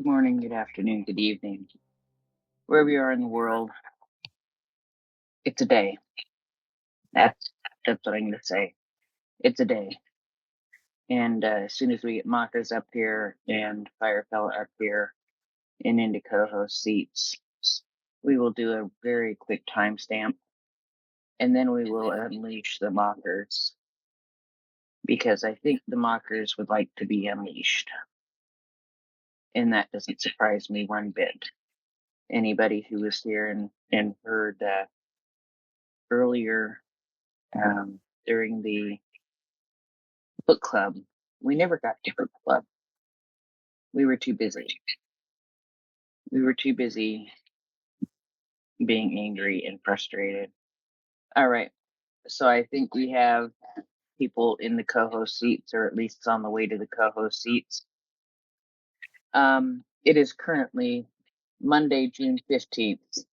Good morning, good afternoon, good evening. Wherever you are in the world, it's a day. That's what I'm going to say. It's a day. And as soon as we get mockers up here and FireFella up here and into co-host seats, we will do a very quick timestamp. And then we will unleash the mockers. Because I think the mockers would like to be unleashed. And that doesn't surprise me one bit. Anybody who was here and heard earlier during the book club, we never got to book club. We were too busy. We were too busy being angry and frustrated. All right. So I think we have people in the co-host seats, or at least it's on the way to the co-host seats. It is currently Monday, June 15th,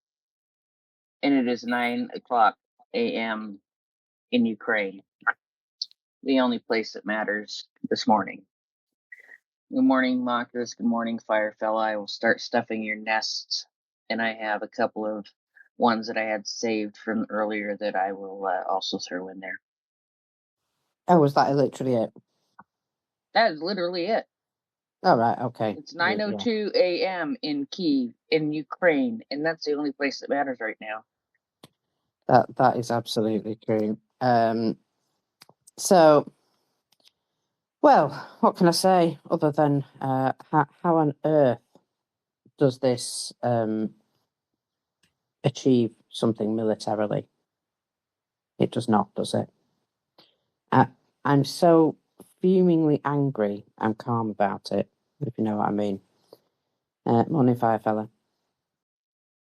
and it is 9:00 a.m. in Ukraine, the only place that matters this morning. Good morning, mockers. Good morning, FireFella. I will start stuffing your nests, and I have a couple of ones that I had saved from earlier that I will also throw in there. Oh, was that literally it? That is literally it. Oh, right, okay. It's 9:02 a.m. in Kyiv, in Ukraine, and that's the only place that matters right now. That is absolutely true. So, well, what can I say other than how on earth does this achieve something militarily? It does not, does it? I'm so fumingly angry and calm about it, if you know what I mean. Morning, FireFella.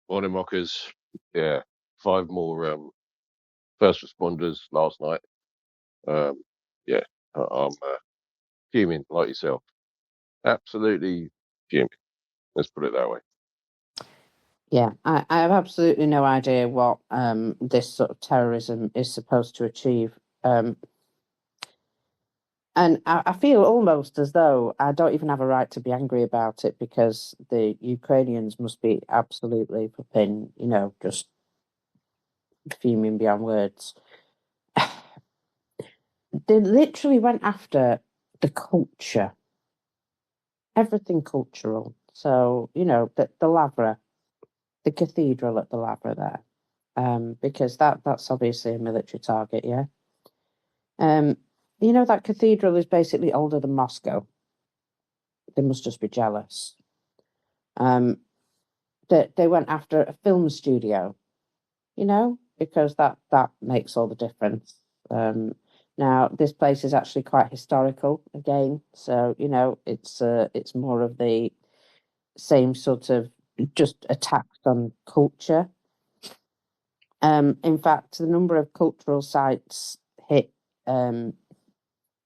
Morning, mockers. Yeah, 5 more first responders last night. Yeah, I'm fuming like yourself. Absolutely fuming. Let's put it that way. Yeah, I have absolutely no idea what this sort of terrorism is supposed to achieve. And I feel almost as though I don't even have a right to be angry about it, because the Ukrainians must be absolutely flipping, just fuming beyond words. They literally went after the culture, everything cultural. So, the Lavra, the cathedral at the Lavra there, because that's obviously a military target, yeah? That cathedral is basically older than Moscow. They must just be jealous. They went after a film studio, because that makes all the difference. Now, this place is actually quite historical again, so it's more of the same sort of just attacks on culture. In fact, the number of cultural sites hit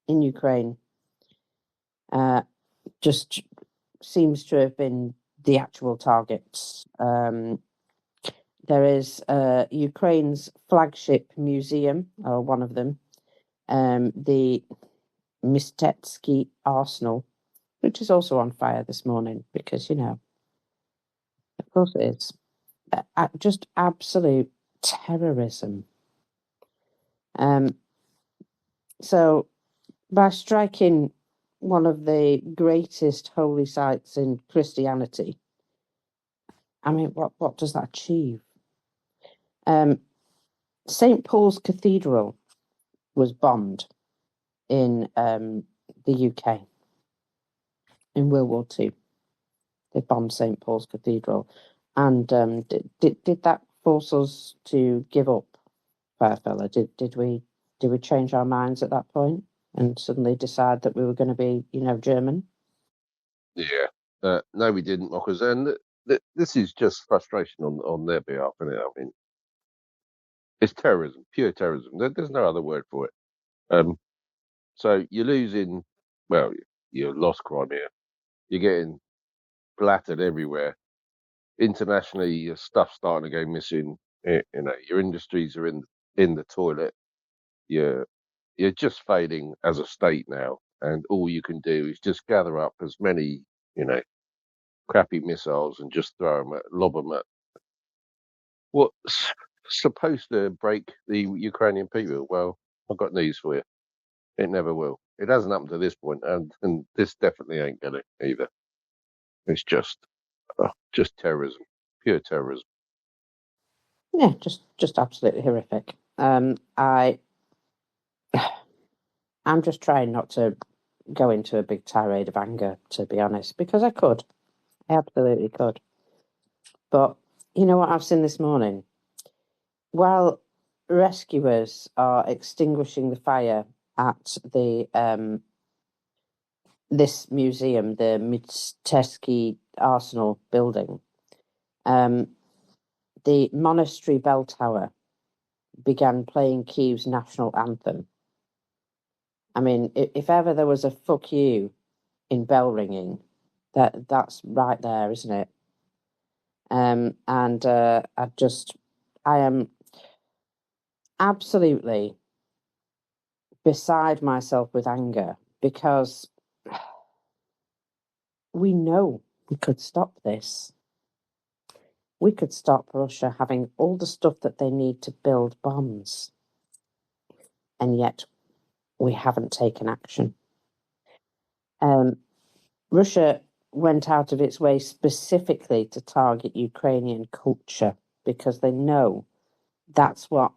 in Ukraine just seems to have been the actual targets. There is Ukraine's flagship museum, or one of them, the Mystetskyi Arsenal, which is also on fire this morning because, of course it is. Just absolute terrorism. So by striking one of the greatest holy sites in Christianity, I mean, what does that achieve? St. Paul's Cathedral was bombed in the UK in World War II. They bombed St. Paul's Cathedral. And did that force us to give up, FireFella? Did we change our minds at that point and suddenly decide that we were going to be, German? Yeah, no, we didn't, mockers. And this is just frustration on their behalf, isn't it? I mean, it's terrorism, pure terrorism. There's no other word for it. So you're losing, well, you lost Crimea. You're getting blattered everywhere. Internationally, your stuff's starting to go missing. Your industries are in the toilet. You're just failing as a state now, and all you can do is just gather up as many, crappy missiles and just lob them at what's supposed to break the Ukrainian people. Well, I've got news for you. It never will. It hasn't happened to this point, and this definitely ain't going to either. It's just terrorism, pure terrorism. Yeah, just absolutely horrific. I'm just trying not to go into a big tirade of anger, to be honest, because I could. I absolutely could. But you know what I've seen this morning? While rescuers are extinguishing the fire at the this museum, the Mystetskyi Arsenal building, the monastery bell tower began playing Kyiv's national anthem. I mean, if ever there was a fuck you in bell ringing, that's right there, isn't it? And I am absolutely beside myself with anger because we know we could stop this. We could stop Russia having all the stuff that they need to build bombs. And yet we haven't taken action. Russia went out of its way specifically to target Ukrainian culture because they know that's what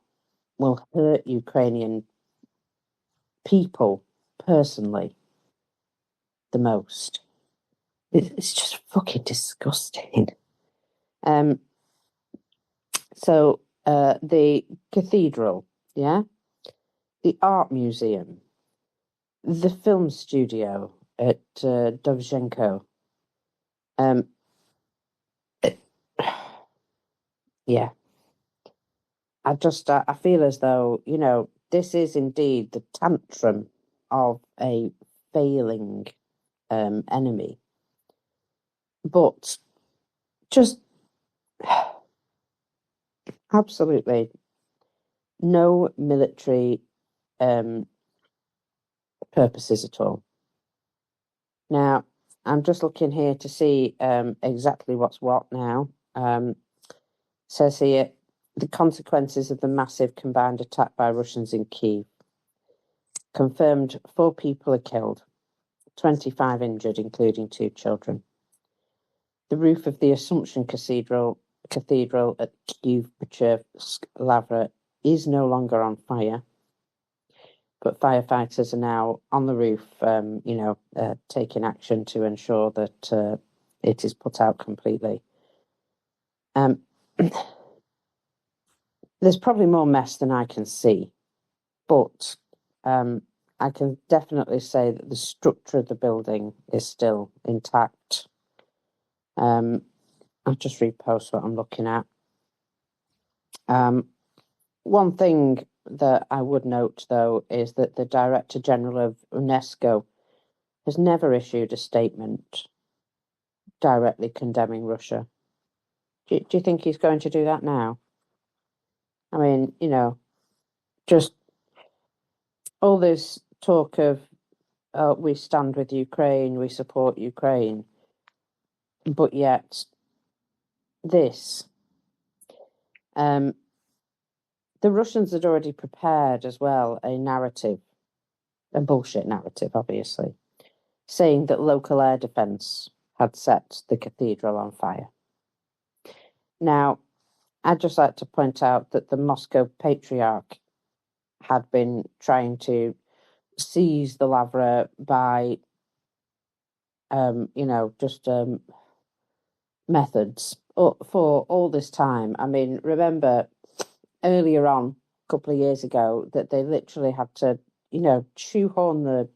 will hurt Ukrainian people personally the most. It's just fucking disgusting. So the cathedral, yeah, the art museum, the film studio at Dovzhenko, yeah. I feel as though, this is indeed the tantrum of a failing enemy. But just absolutely no military purposes at all. Now, I'm just looking here to see exactly what's what now. Says here, the consequences of the massive combined attack by Russians in Kyiv. Confirmed 4 people are killed, 25 injured, including 2 children. The roof of the Assumption Cathedral at Kyiv Lavra is no longer on fire, but firefighters are now on the roof, taking action to ensure that it is put out completely. There's probably more mess than I can see, but I can definitely say that the structure of the building is still intact. I'll just repost what I'm looking at. One thing that I would note, though, is that the Director General of UNESCO has never issued a statement directly condemning Russia. Do you think he's going to do that now? I mean, just all this talk of we stand with Ukraine, we support Ukraine, but yet this, the Russians had already prepared as well a narrative, a bullshit narrative, obviously, saying that local air defence had set the cathedral on fire. Now, I'd just like to point out that the Moscow Patriarch had been trying to seize the Lavra by, methods for all this time. I mean, remember earlier on, a couple of years ago, that they literally had to, shoehorn the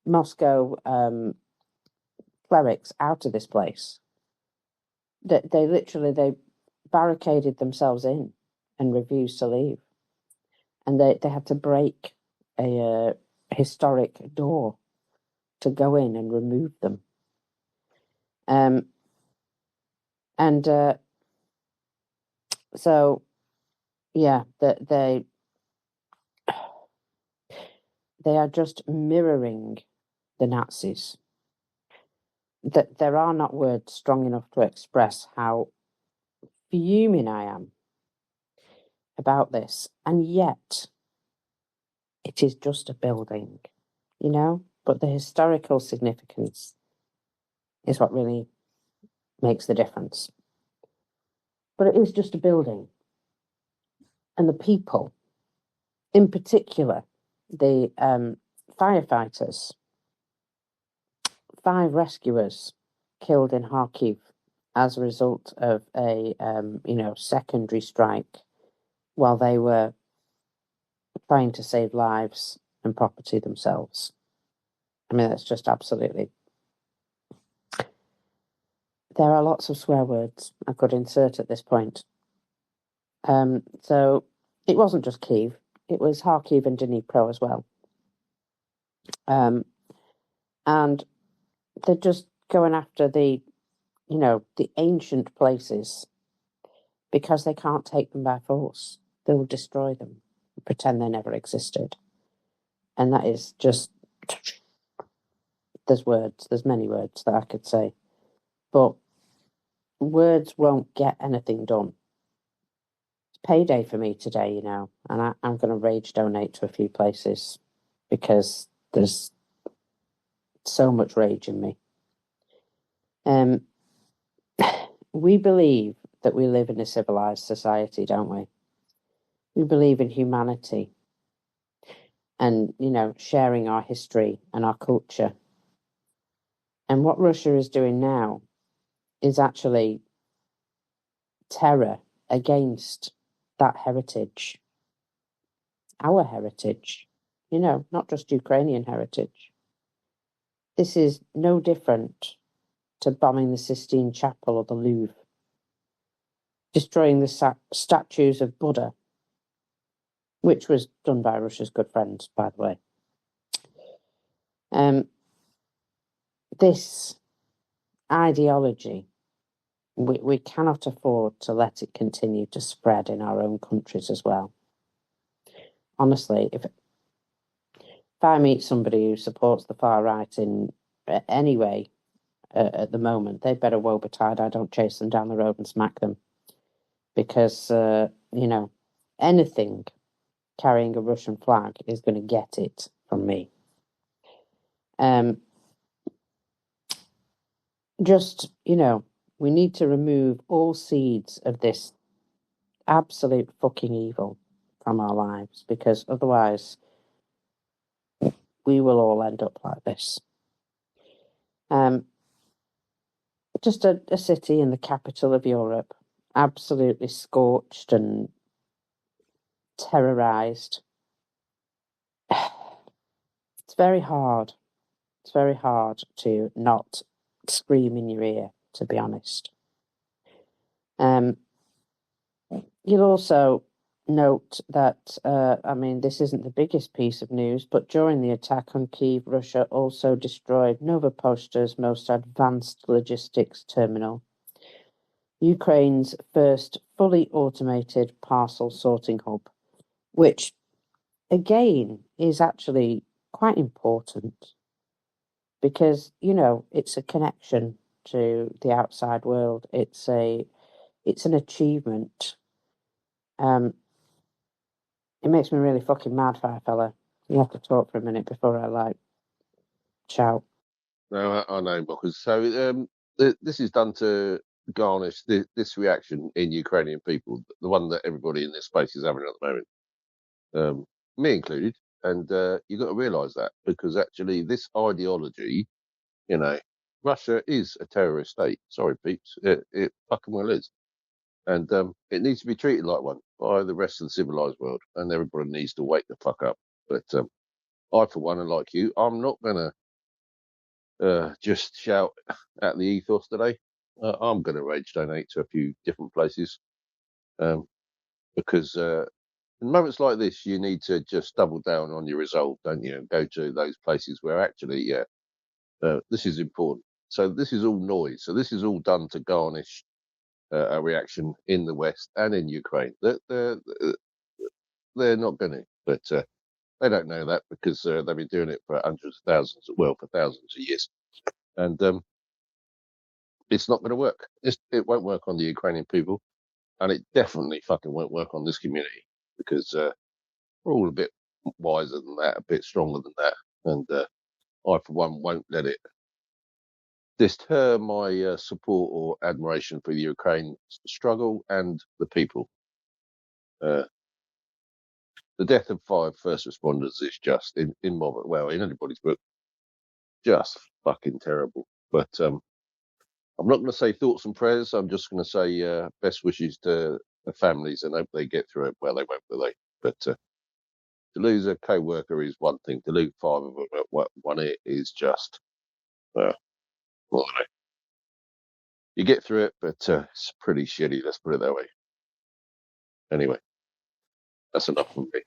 Moscow clerics out of this place. That they barricaded themselves in and refused to leave, and they had to break a historic door to go in and remove them. So yeah, that they are just mirroring the Nazis. that there are not words strong enough to express how fuming I am about this, and yet it is just a building, you know? But the historical significance is what really makes the difference. But it is just a building. And the people, in particular, the firefighters, 5 rescuers killed in Kyiv as a result of a secondary strike while they were trying to save lives and property themselves. I mean, that's just absolutely... There are lots of swear words I could insert at this point. So it wasn't just Kyiv, it was Kharkiv and Dnipro as well. And they're just going after the ancient places because they can't take them by force. They'll destroy them, pretend they never existed. And that is just... There's many words that I could say. But words won't get anything done. It's payday for me today, and I'm going to rage donate to a few places because there's so much rage in me. We believe that we live in a civilized society, don't we? We believe in humanity and, sharing our history and our culture. And what Russia is doing now is actually terror against that heritage, our heritage, not just Ukrainian heritage. This is no different to bombing the Sistine Chapel or the Louvre, destroying the statues of Buddha, which was done by Russia's good friends, by the way. This ideology, we cannot afford to let it continue to spread in our own countries as well. Honestly, if I meet somebody who supports the far right in any way at the moment, they better woe betide I don't chase them down the road and smack them. Because, anything carrying a Russian flag is going to get it from me. We need to remove all seeds of this absolute fucking evil from our lives, because otherwise we will all end up like this. Just a city in the capital of Europe, absolutely scorched and terrorized. It's very hard. It's very hard to not scream in your ear, to be honest. You'll also note that, this isn't the biggest piece of news, but during the attack on Kyiv, Russia also destroyed Poshta's most advanced logistics terminal, Ukraine's first fully automated parcel sorting hub, which, again, is actually quite important because, it's a connection to the outside world. It's an achievement. It makes me really fucking mad, FireFella. You have to talk for a minute before I shout. No, I know, because so this is done to garnish this reaction in Ukrainian people, the one that everybody in this space is having at the moment, me included. And you've got to realise that, because actually this ideology, Russia is a terrorist state. Sorry, peeps, it fucking well is. And it needs to be treated like one by the rest of the civilized world, and everybody needs to wake the fuck up. But I, for one, and like you, I'm not going to just shout at the ethos today. I'm going to rage donate to a few different places, because in moments like this, you need to just double down on your resolve, don't you? And go to those places where actually, this is important. So this is all noise. So this is all done to garnish a reaction in the West and in Ukraine. They're not going to, but they don't know that, because they've been doing it for hundreds of thousands, for thousands of years. And it's not going to work. It won't work on the Ukrainian people, and it definitely fucking won't work on this community because we're all a bit wiser than that, a bit stronger than that, and I, for one, won't let it deter my support or admiration for the Ukraine struggle and the people. The death of 5 first responders is just, in anybody's book, just fucking terrible. But I'm not going to say thoughts and prayers. I'm just going to say best wishes to the families and hope they get through it. Well, they won't, will they? But to lose a co-worker is one thing. To lose 5 of them at one hit is just, well, I don't know. You get through it, but it's pretty shitty. Let's put it that way. Anyway, that's enough from me.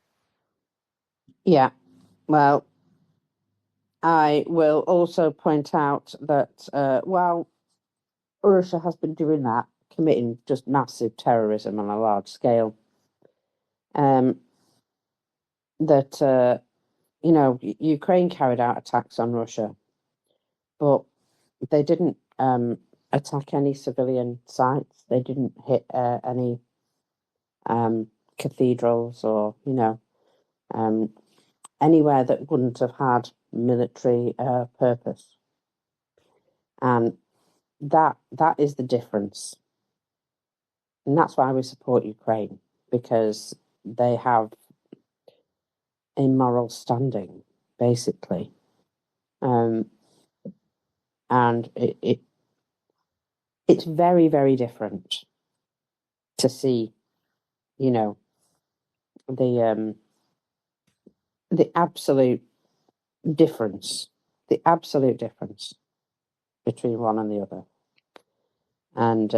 Yeah. Well, I will also point out that while Russia has been doing that, committing just massive terrorism on a large scale, that Ukraine carried out attacks on Russia, but they didn't attack any civilian sites. They didn't hit any cathedrals or anywhere that wouldn't have had military purpose, and that is the difference. And that's why we support Ukraine, because they have a moral standing, basically. And it's very, very different to see, the absolute difference, between one and the other. And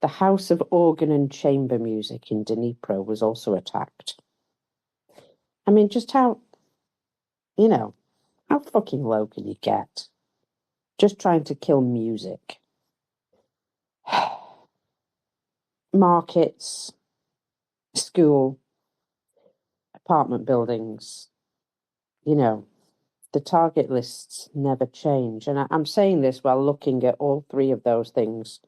the House of Organ and Chamber Music in Dnipro was also attacked. I mean, just how fucking low can you get? Just trying to kill music. Markets, school, apartment buildings, the target lists never change. And I'm saying this while looking at all 3 of those things,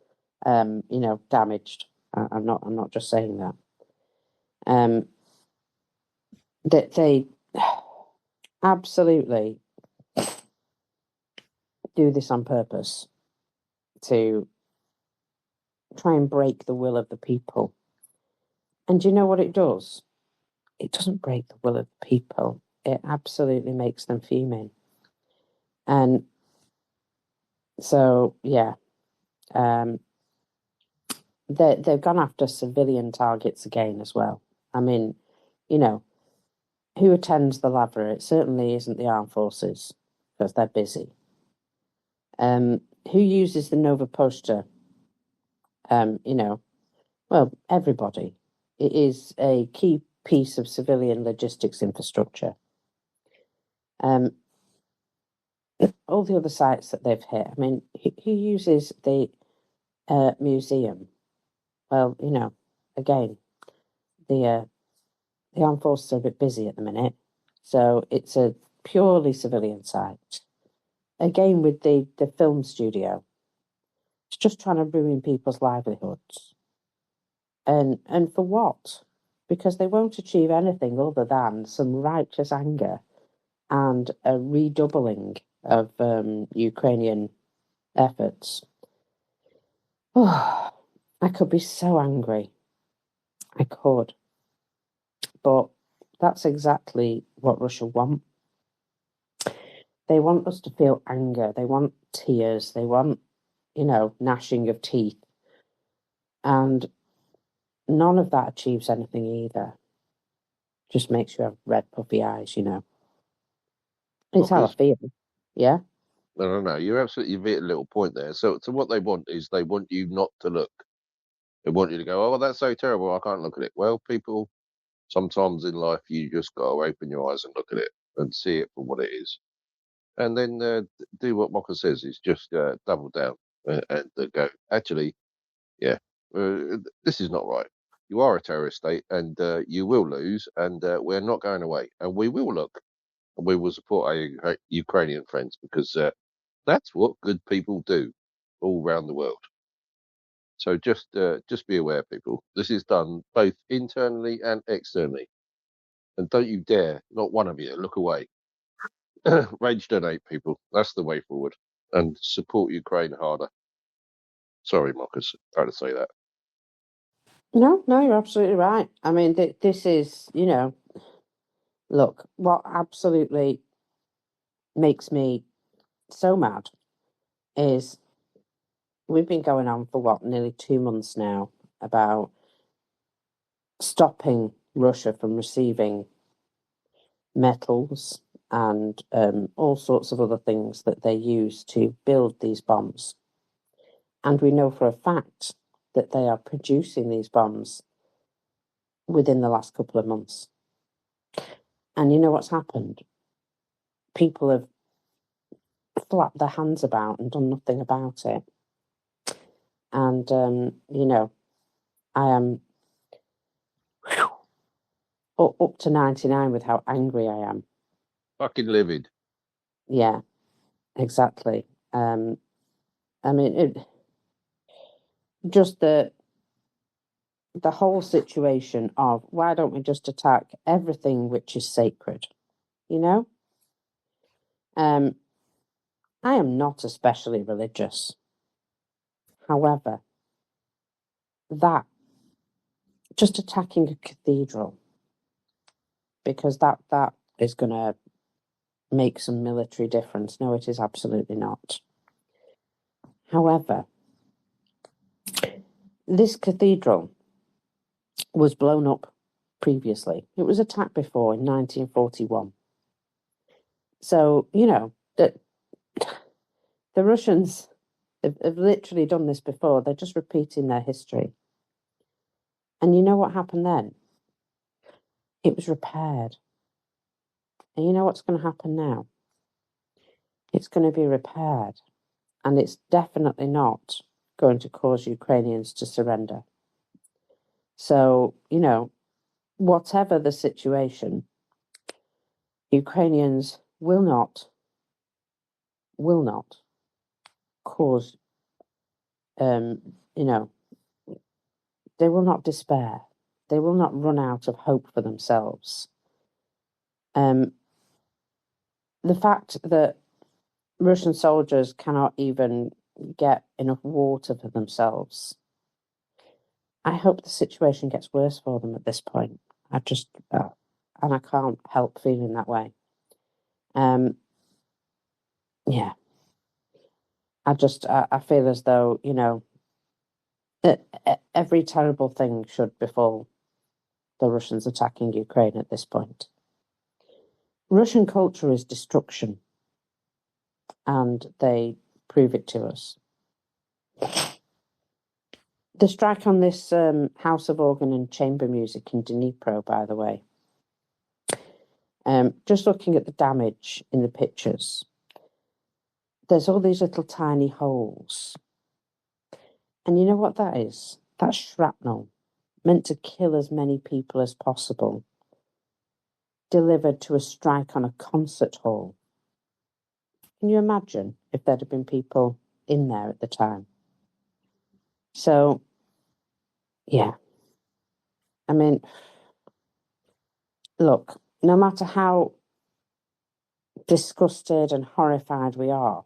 damaged. I'm not just saying that. That they absolutely do this on purpose to try and break the will of the people. And do you know what it does? It doesn't break the will of the people. It absolutely makes them fuming. And so, yeah, they've gone after civilian targets again as well. I mean, who attends the Lavra? It certainly isn't the armed forces, because they're busy. Who uses the Nova Poshta? Well, everybody. It is a key piece of civilian logistics infrastructure. All the other sites that they've hit, I mean, who uses the museum? Well, again, the armed forces are a bit busy at the minute, so it's a purely civilian site. Again, with the film studio, it's just trying to ruin people's livelihoods. And for what? Because they won't achieve anything other than some righteous anger and a redoubling of Ukrainian efforts. Oh, I could be so angry. I could. But that's exactly what Russia want. They want us to feel anger. They want tears. They want, gnashing of teeth. And none of that achieves anything either. Just makes you have red puffy eyes, It's how I feel. Yeah? No. You're absolutely, you've hit a little point there. So what they want is they want you not to look. They want you to go, oh, that's so terrible, I can't look at it. Well, people, sometimes in life, you just got to open your eyes and look at it and see it for what it is. And then do what Mocha says, is just double down and go, actually, yeah, this is not right. You are a terrorist state and you will lose, and we're not going away. And we will look and we will support our Ukrainian friends, because That's what good people do all around the world. So just be aware, people. This is done both internally and externally. And don't you dare, not one of you, look away. Rage donate, people. That's the way forward. And support Ukraine harder. Sorry, Marcus, I had to say that. No, you're absolutely right. I mean, this is, look, what absolutely makes me so mad is we've been going on for nearly 2 months now about stopping Russia from receiving metals and all sorts of other things that they use to build these bombs. And we know for a fact that they are producing these bombs within the last couple of months. And you know what's happened? People have flapped their hands about and done nothing about it. And, I am up to 99 with how angry I am. Fucking livid. Yeah, exactly. I mean, just the whole situation of why don't we just attack everything which is sacred, I am not especially religious. However, that just attacking a cathedral, because that is going to make some military difference. No, it is absolutely not. However, this cathedral was blown up previously. It was attacked before in 1941. So, that the Russians have literally done this before. They're just repeating their history. And you know what happened then? It was repaired. And you know what's going to happen now? It's going to be repaired. And it's definitely not going to cause Ukrainians to surrender. So, whatever the situation, Ukrainians will not cause, they will not despair. They will not run out of hope for themselves. The fact that Russian soldiers cannot even get enough water for themselves, I hope the situation gets worse for them at this point. I just, and I can't help feeling that way. Yeah. I feel as though, every terrible thing should befall the Russians attacking Ukraine at this point. Russian culture is destruction, and they prove it to us. The strike on this house of organ and chamber music in Dnipro, by the way, just looking at the damage in the pictures, there's all these little tiny holes. And you know what that is? That's shrapnel, meant to kill as many people as possible, delivered to a strike on a concert hall. Can you imagine if there'd have been people in there at the time? So, yeah. I mean, look, no matter how disgusted and horrified we are,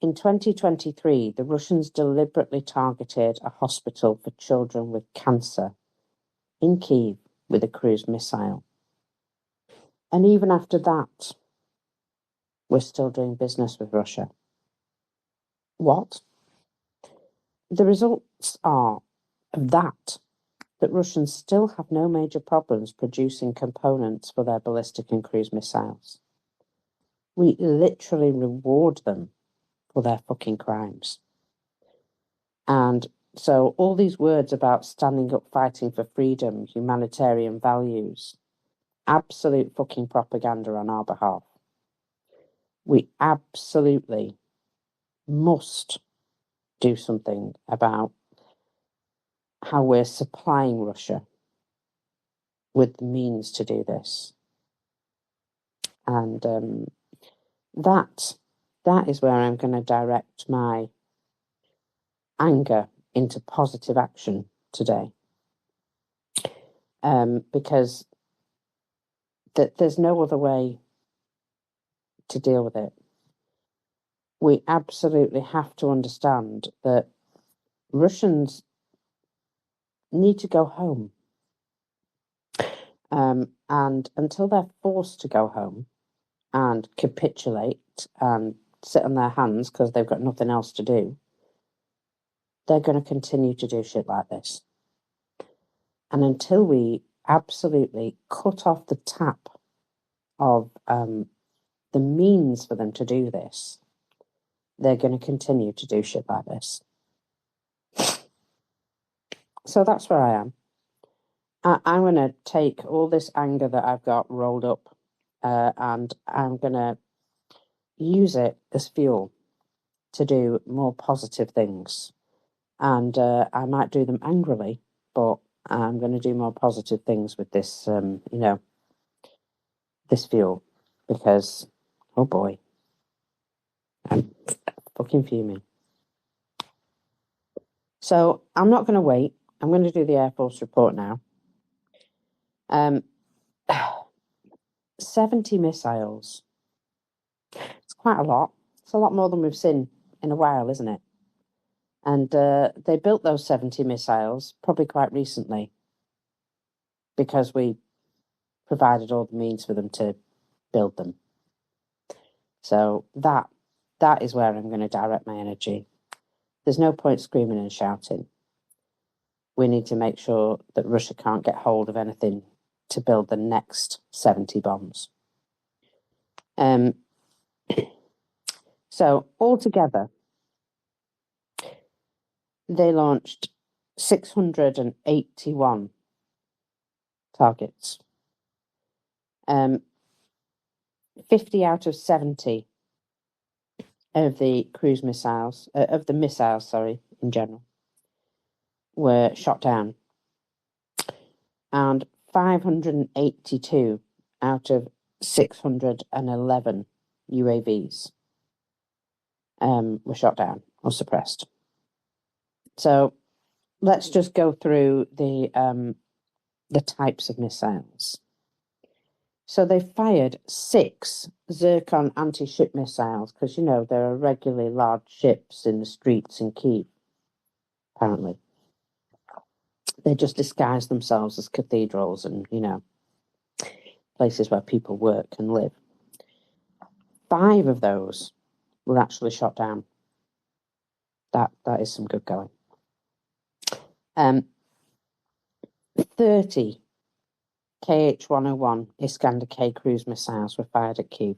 in 2023, the Russians deliberately targeted a hospital for children with cancer in Kyiv with a cruise missile. And even after that, we're still doing business with Russia. What? The results are of that Russians still have no major problems producing components for their ballistic and cruise missiles. We literally reward them for their fucking crimes. And so all these words about standing up, fighting for freedom, humanitarian values, absolute fucking propaganda on our behalf. We absolutely must do something about how we're supplying Russia with the means to do this. And that that is where I'm going to direct my anger into positive action today. Because there's no other way to deal with it. We absolutely have to understand that Russians need to go home. And until they're forced to go home and capitulate and sit on their hands because they've got nothing else to do, they're going to continue to do shit like this. And until we absolutely cut off the tap of the means for them to do this, they're going to continue to do shit like this. So that's where I am. I'm going to take all this anger that I've got rolled up and I'm going to use it as fuel to do more positive things. And I might do them angrily, but I'm going to do more positive things with this, this fuel. Because, oh boy, I'm fucking fuming. So I'm not going to wait. I'm going to do the Air Force report now. 70 missiles. It's quite a lot. It's a lot more than we've seen in a while, isn't it? And they built those 70 missiles probably quite recently because we provided all the means for them to build them. So that is where I'm going to direct my energy. There's no point screaming and shouting. We need to make sure that Russia can't get hold of anything to build the next 70 bombs. So altogether, they launched 681 targets. 50 out of 70 of the cruise missiles, in general, were shot down. And 582 out of 611 UAVs were shot down or suppressed. So let's just go through the types of missiles. So they fired 6 Zircon anti-ship missiles because, there are regularly large ships in the streets in Kyiv, apparently. They just disguise themselves as cathedrals and, places where people work and live. 5 of those were actually shot down. That is some good going. 30 KH-101 Iskander-K cruise missiles were fired at Kyiv.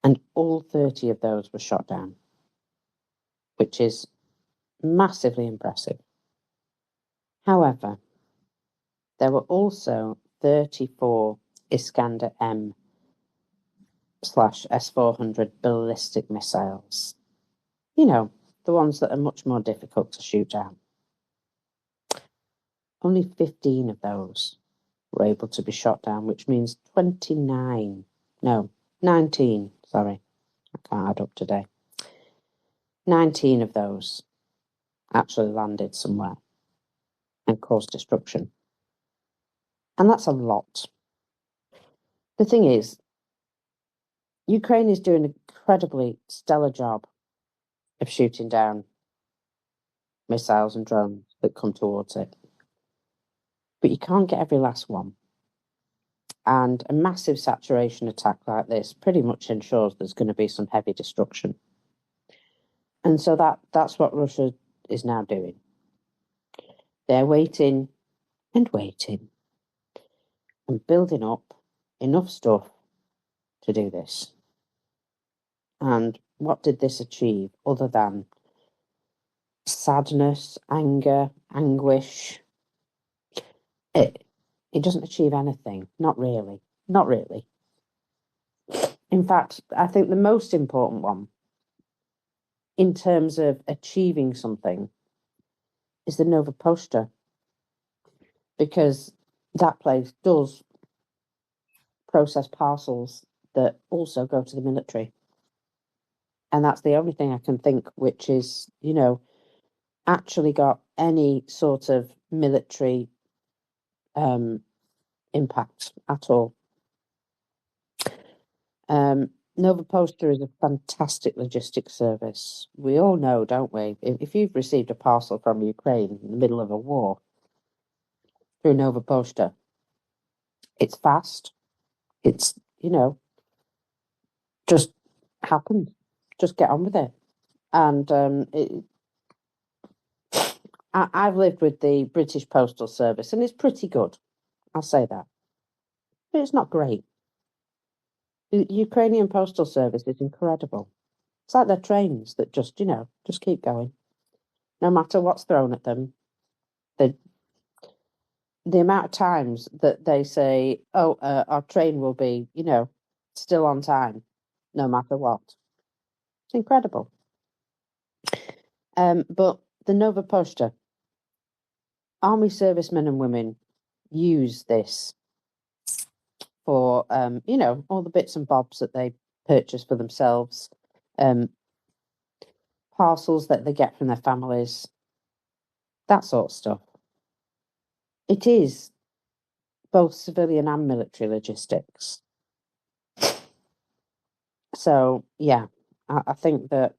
And all 30 of those were shot down, which is massively impressive. However, there were also 34 Iskander-M /S-400 ballistic missiles. The ones that are much more difficult to shoot down. Only 15 of those were able to be shot down, which means 19, sorry. I can't add up today. 19 of those actually landed somewhere and caused destruction. And that's a lot. The thing is, Ukraine is doing an incredibly stellar job of shooting down missiles and drones that come towards it. But you can't get every last one. And a massive saturation attack like this pretty much ensures there's going to be some heavy destruction. And so that's what Russia is now doing. They're waiting and waiting and building up enough stuff to do this. And what did this achieve other than sadness, anger, anguish? It doesn't achieve anything. Not really. Not really. In fact, I think the most important one in terms of achieving something is the Nova Poshta, because that place does process parcels that also go to the military. And that's the only thing I can think which is, actually got any sort of military impact at all. Nova Poshta is a fantastic logistics service. We all know, don't we? If you've received a parcel from Ukraine in the middle of a war through Nova Poshta, it's fast. It's, just happens. Just get on with it. And I've lived with the British Postal Service, and it's pretty good. I'll say that. But it's not great. The Ukrainian Postal Service is incredible. It's like their trains that just keep going. No matter what's thrown at them, the amount of times that they say, "Oh, our train will be, still on time, no matter what." It's incredible. But the Nova Poshta, army servicemen and women use this for, all the bits and bobs that they purchase for themselves, parcels that they get from their families, that sort of stuff. It is both civilian and military logistics. So, yeah, I think that,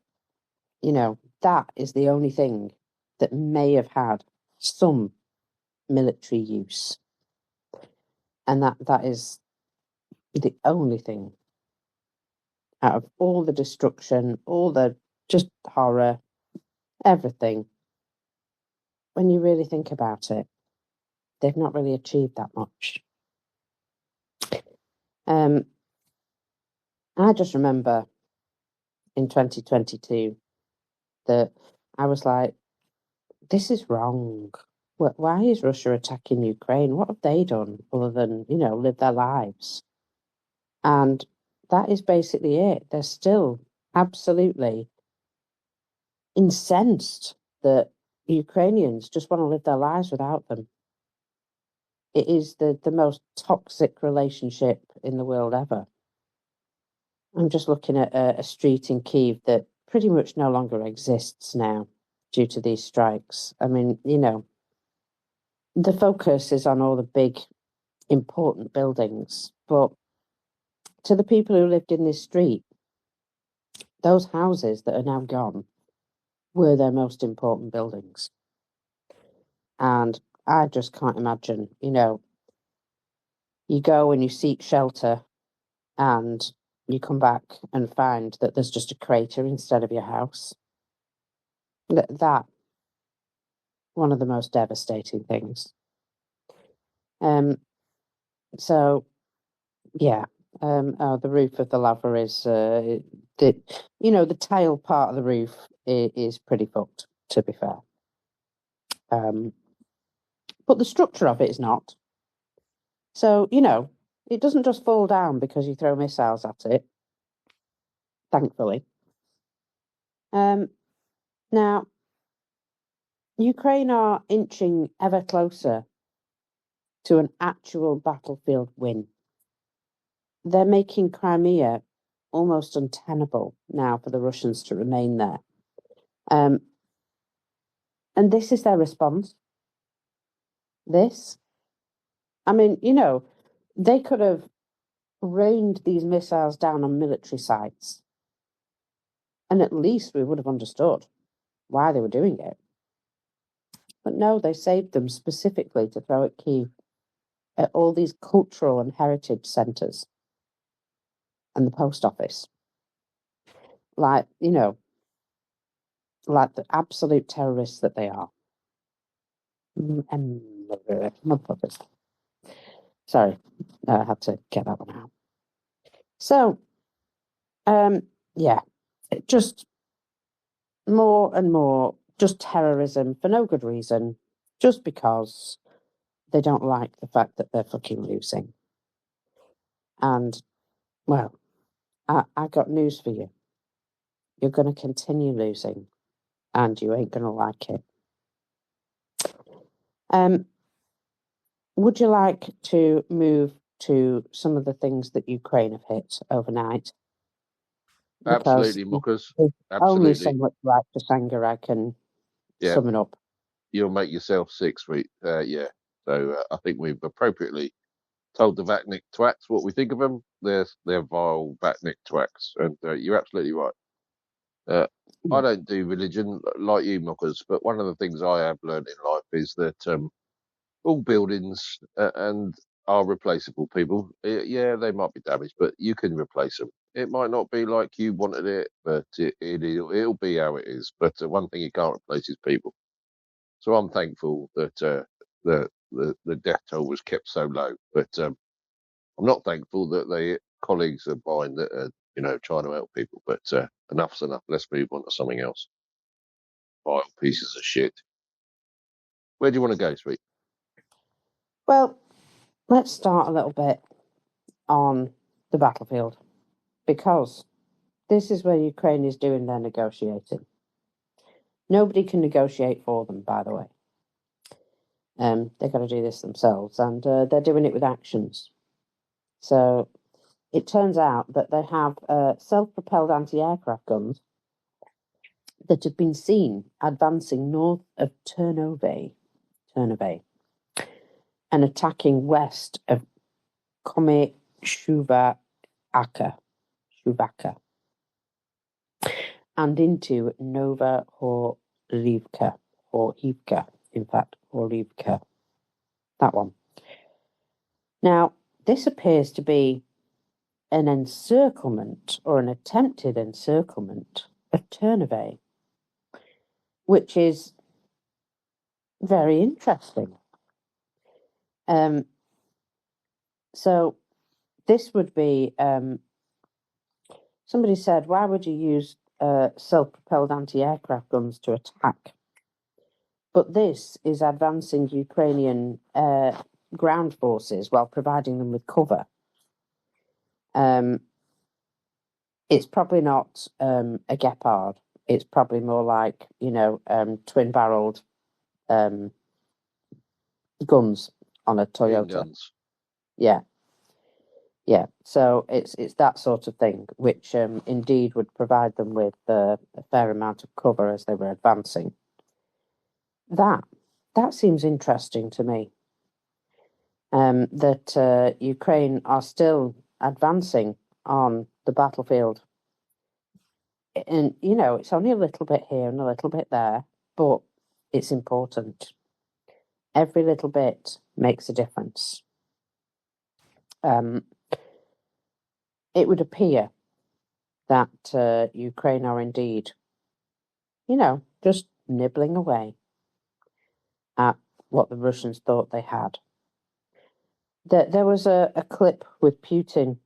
that is the only thing that may have had some military use. And that is the only thing out of all the destruction, all the just horror, everything. When you really think about it, they've not really achieved that much. I just remember in 2022 that I was like, this is wrong. Why is Russia attacking Ukraine? What have they done other than, live their lives? And that is basically it. They're still absolutely incensed that Ukrainians just want to live their lives without them. It is the most toxic relationship in the world ever. I'm just looking at a street in Kyiv that pretty much no longer exists now due to these strikes. I mean, the focus is on all the big, important buildings, but to the people who lived in this street, those houses that are now gone were their most important buildings. And I just can't imagine, you go and you seek shelter and you come back and find that there's just a crater instead of your house. That one of the most devastating things. So, yeah, the roof of the Lavra is the tile part of the roof is pretty fucked, to be fair. But the structure of it is not. So, it doesn't just fall down because you throw missiles at it, thankfully. Now, Ukraine are inching ever closer to an actual battlefield win. They're making Crimea almost untenable now for the Russians to remain there. And this is their response. I mean, they could have rained these missiles down on military sites, and at least we would have understood why they were doing it. But no, they saved them specifically to throw at Kyiv, at all these cultural and heritage centres and the post office. Like, like the absolute terrorists that they are. Sorry, I had to get that one out. So, yeah, just more and more just terrorism for no good reason, just because they don't like the fact that they're fucking losing. And, well, I got news for you. You're going to continue losing, and you ain't going to like it. Would you like to move to some of the things that Ukraine have hit overnight? because Absolutely, Muckers. there's only so Absolutely. much right to Sanger I can Yeah, summon up. you'll make yourself sick, sweet. Yeah. So I think we've appropriately told the Vatnik twats what we think of them. They're vile Vatnik twats, and you're absolutely right. I don't do religion like you, Muckers, but one of the things I have learned in life is that all buildings and are replaceable. People, yeah, they might be damaged, but you can replace them. It might not be like you wanted it, but it'll be how it is. But one thing you can't replace is people. So I'm thankful that the death toll was kept so low. But I'm not thankful that they colleagues of mine that are trying to help people. But enough's enough. Let's move on to something else. Vile pieces of shit. Where do you want to go, sweet? Well, let's start a little bit on the battlefield, because this is where Ukraine is doing their negotiating. Nobody can negotiate for them, by the way. They've got to do this themselves, and they're doing it with actions. So it turns out that they have self-propelled anti-aircraft guns that have been seen advancing north of Ternove, and attacking west of Shuvaka, and into Nova Horivka, that one. Now, this appears to be an encirclement, or an attempted encirclement, of Ternove, which is very interesting. So this would be, somebody said, why would you use self-propelled anti-aircraft guns to attack? But this is advancing Ukrainian ground forces while providing them with cover. It's probably not a Gepard. It's probably more like, twin-barreled guns on a Toyota. Guns. Yeah. So it's that sort of thing, which indeed would provide them with a fair amount of cover as they were advancing. That seems interesting to me. That Ukraine are still advancing on the battlefield. And, it's only a little bit here and a little bit there, but it's important. Every little bit makes a difference. It would appear that Ukraine are indeed, just nibbling away at what the Russians thought they had. There was a clip with Putin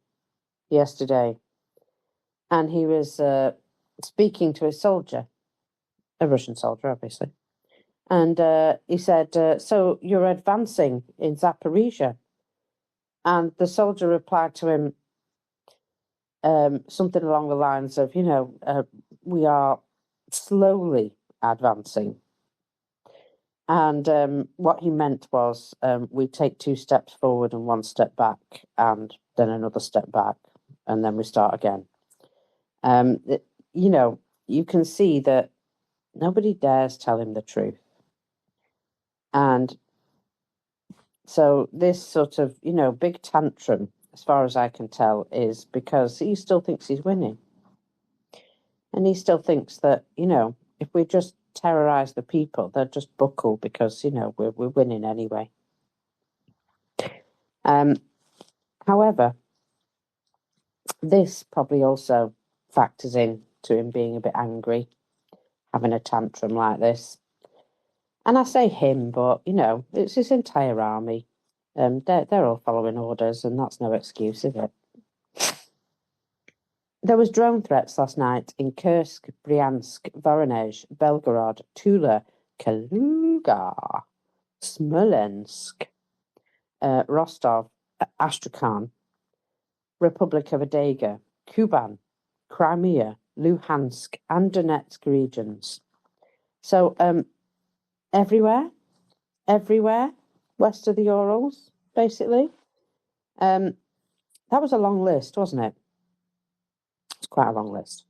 yesterday, and he was speaking to a soldier, a Russian soldier, obviously. And he said, so you're advancing in Zaporizhia? And the soldier replied to him something along the lines of, we are slowly advancing. And what he meant was, we take 2 steps forward and 1 step back, and then another step back, and then we start again. You can see that nobody dares tell him the truth. And so this sort of, big tantrum, as far as I can tell, is because he still thinks he's winning. And he still thinks that, if we just terrorize the people, they'll just buckle because, we're winning anyway. However, this probably also factors in to him being a bit angry, having a tantrum like this. And I say him, but, it's his entire army. They're all following orders, and that's no excuse, is it? There was drone threats last night in Kursk, Bryansk, Voronezh, Belgorod, Tula, Kaluga, Smolensk, Rostov, Astrakhan, Republic of Odega, Kuban, Crimea, Luhansk, and Donetsk regions. So everywhere west of the Urals, basically. That was a long list, wasn't it? It's quite a long list.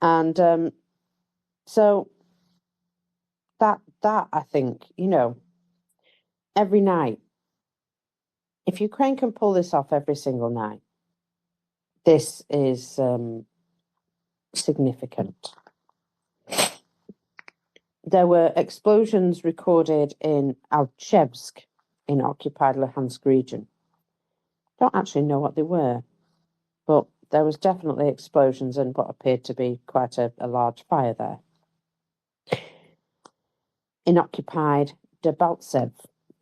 And so that I think, every night, if Ukraine can pull this off every single night, this is significant. There were explosions recorded in Alchevsk in occupied Luhansk region. Don't actually know what they were, but there was definitely explosions and what appeared to be quite a large fire there. In occupied Debaltsev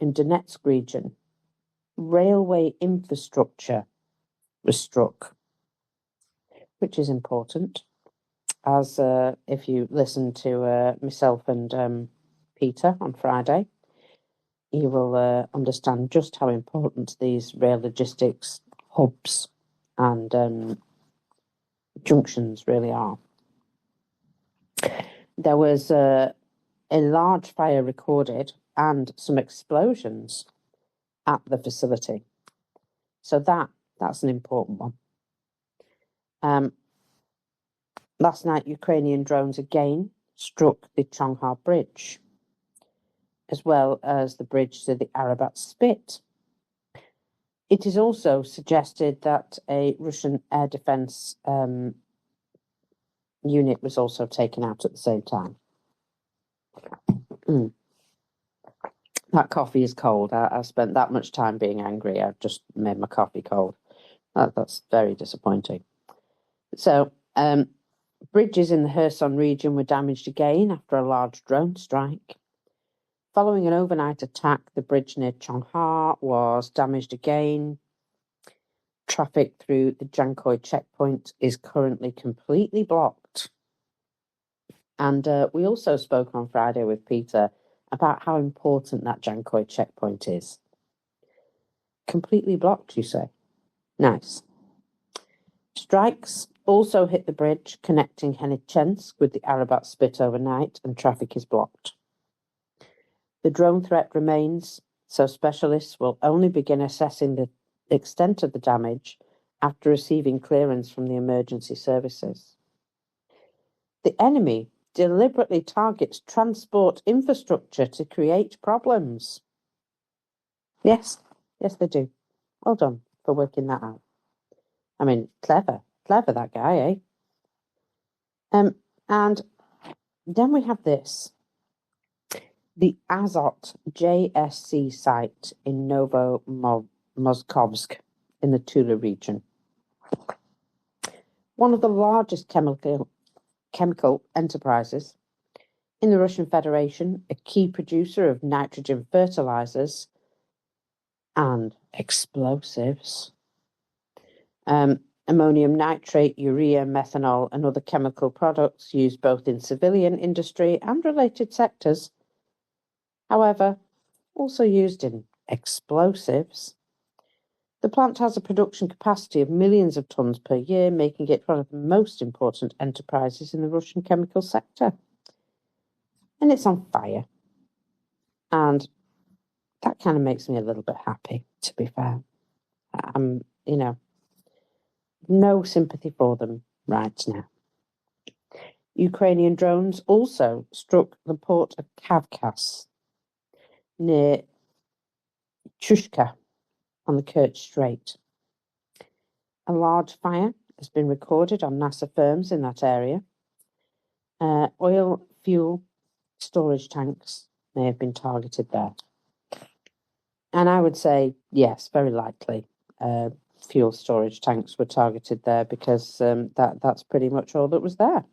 in Donetsk region, railway infrastructure was struck, which is important, as if you listen to myself and Peter on Friday, you will understand just how important these rail logistics hubs and junctions really are. There was a large fire recorded and some explosions at the facility. So that's an important one. Last night, Ukrainian drones again struck the Chonghar Bridge, as well as the bridge to the Arabat Spit. It is also suggested that a Russian air defense unit was also taken out at the same time. That coffee is cold. I spent that much time being angry. I've just made my coffee cold. That's very disappointing. So, bridges in the Kherson region were damaged again after a large drone strike. Following an overnight attack, the bridge near Chonghar was damaged again. Traffic through the Jankoy checkpoint is currently completely blocked. And we also spoke on Friday with Peter about how important that Jankoy checkpoint is. Completely blocked, you say? Nice. Strikes also hit the bridge connecting Hennichensk with the Arabat Spit overnight, and traffic is blocked. The drone threat remains, so specialists will only begin assessing the extent of the damage after receiving clearance from the emergency services. The enemy deliberately targets transport infrastructure to create problems. Yes, they do. Well done for working that out. I mean, clever that guy, eh? And then we have this. The Azot JSC site in Novomoskovsk in the Tula region. One of the largest chemical enterprises in the Russian Federation, a key producer of nitrogen fertilizers and explosives. Ammonium nitrate, urea, methanol, and other chemical products used both in civilian industry and related sectors. However, also used in explosives. The plant has a production capacity of millions of tons per year, making it one of the most important enterprises in the Russian chemical sector. And it's on fire. And that kind of makes me a little bit happy, to be fair. No sympathy for them right now. Ukrainian drones also struck the port of Kavkaz near Chushka on the Kerch Strait. A large fire has been recorded on NASA firms in that area. Oil fuel storage tanks may have been targeted there. And I would say, yes, very likely fuel storage tanks were targeted there because that's pretty much all that was there.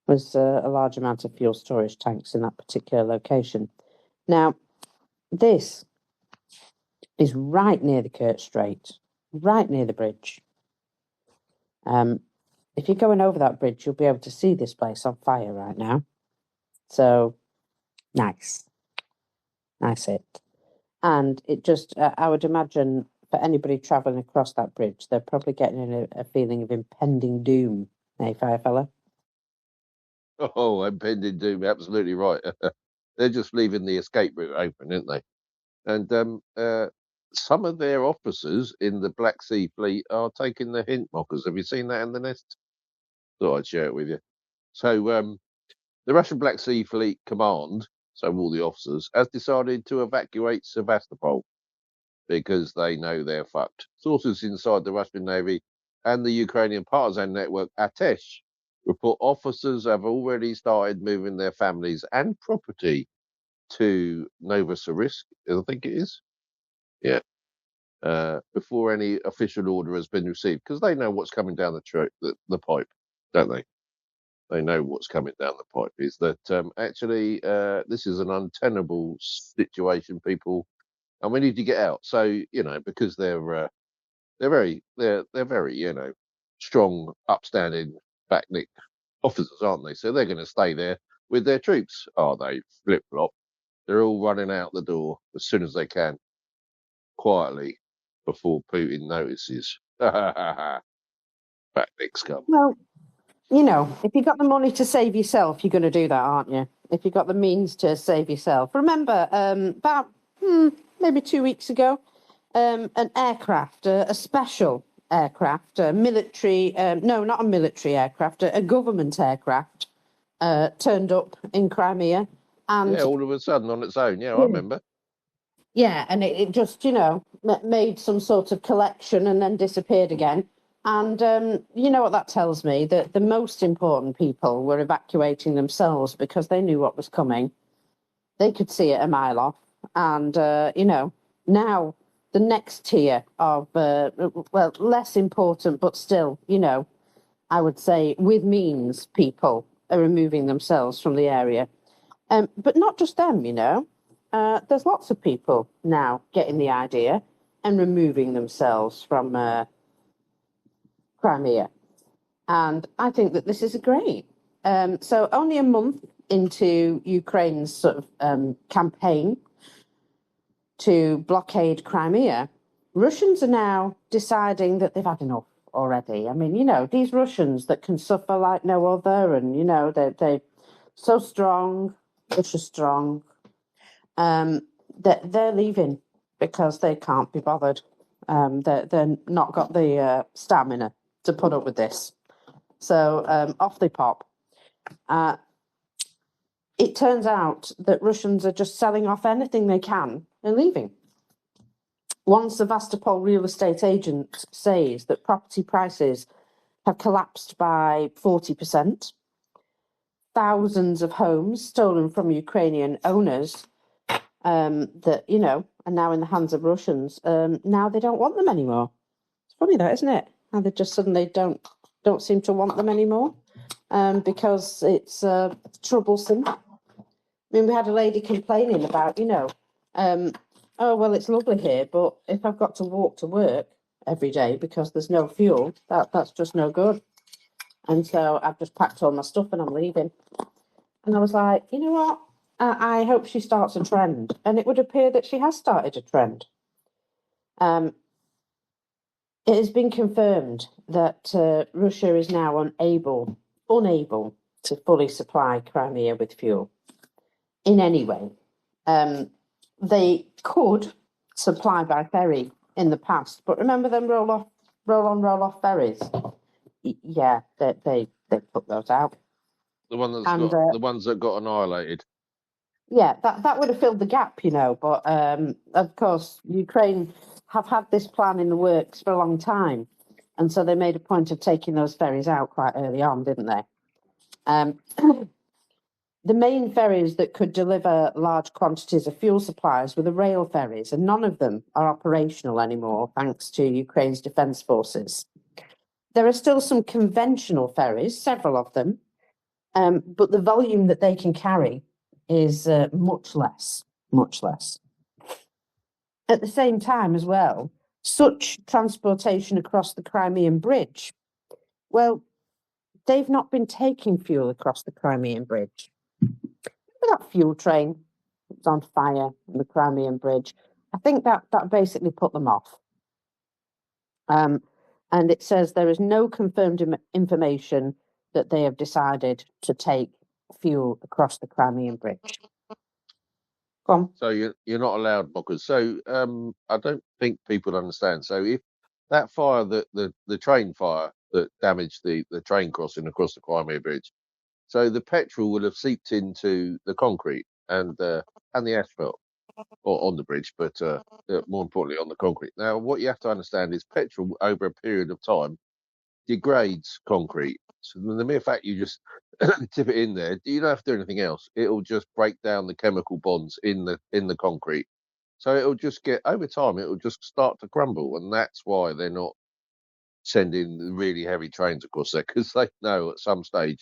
Was a large amount of fuel storage tanks in that particular location. Now, this is right near the Kerch Strait, right near the bridge. If you're going over that bridge, you'll be able to see this place on fire right now. So, nice hit. And it just, I would imagine for anybody travelling across that bridge, they're probably getting a feeling of impending doom. Hey, FireFella? Oh, impending doom, absolutely right. They're just leaving the escape route open, aren't they? And some of their officers in the Black Sea Fleet are taking the hint, mockers. Have you seen that in the nest? Thought I'd share it with you. So the Russian Black Sea Fleet Command, so all the officers, has decided to evacuate Sevastopol because they know they're fucked. Sources inside the Russian Navy and the Ukrainian partisan network Atesh report officers have already started moving their families and property to Novosibirsk, I think it is. Yeah. Before any official order has been received, because they know what's coming down the pipe, don't they? They know what's coming down the pipe. Is that actually this is an untenable situation, people, and we need to get out. So because they're very strong, upstanding, backnick officers, aren't they? So they're going to stay there with their troops. Are they? Flip flop. They're all running out the door as soon as they can, quietly, before Putin notices. Backnick scum. Well, if you've got the money to save yourself, you're going to do that, aren't you? If you've got the means to save yourself. Remember, about maybe 2 weeks ago, an aircraft, a special aircraft, a military, no, not a military aircraft, a government aircraft turned up in Crimea. And yeah, all of a sudden on its own. Yeah, I remember. Yeah, and it just, made some sort of collection and then disappeared again. And you know what that tells me? That the most important people were evacuating themselves because they knew what was coming. They could see it a mile off. And, now the next tier of, less important, but still, I would say with means people are removing themselves from the area. But not just them, there's lots of people now getting the idea and removing themselves from Crimea. And I think that this is great. So only a month into Ukraine's sort of campaign to blockade Crimea, Russians are now deciding that they've had enough already. I mean, these Russians that can suffer like no other, and, they're so strong, Russia's strong. They're leaving because they can't be bothered. They're not got the stamina to put up with this. So off they pop. It turns out that Russians are just selling off anything they can and leaving. One Sevastopol real estate agent says that property prices have collapsed by 40%. Thousands of homes stolen from Ukrainian owners that, are now in the hands of Russians. Now they don't want them anymore. It's funny that, isn't it? How they just suddenly don't seem to want them anymore because it's troublesome. I mean, we had a lady complaining about, oh, well, it's lovely here, but if I've got to walk to work every day because there's no fuel, that's just no good. And so I've just packed all my stuff and I'm leaving. And I was like, you know what? I hope she starts a trend. And it would appear that she has started a trend. It has been confirmed that Russia is now unable to fully supply Crimea with fuel in any way. They could supply by ferry in the past, but remember them roll off ferries? Yeah, they put those out. The ones that got annihilated. Yeah, that would have filled the gap, but of course, Ukraine have had this plan in the works for a long time. And so they made a point of taking those ferries out quite early on, didn't they? The main ferries that could deliver large quantities of fuel supplies were the rail ferries, and none of them are operational anymore, thanks to Ukraine's defence forces. There are still some conventional ferries, several of them, but the volume that they can carry is much less. At the same time as well, such transportation across the Crimean Bridge, well, they've not been taking fuel across the Crimean Bridge. Remember that fuel train that was on fire on the Crimean Bridge? I think that basically put them off. And it says there is no confirmed information that they have decided to take fuel across the Crimean Bridge. Go on. So you're not allowed, Mockers. So I don't think people understand. So if that fire, the train fire that damaged the train crossing across the Crimea Bridge, So the petrol will have seeped into the concrete and the asphalt, or on the bridge, but more importantly on the concrete. Now, what you have to understand is petrol over a period of time degrades concrete. So the mere fact you just tip it in there, you don't have to do anything else. It'll just break down the chemical bonds in the concrete. So it'll just get, over time, it'll just start to crumble, and that's why they're not sending really heavy trains across there, because they know at some stage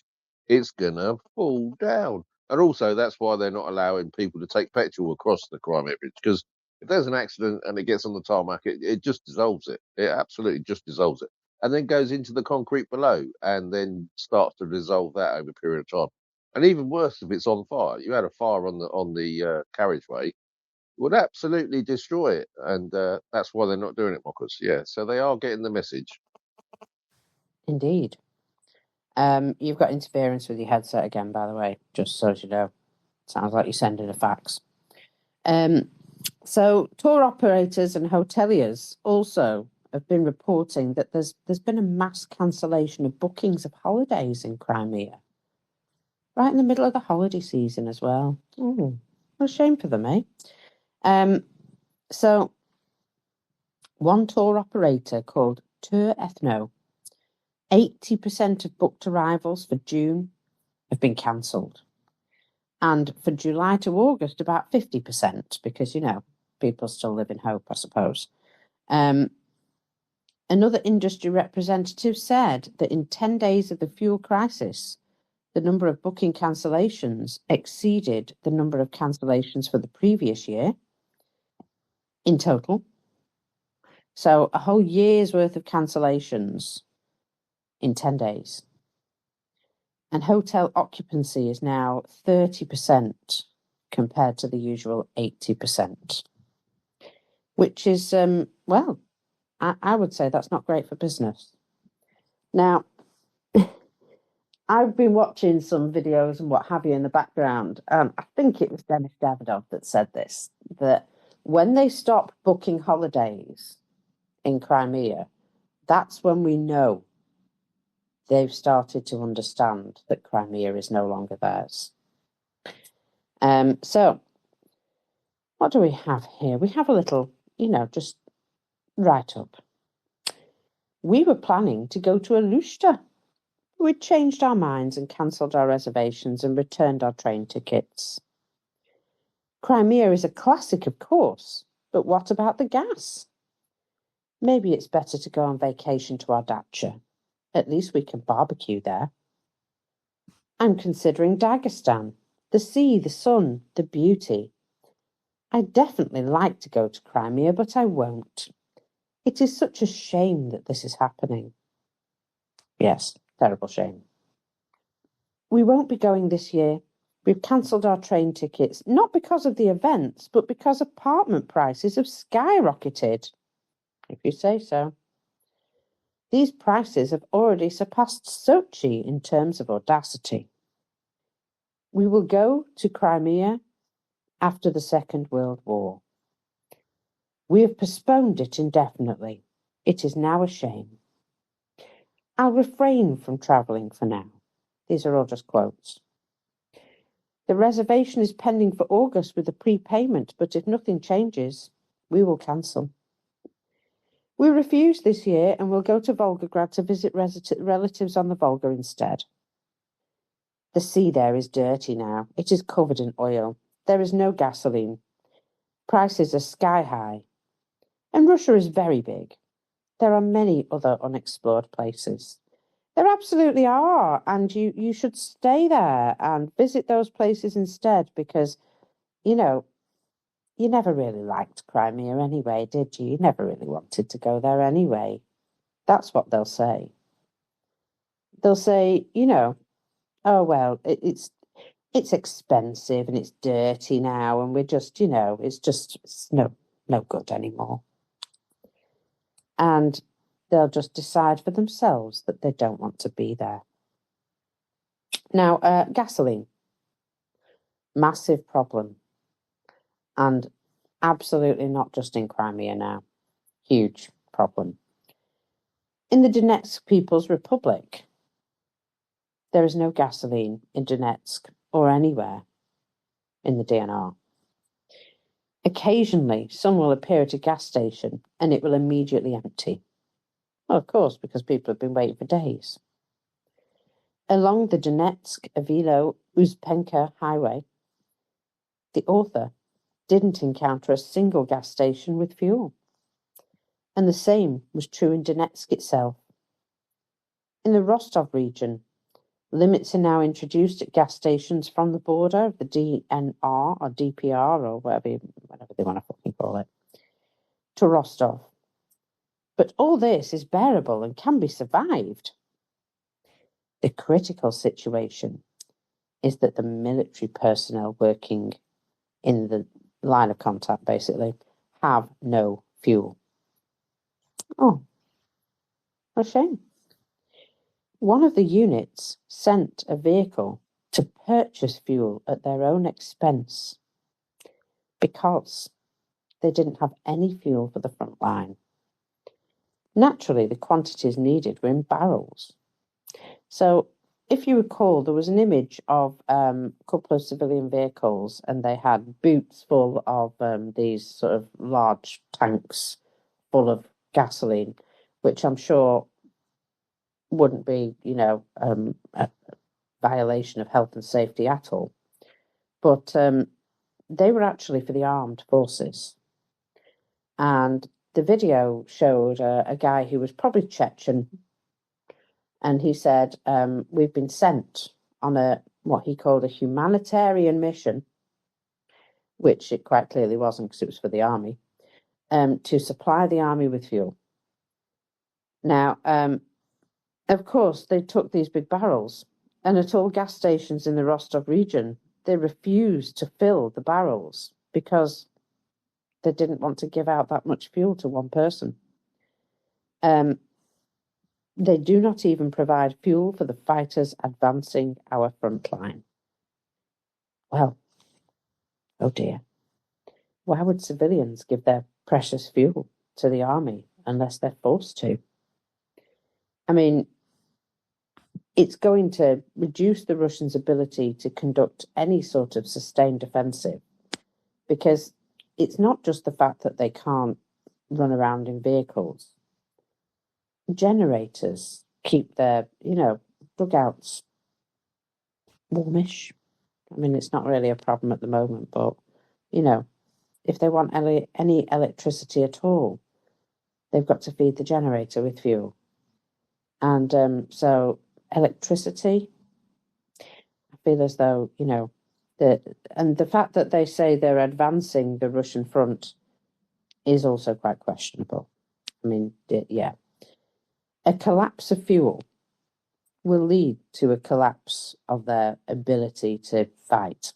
it's gonna fall down. And also that's why they're not allowing people to take petrol across the Crimea Bridge, because if there's an accident and it gets on the tarmac, it just dissolves it. It absolutely just dissolves it, and then goes into the concrete below, and then starts to dissolve that over a period of time. And even worse, if it's on fire, you had a fire on the carriageway, would absolutely destroy it, and that's why they're not doing it, Mockers. Yeah, so they are getting the message. Indeed. You've got interference with your headset again, by the way, just so you know. Sounds like you're sending a fax. So tour operators and hoteliers also have been reporting that there's been a mass cancellation of bookings of holidays in Crimea, right in the middle of the holiday season as well. What a shame for them, eh? So one tour operator called Tour Ethno, 80% of booked arrivals for June have been cancelled. And for July to August, about 50%, because, people still live in hope, I suppose. Another industry representative said that in 10 days of the fuel crisis, the number of booking cancellations exceeded the number of cancellations for the previous year in total. So a whole year's worth of cancellations in 10 days. And hotel occupancy is now 30% compared to the usual 80%, which is, I would say that's not great for business. Now, I've been watching some videos and what have you in the background. I think it was Denis Davidov that said this, that when they stop booking holidays in Crimea, that's when we know they've started to understand that Crimea is no longer theirs. So, what do we have here? We have a little, just write up. We were planning to go to Alushta. We'd changed our minds and cancelled our reservations and returned our train tickets. Crimea is a classic, of course, but what about the gas? Maybe it's better to go on vacation to our dacha. At least we can barbecue there. I'm considering Dagestan. The sea, the sun, the beauty. I'd definitely like to go to Crimea, but I won't. It is such a shame that this is happening. Yes, terrible shame. We won't be going this year. We've cancelled our train tickets, not because of the events, but because apartment prices have skyrocketed. If you say so. These prices have already surpassed Sochi in terms of audacity. We will go to Crimea after the Second World War. We have postponed it indefinitely. It is now a shame. I'll refrain from travelling for now. These are all just quotes. The reservation is pending for August with a prepayment, but if nothing changes, we will cancel. We refuse this year and will go to Volgograd to visit relatives on the Volga instead. The sea there is dirty now. It is covered in oil. There is no gasoline. Prices are sky high. And Russia is very big. There are many other unexplored places. There absolutely are, and you should stay there and visit those places instead because, you never really liked Crimea anyway, did you? You never really wanted to go there anyway. That's what they'll say. They'll say, oh, well, it's expensive and it's dirty now and we're just, it's no good anymore. And they'll just decide for themselves that they don't want to be there. Now, gasoline, massive problem. And absolutely not just in Crimea now. Huge problem. In the Donetsk People's Republic, There is no gasoline in Donetsk or anywhere in the DNR. Occasionally, some will appear at a gas station and it will immediately empty. Well, of course, because people have been waiting for days. Along the Donetsk-Avilo-Uzpenka highway, the author didn't encounter a single gas station with fuel. And the same was true in Donetsk itself. In the Rostov region, limits are now introduced at gas stations from the border of the DNR or DPR or whatever they want to fucking call it, to Rostov. But all this is bearable and can be survived. The critical situation is that the military personnel working in the line of contact, basically, have no fuel. Oh, what a shame. One of the units sent a vehicle to purchase fuel at their own expense because they didn't have any fuel for the front line. Naturally, the quantities needed were in barrels. So, if you recall, there was an image of a couple of civilian vehicles and they had boots full of these sort of large tanks full of gasoline, which I'm sure wouldn't be, a violation of health and safety at all. But they were actually for the armed forces. And the video showed a guy who was probably Chechen, and he said, we've been sent on what he called a humanitarian mission, which it quite clearly wasn't because it was for the army, to supply the army with fuel. Now, of course, they took these big barrels, and at all gas stations in the Rostov region, they refused to fill the barrels because they didn't want to give out that much fuel to one person. They do not even provide fuel for the fighters advancing our front line. Well, oh dear. Why would civilians give their precious fuel to the army unless they're forced to? I mean, it's going to reduce the Russians' ability to conduct any sort of sustained offensive, because it's not just the fact that they can't run around in vehicles. Generators keep their, dugouts warmish. I mean, it's not really a problem at the moment, but, if they want any electricity at all, they've got to feed the generator with fuel. And so electricity, I feel as though, the fact that they say they're advancing the Russian front is also quite questionable. I mean, yeah. A collapse of fuel will lead to a collapse of their ability to fight.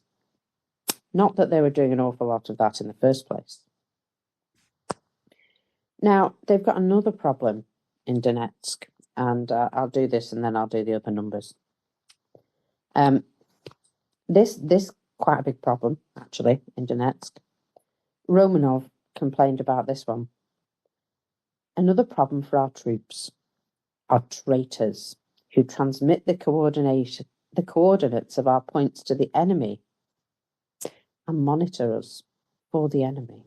Not that they were doing an awful lot of that in the first place. Now, they've got another problem in Donetsk, and I'll do this and then I'll do the other numbers. This quite a big problem, actually, in Donetsk. Romanov complained about this one. Another problem for our troops are traitors who transmit the coordinates of our points to the enemy and monitor us for the enemy.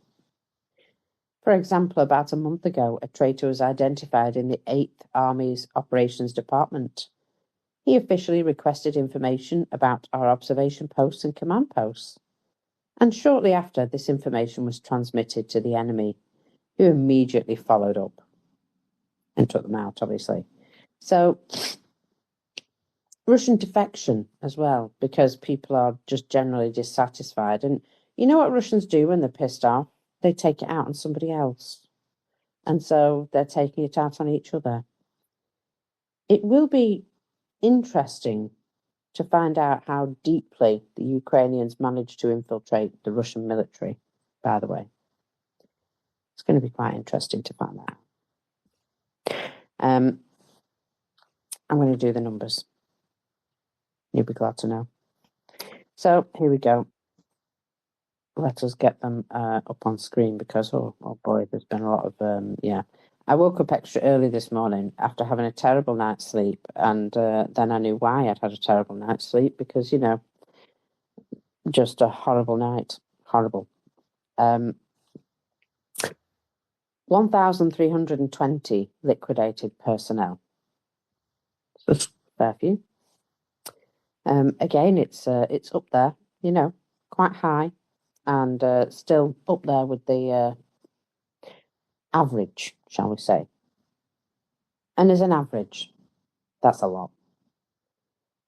For example, about a month ago, a traitor was identified in the 8th Army's Operations Department. He officially requested information about our observation posts and command posts. And shortly after, this information was transmitted to the enemy, who immediately followed up and took them out, obviously. So, Russian defection as well, because people are just generally dissatisfied. And you know what Russians do when they're pissed off? They take it out on somebody else. And so they're taking it out on each other. It will be interesting to find out how deeply the Ukrainians managed to infiltrate the Russian military, by the way. It's going to be quite interesting to find out. I'm going to do the numbers. You'll be glad to know. So here we go. Let us get them up on screen because, oh boy, there's been a lot of, I woke up extra early this morning after having a terrible night's sleep, and then I knew why I'd had a terrible night's sleep, because, just a horrible night. Horrible. 1,320 liquidated personnel. That's a fair few. Again, it's up there, quite high, and still up there with the average, shall we say. And as an average, that's a lot.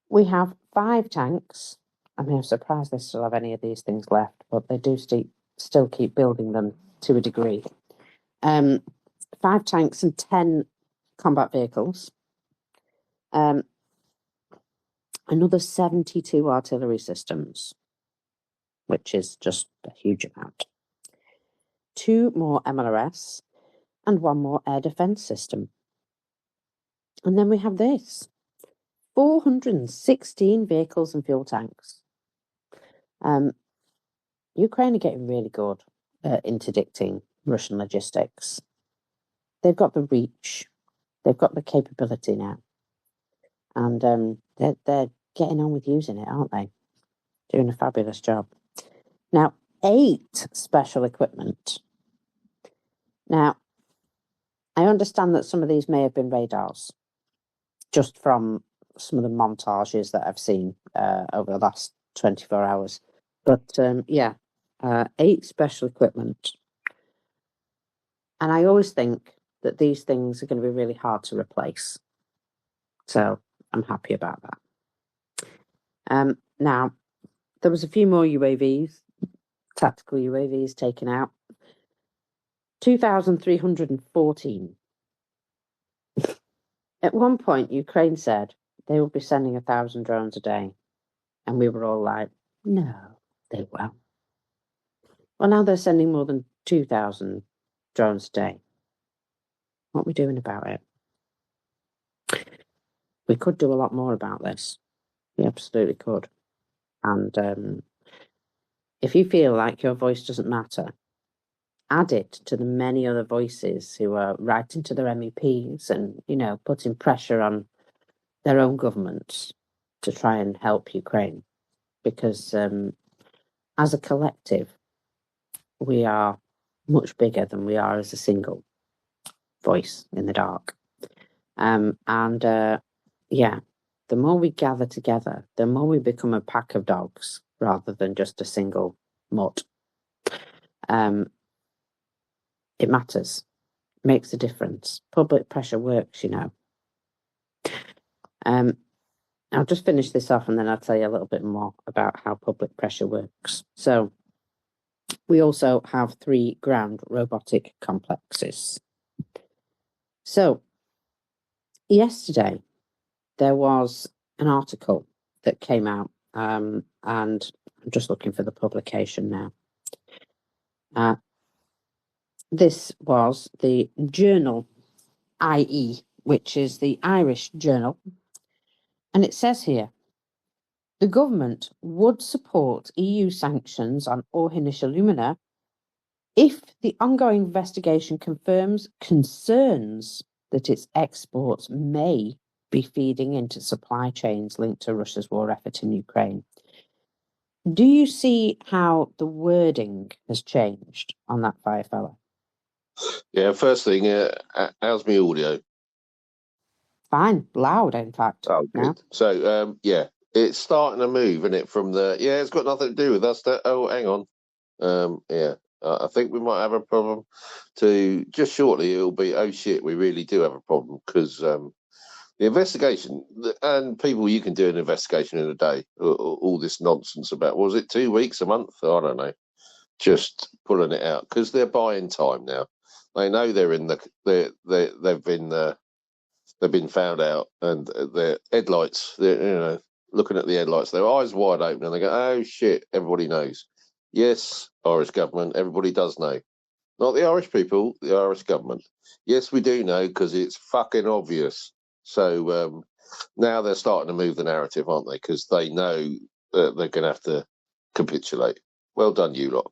We have 5 tanks. I mean, I'm surprised they still have any of these things left, but they do still keep building them to a degree. 5 tanks and 10 combat vehicles. Another 72 artillery systems, which is just a huge amount. 2 more MLRS and 1 more air defense system. And then we have this. 416 vehicles and fuel tanks. Ukraine are getting really good at interdicting Russian logistics. They've got the reach. They've got the capability now. And they're getting on with using it, aren't they? Doing a fabulous job. Now, 8 special equipment. Now, I understand that some of these may have been radars, just from some of the montages that I've seen over the last 24 hours. But 8 special equipment. And I always think that these things are going to be really hard to replace. So I'm happy about that. Now, there was a few more UAVs, tactical UAVs taken out. 2,314. At one point, Ukraine said they will be sending 1,000 drones a day. And we were all like, no, they won't. Well, now they're sending more than 2,000 drones a day. What are we doing about it? We could do a lot more about this. We absolutely could. And if you feel like your voice doesn't matter, add it to the many other voices who are writing to their MEPs and, putting pressure on their own governments to try and help Ukraine. Because as a collective, we are much bigger than we are as a single voice in the dark. The more we gather together, the more we become a pack of dogs rather than just a single mutt. It matters. It makes a difference. Public pressure works, I'll just finish this off and then I'll tell you a little bit more about how public pressure works. So, we also have 3 ground robotic complexes. So, yesterday, there was an article that came out, and I'm just looking for the publication now. This was the journal IE, which is the Irish journal, and it says here, the government would support EU sanctions on Orhanish alumina if the ongoing investigation confirms concerns that its exports may be feeding into supply chains linked to Russia's war effort in Ukraine. Do you see how the wording has changed on that, FireFella? Yeah, first thing, how's my audio? Fine, loud, in fact. Oh, good. Now. So, it's starting to move, isn't it? From it's got nothing to do with us. Hang on. I think we might have a problem. Just shortly, it'll be, oh shit, we really do have a problem, because the investigation, and people, you can do an investigation in a day. All this nonsense about, was it 2 weeks, a month? I don't know. Just pulling it out because they're buying time now. They know they're in they've been found out, and their headlights, looking at the headlights, their eyes wide open, and they go, oh shit, everybody knows. Yes, Irish government, everybody does know. Not the Irish people, the Irish government. Yes, we do know, because it's fucking obvious. So now they're starting to move the narrative, aren't they? Because they know that they're going to have to capitulate. Well done, you lot.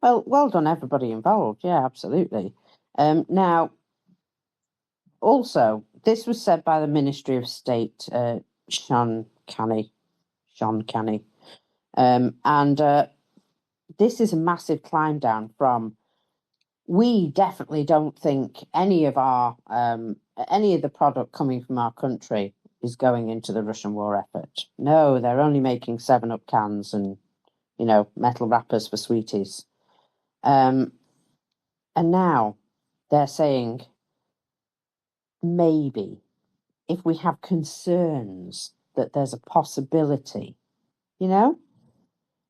Well done, everybody involved. Yeah, absolutely. Now, also, this was said by the Ministry of State, Sean Canny. And this is a massive climb down from, we definitely don't think any of the product coming from our country is going into the Russian war effort. No, they're only making 7-Up cans and, metal wrappers for sweeties. And now they're saying, maybe, if we have concerns that there's a possibility,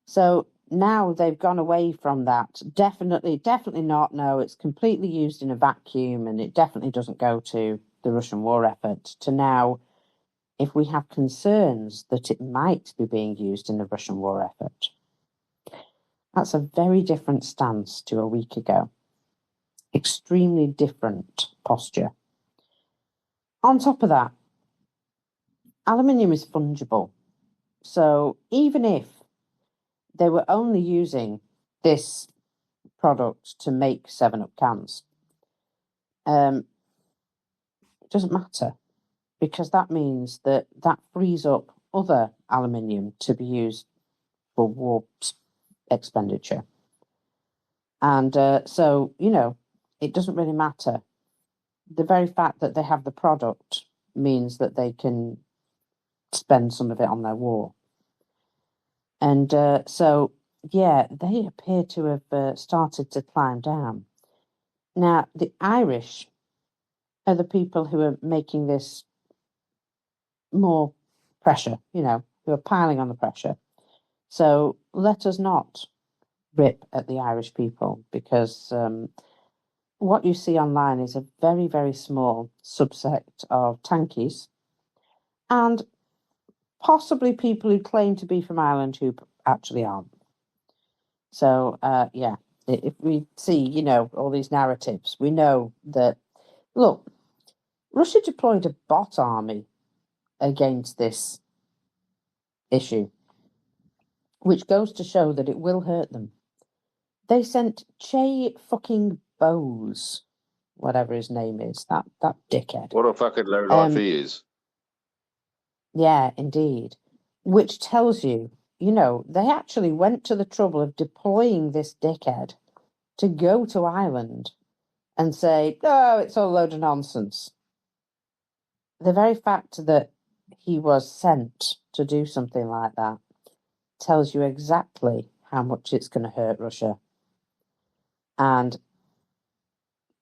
So now they've gone away from that. Definitely not. No, it's completely used in a vacuum and it definitely doesn't go to the Russian war effort. To now, if we have concerns that it might be being used in the Russian war effort. That's a very different stance to a week ago. Extremely different posture. On top of that, aluminium is fungible. So even if they were only using this product to make 7-Up cans, it doesn't matter, because that means that frees up other aluminium to be used for war expenditure. And so, it doesn't really matter. The very fact that they have the product means that they can spend some of it on their war. And so, yeah, they appear to have started to climb down. Now, the Irish are the people who are making this more pressure, who are piling on the pressure. So let us not rip at the Irish people, because what you see online is a very, very small subset of tankies and possibly people who claim to be from Ireland who actually aren't. So, yeah, if we see, all these narratives, we know that, look, Russia deployed a bot army against this issue, which goes to show that it will hurt them. They sent Che fucking Bose, whatever his name is, that dickhead. What a fucking lowlife he is. Yeah, indeed. Which tells you, they actually went to the trouble of deploying this dickhead to go to Ireland and say, oh, it's all a load of nonsense. The very fact that he was sent to do something like that tells you exactly how much it's going to hurt Russia. And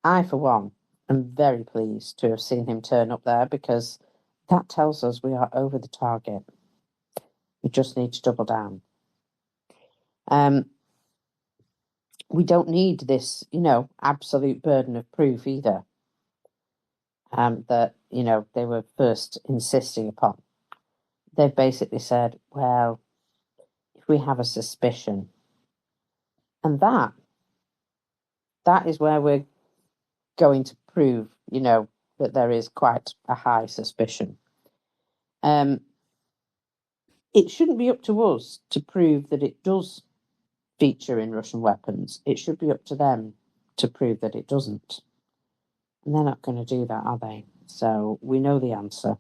I, for one, am very pleased to have seen him turn up there, because that tells us we are over the target. We just need to double down. We don't need this, absolute burden of proof either, that, they were first insisting upon. They've basically said, well, if we have a suspicion, and that is where we're going to prove, that there is quite a high suspicion. It shouldn't be up to us to prove that it does feature in Russian weapons. It should be up to them to prove that it doesn't. And they're not going to do that, are they? So we know the answer.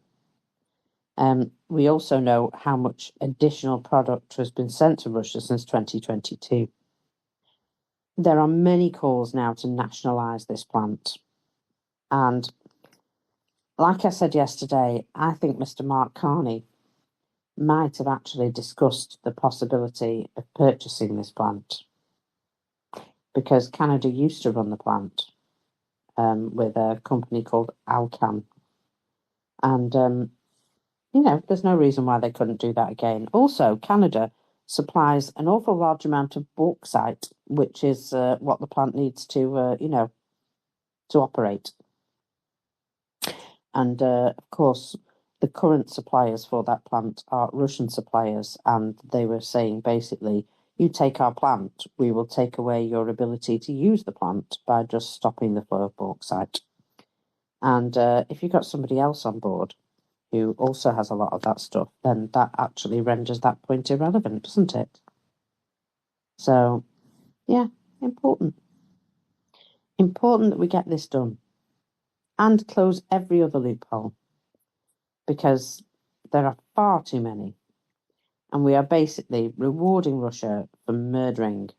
We also know how much additional product has been sent to Russia since 2022. There are many calls now to nationalise this plant. And like I said yesterday, I think Mr. Mark Carney might have actually discussed the possibility of purchasing this plant, because Canada used to run the plant with a company called Alcan. And, there's no reason why they couldn't do that again. Also, Canada supplies an awful large amount of bauxite, which is what the plant needs to, to operate. And, of course, the current suppliers for that plant are Russian suppliers, and they were saying, basically, you take our plant, we will take away your ability to use the plant by just stopping the flow of bauxite. And if you've got somebody else on board who also has a lot of that stuff, then that actually renders that point irrelevant, doesn't it? So, yeah, important. Important that we get this done and close every other loophole, because there are far too many, and we are basically rewarding Russia for murdering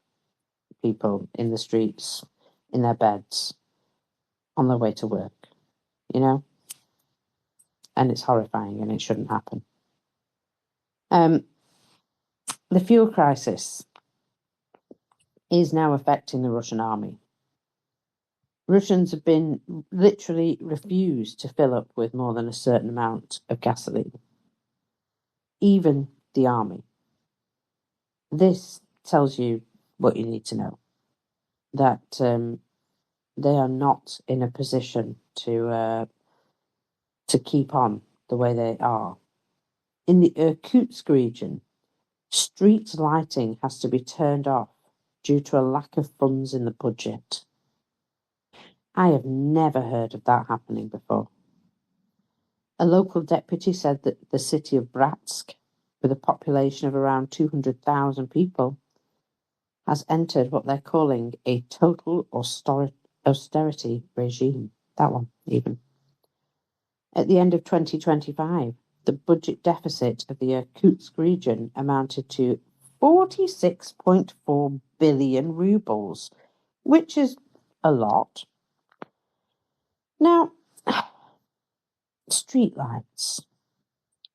people in the streets, in their beds, on their way to work, you know? And it's horrifying, and it shouldn't happen. The fuel crisis is now affecting the Russian army. Russians have been literally refused to fill up with more than a certain amount of gasoline. Even the army. This tells you what you need to know. That they are not in a position to keep on the way they are. In the Irkutsk region, street lighting has to be turned off due to a lack of funds in the budget. I have never heard of that happening before. A local deputy said that the city of Bratsk, with a population of around 200,000 people, has entered what they're calling a total austerity regime. That one, even. At the end of 2025, the budget deficit of the Irkutsk region amounted to 46.4 billion rubles, which is a lot. Now, streetlights.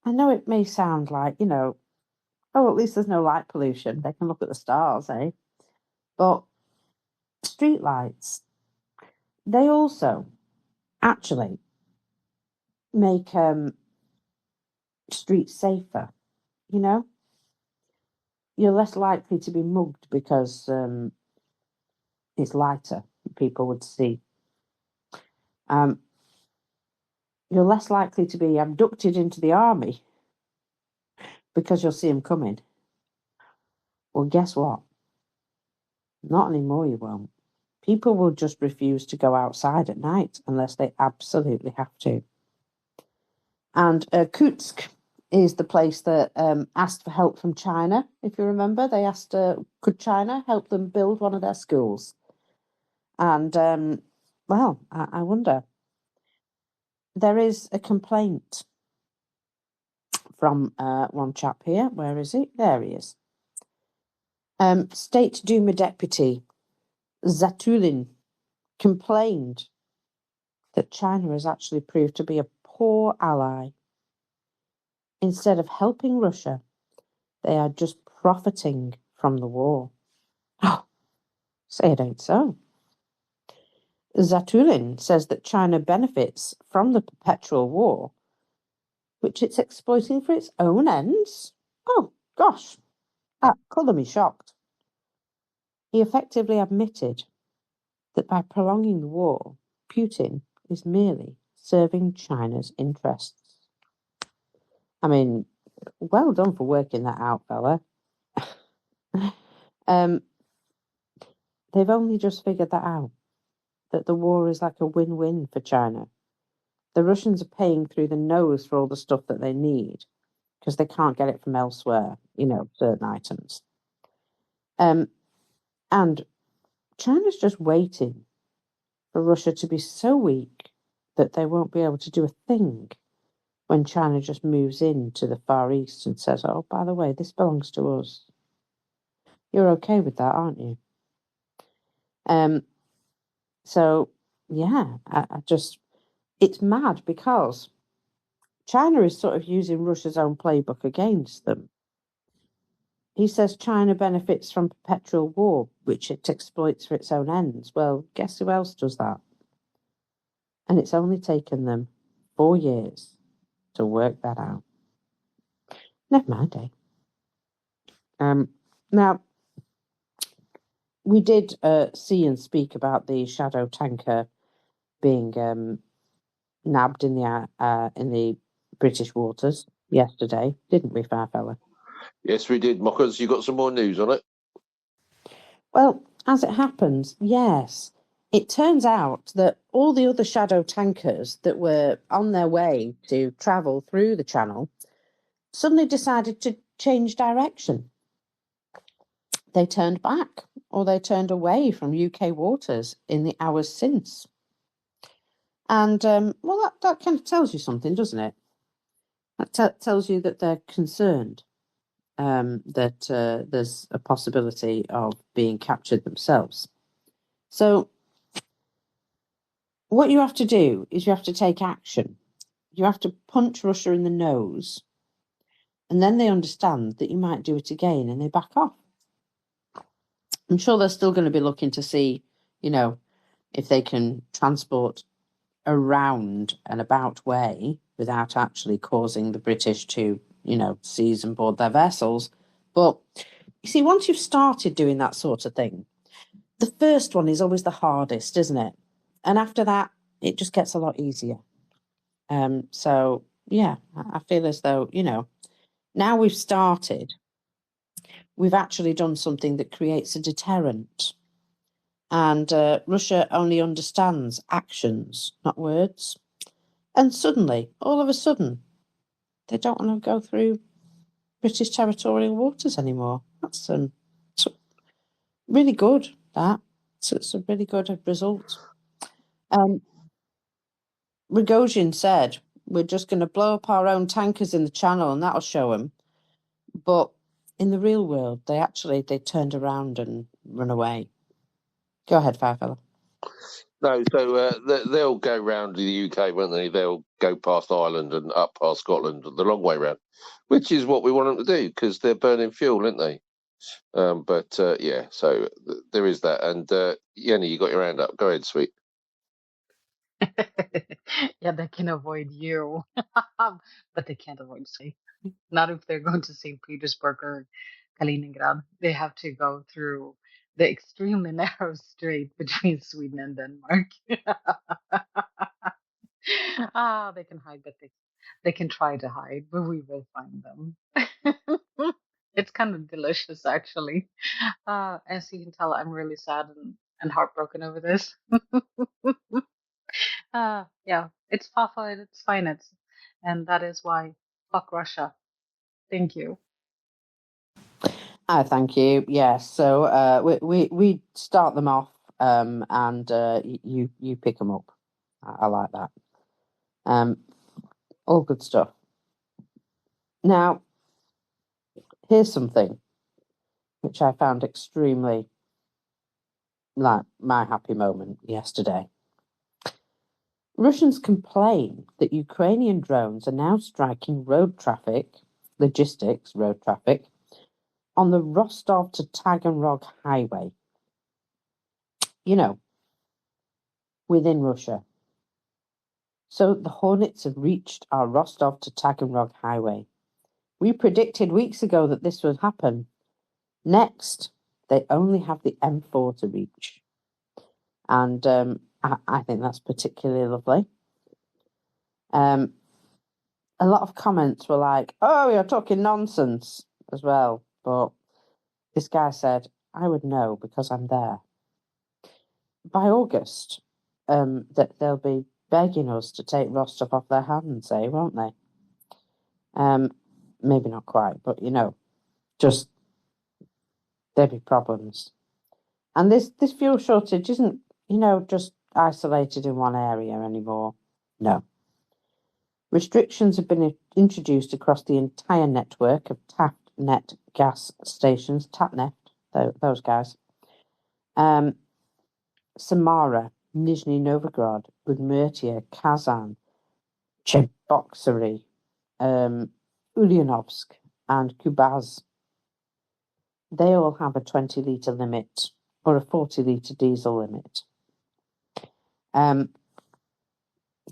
I know it may sound like, oh, at least there's no light pollution. They can look at the stars, eh? But streetlights, they also actually make streets safer, You're less likely to be mugged because it's lighter, people would see. You're less likely to be abducted into the army because you'll see them coming. Well, guess what? Not anymore, you won't. People will just refuse to go outside at night unless they absolutely have to. And Irkutsk is the place that asked for help from China. If you remember, they asked, could China help them build one of their schools? And, I wonder. There is a complaint from one chap here. Where is he? There he is. State Duma deputy Zatulin complained that China has actually proved to be a poor ally. Instead of helping Russia, they are just profiting from the war. Oh, say it ain't so. Zatulin says that China benefits from the perpetual war, which it's exploiting for its own ends. Oh, gosh, that colour me shocked. He effectively admitted that by prolonging the war, Putin is merely serving China's interests. I mean, well done for working that out, fella. They've only just figured that out, that the war is like a win-win for China. The Russians are paying through the nose for all the stuff that they need because they can't get it from elsewhere, certain items. And China's just waiting for Russia to be so weak that they won't be able to do a thing when China just moves into the Far East and says, oh, by the way, this belongs to us. You're okay with that, aren't you? So, yeah, it's mad because China is sort of using Russia's own playbook against them. He says China benefits from perpetual war, which it exploits for its own ends. Well, guess who else does that? And it's only taken them 4 years to work that out. Never mind, eh? Now, we did see and speak about the shadow tanker being nabbed in the British waters yesterday, didn't we, FireFella? Yes, we did, Mockers. You got some more news on it? Well, as it happens, yes. It turns out that all the other shadow tankers that were on their way to travel through the channel suddenly decided to change direction. they turned back or they turned away from UK waters in the hours since. And, well, that kind of tells you something, doesn't it? That tells you that they're concerned, that there's a possibility of being captured themselves. So what you have to do is you have to take action. You have to punch Russia in the nose, and then they understand that you might do it again and they back off. I'm sure they're still going to be looking to see, if they can transport around an about way without actually causing the British to, seize and board their vessels. But you see, once you've started doing that sort of thing, the first one is always the hardest, isn't it? And after that, it just gets a lot easier. So, yeah, I feel as though, now we've started, we've actually done something that creates a deterrent. And Russia only understands actions, not words. And suddenly, all of a sudden, they don't want to go through British territorial waters anymore. That's really good, that. So it's a really good result. Rogozin said, we're just going to blow up our own tankers in the channel and that'll show them. But in the real world, they turned around and run away. Go ahead, FireFella. No, so they'll go round to the UK, won't they? They'll go past Ireland and up past Scotland, the long way round, which is what we want them to do because they're burning fuel, aren't they? Yeah, so there is that. And Yenny, you got your hand up. Go ahead, sweet. Yeah, they can avoid you, but they can't avoid Sweden. Not if they're going to St. Petersburg or Kaliningrad. They have to go through the extremely narrow strait between Sweden and Denmark. They can hide, but they can try to hide, but we will find them. It's kind of delicious, actually. As you can tell, I'm really sad and heartbroken over this. Yeah, it's Fafa at its finest, and that is why fuck Russia. Thank you. Thank you. Yes, so we start them off, and you pick them up. I like that. All good stuff. Now, here's something which I found extremely like my happy moment yesterday. Russians complain that Ukrainian drones are now striking logistics road traffic, on the Rostov to Taganrog highway. Within Russia. So the Hornets have reached our Rostov to Taganrog highway. We predicted weeks ago that this would happen. Next, they only have the M4 to reach. And I think that's particularly lovely. A lot of comments were like, oh, you're talking nonsense as well. But this guy said, I would know because I'm there. By August, that they'll be begging us to take Rostov off their hands, won't they? Maybe not quite, but just there'll be problems. And this fuel shortage isn't, just isolated in one area anymore. No. Restrictions have been introduced across the entire network of Tatneft gas stations, Tatneft, those guys. Samara, Nizhny Novgorod, Udmurtia, Kazan, Cheboksary, Ulyanovsk, and Kubaz. They all have a 20-litre limit or a 40-litre diesel limit.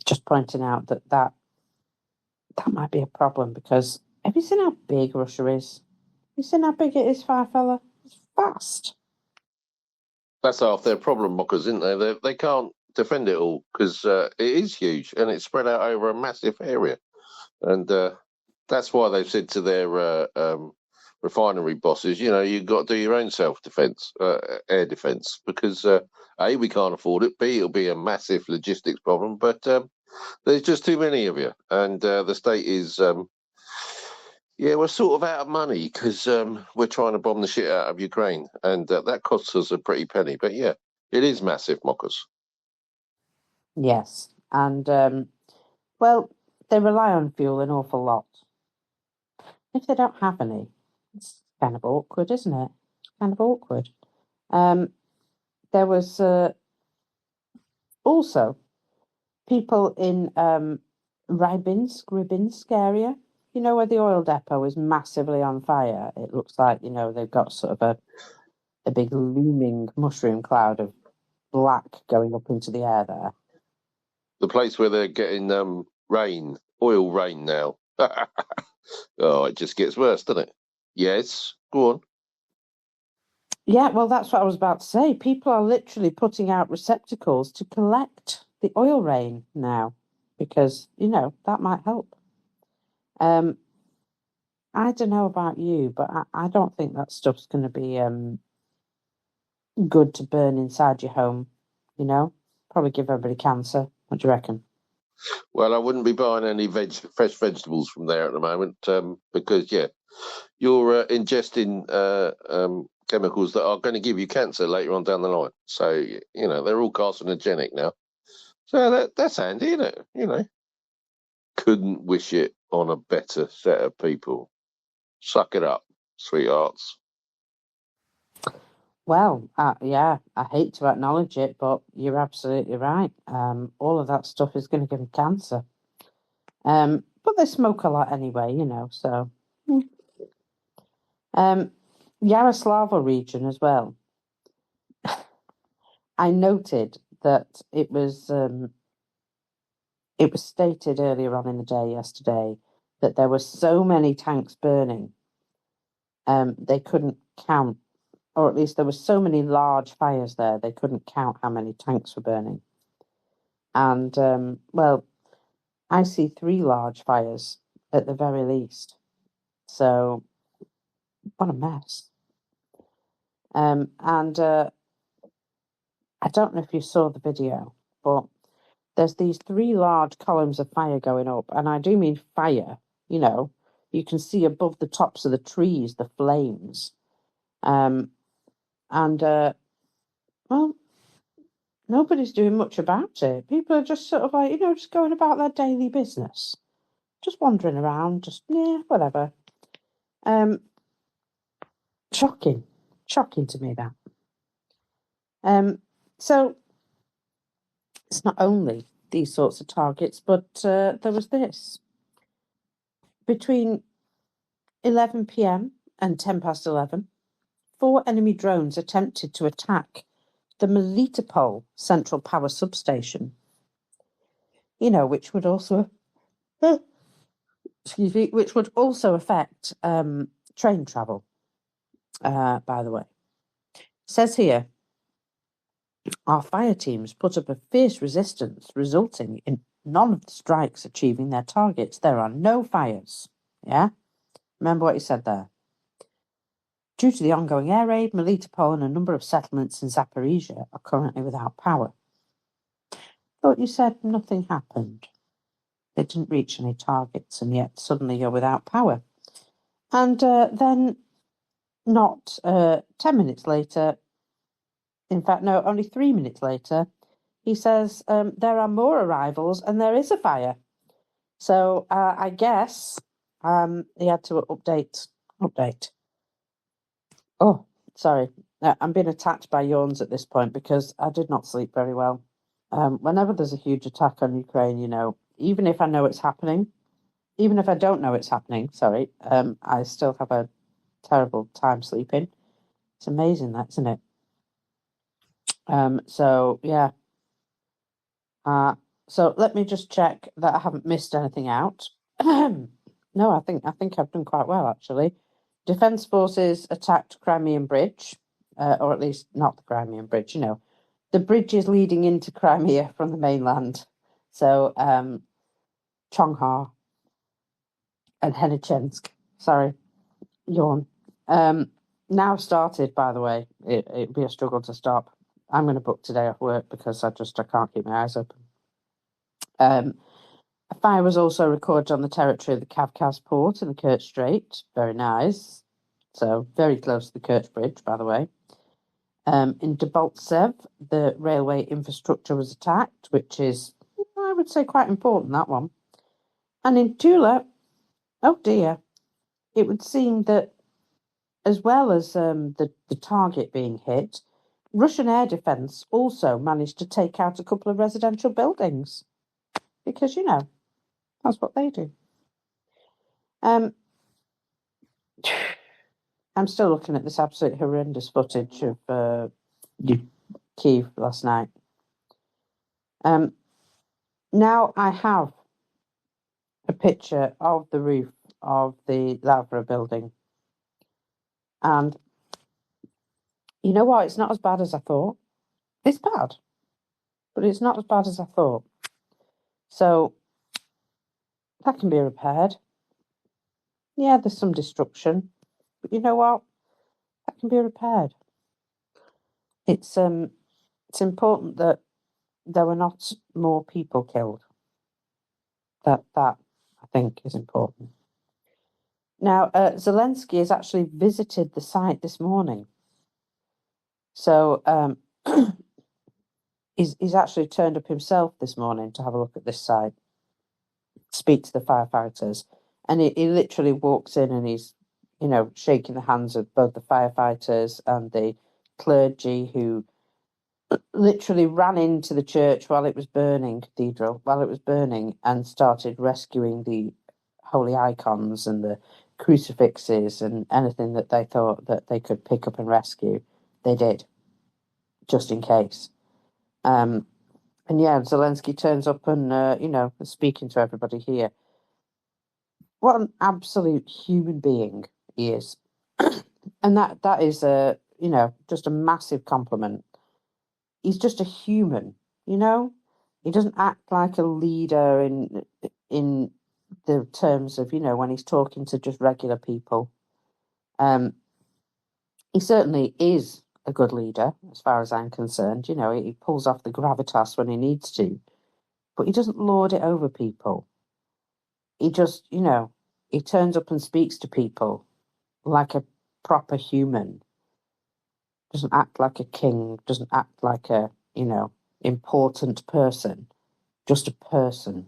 Just pointing out that might be a problem because have you seen how big Russia is? Have you seen how big it is, FireFella? It's vast. That's half their problem, mockers, isn't they? They can't defend it all because it is huge and it's spread out over a massive area. And that's why they've said to their refinery bosses, you've got to do your own self-defence, air defence, because A, we can't afford it, B, it'll be a massive logistics problem, but there's just too many of you. And the state is Yeah, we're sort of out of money because we're trying to bomb the shit out of Ukraine, and that costs us a pretty penny. But yeah, it is massive, Mockers. Yes, and well, they rely on fuel an awful lot. If they don't have any, it's kind of awkward, isn't it? Kind of awkward. There was also people in Rybinsk area. You know where the oil depot is massively on fire. It looks like they've got sort of a big looming mushroom cloud of black going up into the air there. The place where they're getting oil rain now. Oh, it just gets worse, doesn't it? Yes, go on. Yeah, well, that's what I was about to say. People are literally putting out receptacles to collect the oil rain now because, that might help. I don't know about you, but I don't think that stuff's going to be good to burn inside your home, Probably give everybody cancer. What do you reckon? Well, I wouldn't be buying any fresh vegetables from there at the moment because, yeah, you're ingesting chemicals that are going to give you cancer later on down the line. So, they're all carcinogenic now. So that's handy, isn't it? Couldn't wish it on a better set of people. Suck it up, sweethearts. Well, yeah, I hate to acknowledge it, but you're absolutely right. All of that stuff is going to give them cancer. But they smoke a lot anyway, so. Yaroslavl region as well. I noted that it was stated earlier on in the day yesterday that there were so many tanks burning, they couldn't count, or at least there were so many large fires there, they couldn't count how many tanks were burning. And, well, I see 3 large fires at the very least. So, what a mess. And I don't know if you saw the video, but there's these 3 large columns of fire going up, and I do mean fire, you can see above the tops of the trees, the flames. And, well, nobody's doing much about it. People are just sort of like, just going about their daily business. Just wandering around, just, whatever. Shocking to me, that. So it's not only these sorts of targets, but there was this. Between 11 p.m. and 10 past 11, 4 enemy drones attempted to attack the Melitopol central power substation, which would also affect train travel, by the way. It says here, our fire teams put up a fierce resistance, resulting in none of the strikes achieving their targets. There are no fires. Yeah? Remember what he said there. Due to the ongoing air raid, Melitopol and a number of settlements in Zaporizhia are currently without power. Thought you said nothing happened. They didn't reach any targets, and yet suddenly you're without power. And then, not 10 minutes later, in fact, no, only 3 minutes later, he says there are more arrivals and there is a fire. So I guess he had to update. Oh, sorry. I'm being attacked by yawns at this point because I did not sleep very well. Whenever there's a huge attack on Ukraine, even if I know it's happening, even if I don't know it's happening, I still have a terrible time sleeping. It's amazing, that, isn't it? So, yeah. So let me just check that I haven't missed anything out. No, I think I've done quite well, actually. Defence forces attacked Crimean Bridge, or at least not the Crimean Bridge, the bridges leading into Crimea from the mainland. So, Chonghar and Henichensk. Sorry, yawn. Now started, by the way. It'd be a struggle to stop. I'm going to book today off work because I can't keep my eyes open. A fire was also recorded on the territory of the Kavkaz port in the Kerch Strait. Very nice. So very close to the Kerch Bridge, by the way. In Debaltsev, the railway infrastructure was attacked, which is, I would say, quite important, that one. And in Tula, oh dear, it would seem that as well as the target being hit, Russian air defence also managed to take out a couple of residential buildings. Because, that's what they do. I'm still looking at this absolute horrendous footage of Kyiv last night. Now I have a picture of the roof of the Lavra building. And you know what? It's not as bad as I thought. It's bad, but it's not as bad as I thought. So that can be repaired. Yeah, there's some destruction, but you know what? That can be repaired. It's important that there were not more people killed. That I think is important. Now, Zelensky has actually visited the site this morning. So he's actually turned up himself this morning to have a look at this site, speak to the firefighters, and he literally walks in and he's, shaking the hands of both the firefighters and the clergy who literally ran into the church while it was burning, cathedral, while it was burning, and started rescuing the holy icons and the crucifixes and anything that they thought that they could pick up and rescue. They did, just in case. And yeah, Zelensky turns up and, is speaking to everybody here. What an absolute human being he is. And that is, just a massive compliment. He's just a human, He doesn't act like a leader in the terms of, when he's talking to just regular people. He certainly is a good leader, as far as I'm concerned. He pulls off the gravitas when he needs to, but he doesn't lord it over people. He just, he turns up and speaks to people like a proper human. Doesn't act like a king, doesn't act like a, important person, just a person.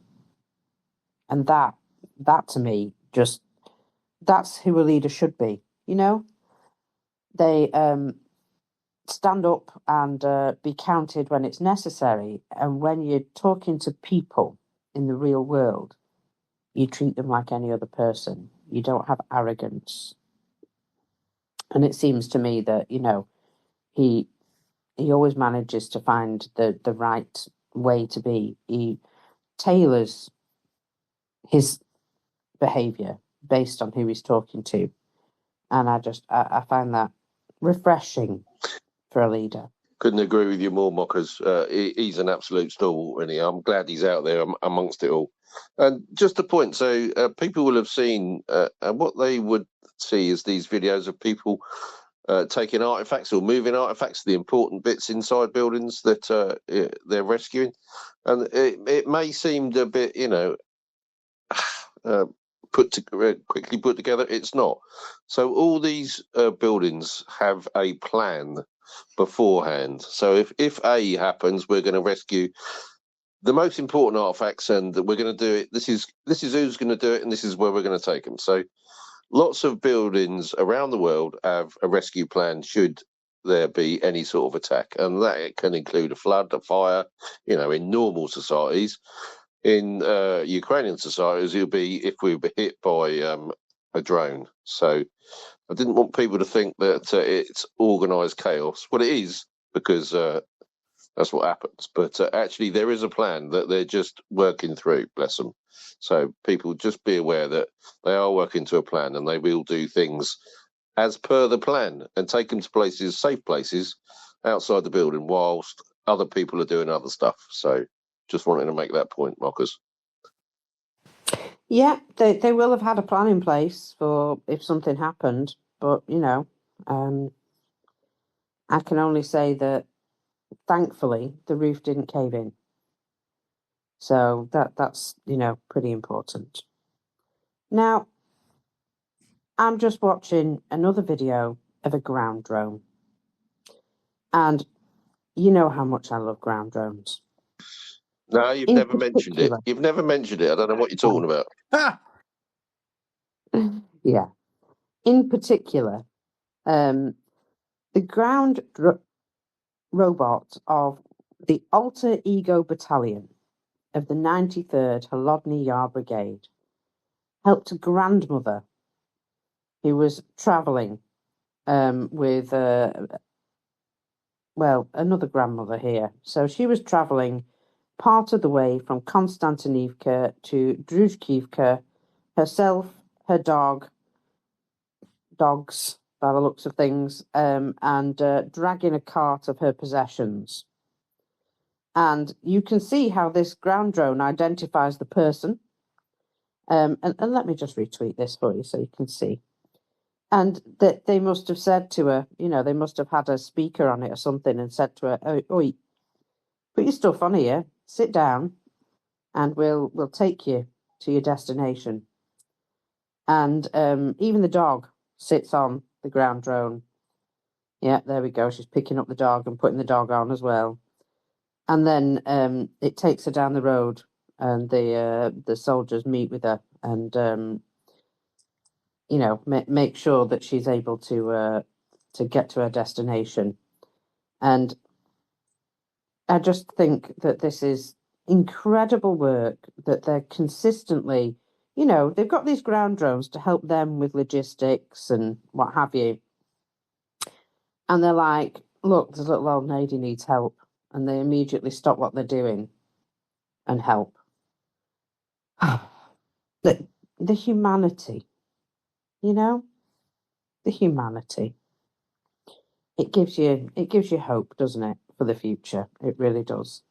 And that to me, that's who a leader should be, They stand up and be counted when it's necessary. And when you're talking to people in the real world, you treat them like any other person. You don't have arrogance. And it seems to me that, he always manages to find the right way to be. He tailors his behaviour based on who he's talking to. And I find that refreshing for a leader. Couldn't agree with you more, Mockers. He's an absolute stalwart, and I'm glad he's out there amongst it all. And just a point, so people will have seen, and what they would see is these videos of people taking artifacts or moving artifacts, the important bits inside buildings that they're rescuing. And it may seem a bit, quickly put together. It's not. So all these buildings have a plan beforehand. So if A happens, we're going to rescue the most important artifacts, and we're going to do it. This is who's going to do it, and this is where we're going to take them. So lots of buildings around the world have a rescue plan should there be any sort of attack, and that can include a flood, a fire. In normal societies. In Ukrainian societies, it'll be if we were hit by a drone. So I didn't want people to think that it's organised chaos. Well, it is, because that's what happens. But actually, there is a plan that they're just working through, bless them. So people just be aware that they are working to a plan, and they will do things as per the plan and take them to places, safe places, outside the building, whilst other people are doing other stuff. So just wanted to make that point, Mockers. Yeah, they will have had a plan in place for if something happened, but, I can only say that, thankfully, the roof didn't cave in. So that's pretty important. Now, I'm just watching another video of a ground drone. And you know how much I love ground drones. No, you've never mentioned it. You've never mentioned it. I don't know what you're talking about. Yeah. In particular, the ground robot of the Alter Ego Battalion of the 93rd Holodny Yar Brigade helped a grandmother who was travelling with, another grandmother here. So she was travelling part of the way from Konstantinivka to Druzhkivka, herself, her dogs, by the looks of things, and dragging a cart of her possessions. And you can see how this ground drone identifies the person. And let me just retweet this for you so you can see. And that they must have said to her, they must have had a speaker on it or something and said to her, "Oi, put your stuff on here, sit down, and we'll take you to your destination." And even the dog sits on the ground drone. Yeah, there we go. She's picking up the dog and putting the dog on as well. And then it takes her down the road, and the soldiers meet with her and make sure that she's able to get to her destination. And I just think that this is incredible work that they're consistently, they've got these ground drones to help them with logistics and what have you. And they're like, look, this little old lady needs help. And they immediately stop what they're doing and help. The humanity, the humanity. It gives you hope, doesn't it, for the future? It really does.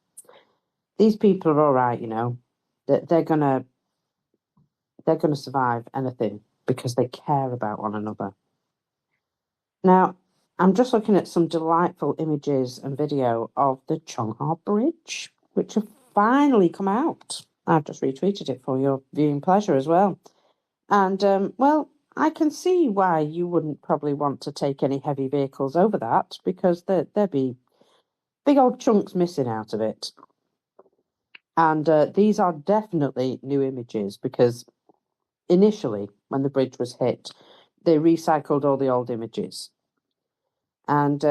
These people are all right, they're gonna survive anything because they care about one another. Now, I'm just looking at some delightful images and video of the Chonghar Bridge, which have finally come out. I've just retweeted it for your viewing pleasure as well. And, I can see why you wouldn't probably want to take any heavy vehicles over that, because there'd be big old chunks missing out of it. And these are definitely new images, because initially, when the bridge was hit, they recycled all the old images. And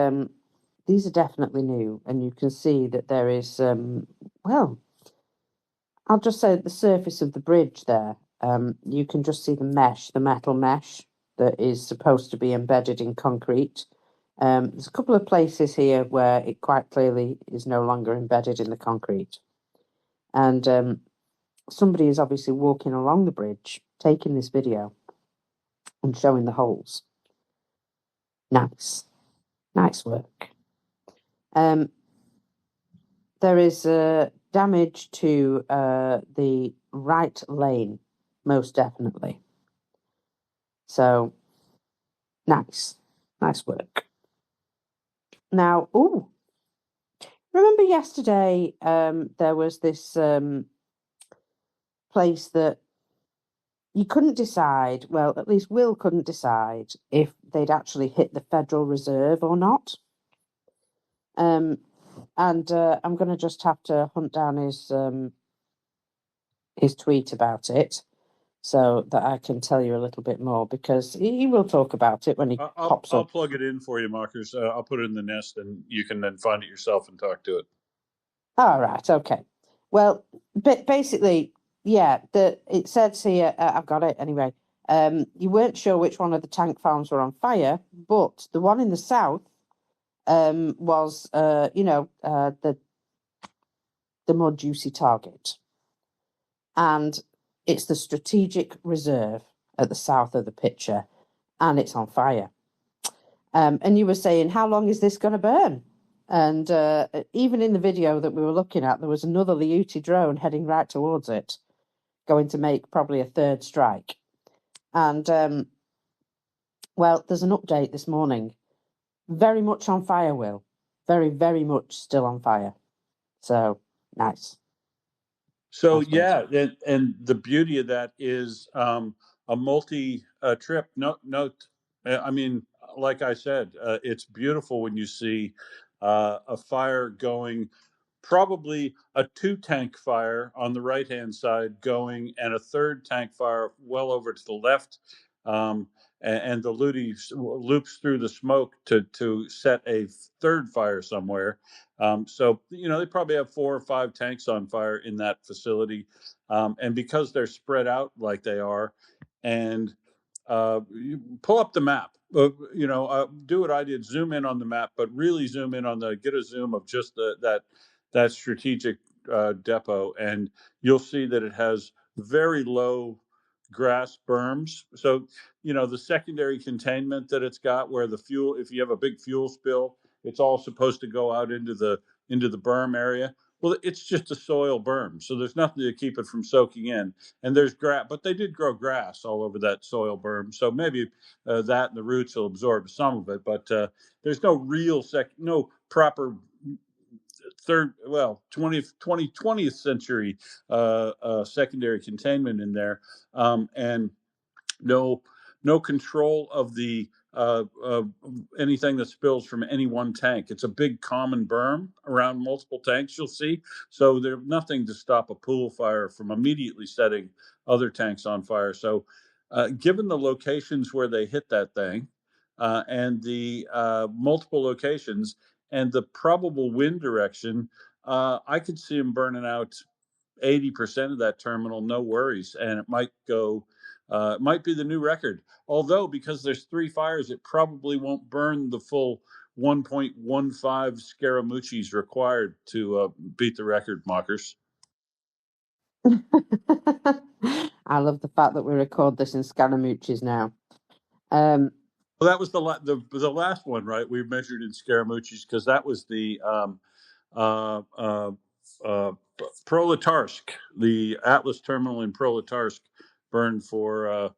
these are definitely new, and you can see that there is, I'll just say at the surface of the bridge there, you can just see the metal mesh that is supposed to be embedded in concrete. There's a couple of places here where it quite clearly is no longer embedded in the concrete. And somebody is obviously walking along the bridge, taking this video and showing the holes. Nice work. There is damage to the right lane, most definitely. So, nice work. Now, remember yesterday there was this place that you couldn't decide, well, at least Will couldn't decide if they'd actually hit the Federal Reserve or not. And I'm going to just have to hunt down his tweet about it so that I can tell you a little bit more, because he will talk about it when he pops up. I'll plug it in for you, Markers. I'll put it in the nest, and you can then find it yourself and talk to it. All right, okay. Well, basically, yeah, it says here, I've got it anyway, you weren't sure which one of the tank farms were on fire, but the one in the south was, the more juicy target. And it's the strategic reserve at the south of the picture, and it's on fire. And you were saying, how long is this going to burn? And even in the video that we were looking at, there was another Liuti drone heading right towards it, going to make probably a third strike. And, there's an update this morning. Very much on fire, Will. Very, very much still on fire. So, nice. So yeah, and the beauty of that is a multi trip. I mean, like I said, it's beautiful when you see a fire going, probably a 2-tank fire on the right hand side going, and a 3rd tank fire well over to the left. And the Ludi loops through the smoke to set a 3rd fire somewhere. So, they probably have 4 or 5 tanks on fire in that facility. And because they're spread out like they are, and you pull up the map, do what I did, zoom in on the map, but really zoom in on get a zoom of just that strategic depot. And you'll see that it has very low grass berms. So, the secondary containment that it's got, where the fuel, if you have a big fuel spill, it's all supposed to go out into the berm area. Well, it's just a soil berm, so there's nothing to keep it from soaking in. And there's grass, but they did grow grass all over that soil berm, so maybe that and the roots will absorb some of it. But there's no real no proper 20th century secondary containment in there, and no control of the anything that spills from any one tank. It's a big common berm around multiple tanks, you'll see. So there's nothing to stop a pool fire from immediately setting other tanks on fire. So given the locations where they hit that thing, and the multiple locations and the probable wind direction, I could see them burning out 80% of that terminal, no worries. And it might go, it might be the new record. Although, because there's 3 fires, it probably won't burn the full 1.15 Scaramucci's required to beat the record, mockers. I love the fact that we record this in Scaramucci's now. Well, that was the last one, right? We measured in Scaramucci's because that was the Proletarsk, the Atlas terminal in Proletarsk, burned for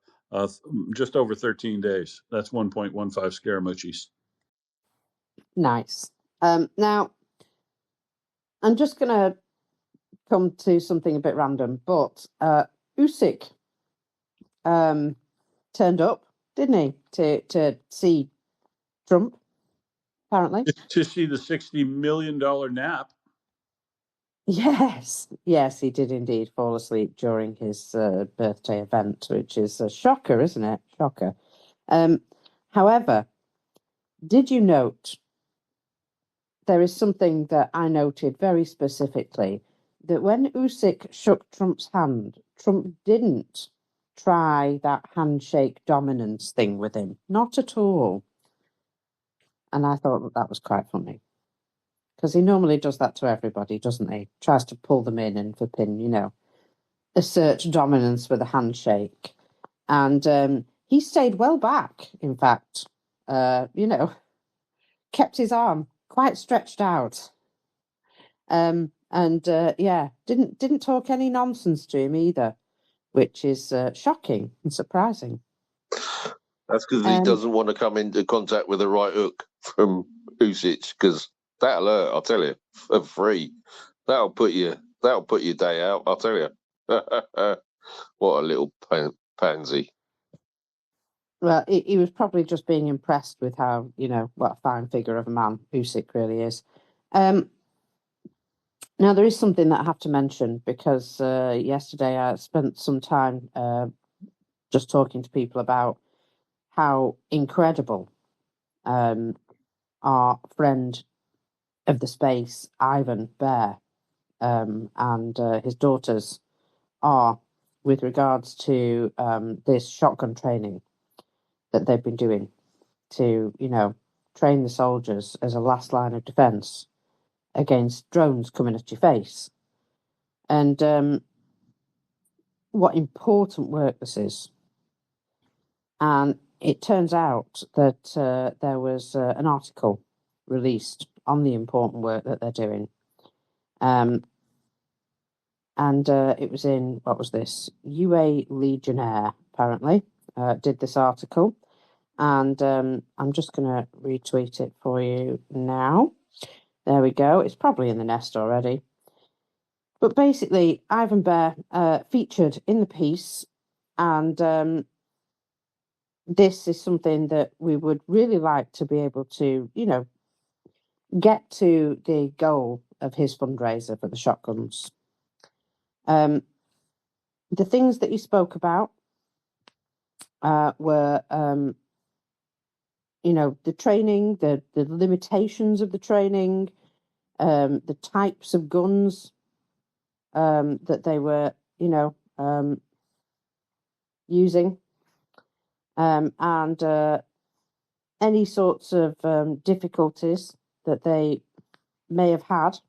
just over 13 days. That's 1.15 Scaramucci's. Nice. Now, I'm just going to come to something a bit random, but Usyk turned up, didn't he, to see Trump, apparently? To see the $60 million nap. Yes, he did indeed fall asleep during his birthday event, which is a shocker, isn't it? Shocker. However, did you note, there is something that I noted very specifically, that when Usyk shook Trump's hand, Trump didn't try that handshake dominance thing with him. Not at all. And I thought that was quite funny. Because he normally does that to everybody, doesn't he? Tries to pull them in and flipping, assert dominance with a handshake. And he stayed well back, in fact. Kept his arm quite stretched out. Didn't talk any nonsense to him either, which is shocking and surprising. That's because he doesn't want to come into contact with a right hook from Usyk, because that'll hurt, I'll tell you, for free. That'll put your day out, I'll tell you. What a little pansy. Well, he was probably just being impressed with how, what a fine figure of a man Usyk really is. Now, there is something that I have to mention, because yesterday I spent some time just talking to people about how incredible our friend of the space, Ivan Bear, and his daughters are with regards to this shotgun training that they've been doing to, train the soldiers as a last line of defence against drones coming at your face. And what important work this is. And it turns out that there was an article released on the important work that they're doing. And it was in, what was this? UA Legionnaire, apparently, did this article. And I'm just going to retweet it for you now. There we go. It's probably in the nest already. But basically, Ivan Bear featured in the piece, and this is something that we would really like to be able to, get to the goal of his fundraiser for the shotguns. The things that he spoke about were, the training, the limitations of the training, the types of guns that they were, using, and any sorts of difficulties that they may have had.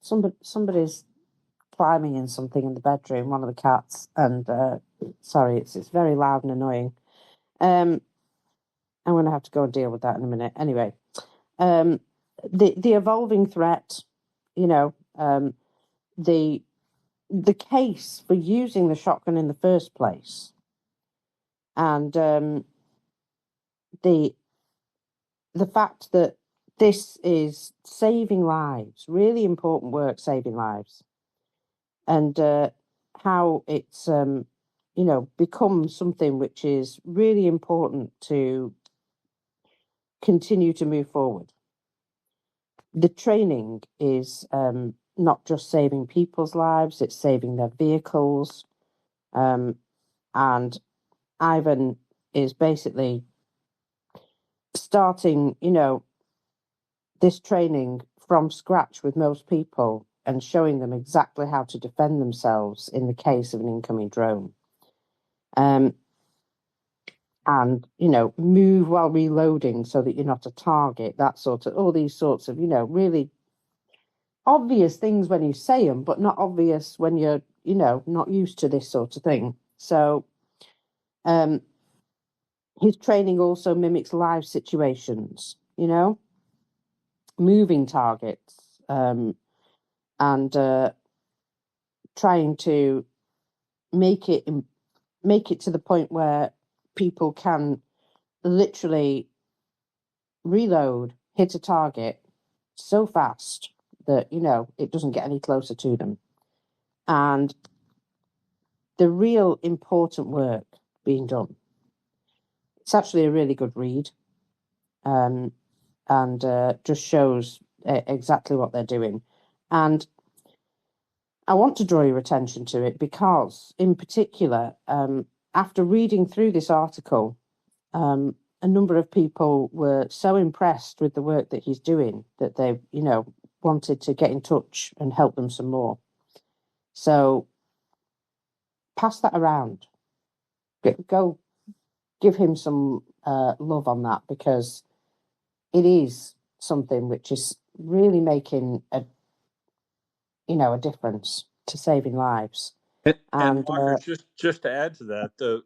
Somebody's climbing in something in the bedroom, one of the cats, and sorry, it's very loud and annoying. I'm going to have to go and deal with that in a minute. Anyway, the evolving threat, the case for using the shotgun in the first place, and the fact that this is saving lives, really important work, saving lives, and how it's become something which is really important to continue to move forward. The training is not just saving people's lives, it's saving their vehicles. And Ivan is basically starting, this training from scratch with most people and showing them exactly how to defend themselves in the case of an incoming drone. And, move while reloading so that you're not a target, all these sorts of, really obvious things when you say them, but not obvious when you're, not used to this sort of thing. So his training also mimics live situations, moving targets, and trying to make it to the point where people can literally reload, hit a target so fast that, it doesn't get any closer to them. And the real important work being done. It's actually a really good read, and just shows exactly what they're doing. And I want to draw your attention to it because, in particular, after reading through this article, a number of people were so impressed with the work that he's doing that they, wanted to get in touch and help them some more. So pass that around. Go give him some love on that, because it is something which is really making a difference to saving lives. And Walker, just to add to that,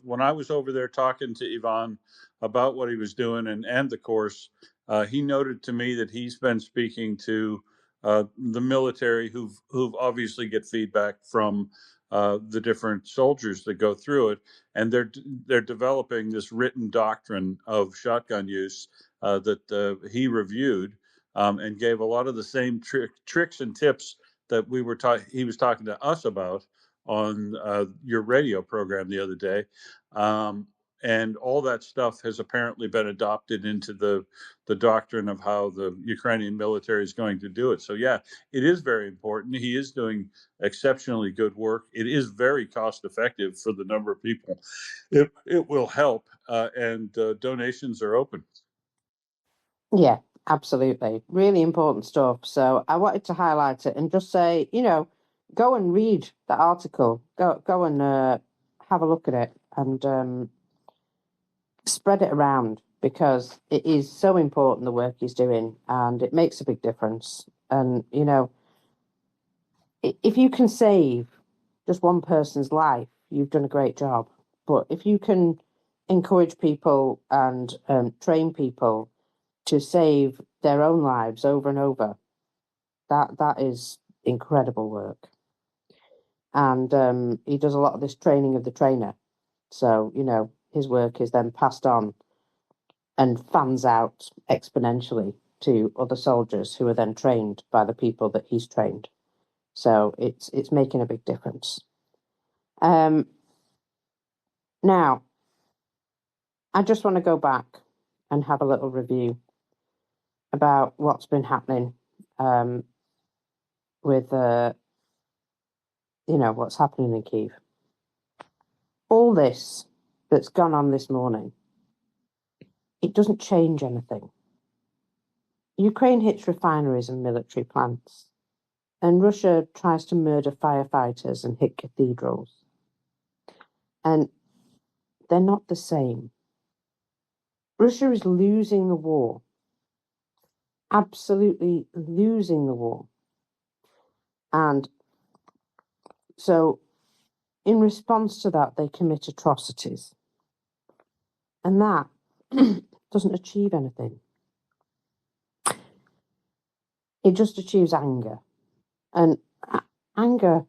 when I was over there talking to Ivan about what he was doing and the course, he noted to me that he's been speaking to the military who've obviously get feedback from the different soldiers that go through it, and they're developing this written doctrine of shotgun use that he reviewed, and gave a lot of the same tricks and tips that he was talking to us about on your radio program the other day. And all that stuff has apparently been adopted into the doctrine of how the Ukrainian military is going to do it. So yeah, it is very important. He is doing exceptionally good work. It is very cost effective for the number of people. It will help, and donations are open. Yeah, absolutely. Really important stuff. So I wanted to highlight it and just say, go and read the article. Go and have a look at it and spread it around, because it is so important, the work he's doing, and it makes a big difference. And, if you can save just one person's life, you've done a great job. But if you can encourage people and train people to save their own lives over and over, that is incredible work. And he does a lot of this training of the trainer. So, his work is then passed on and fans out exponentially. to other soldiers who are then trained by the people that he's trained. So it's making a big difference. Now, I just want to go back and have a little review about what's been happening with, what's happening in Kyiv. All this that's gone on this morning, it doesn't change anything. Ukraine hits refineries and military plants, and Russia tries to murder firefighters and hit cathedrals. And they're not the same. Russia is losing the war, absolutely losing the war. And so in response to that, they commit atrocities. And that doesn't achieve anything. It just achieves anger. And anger,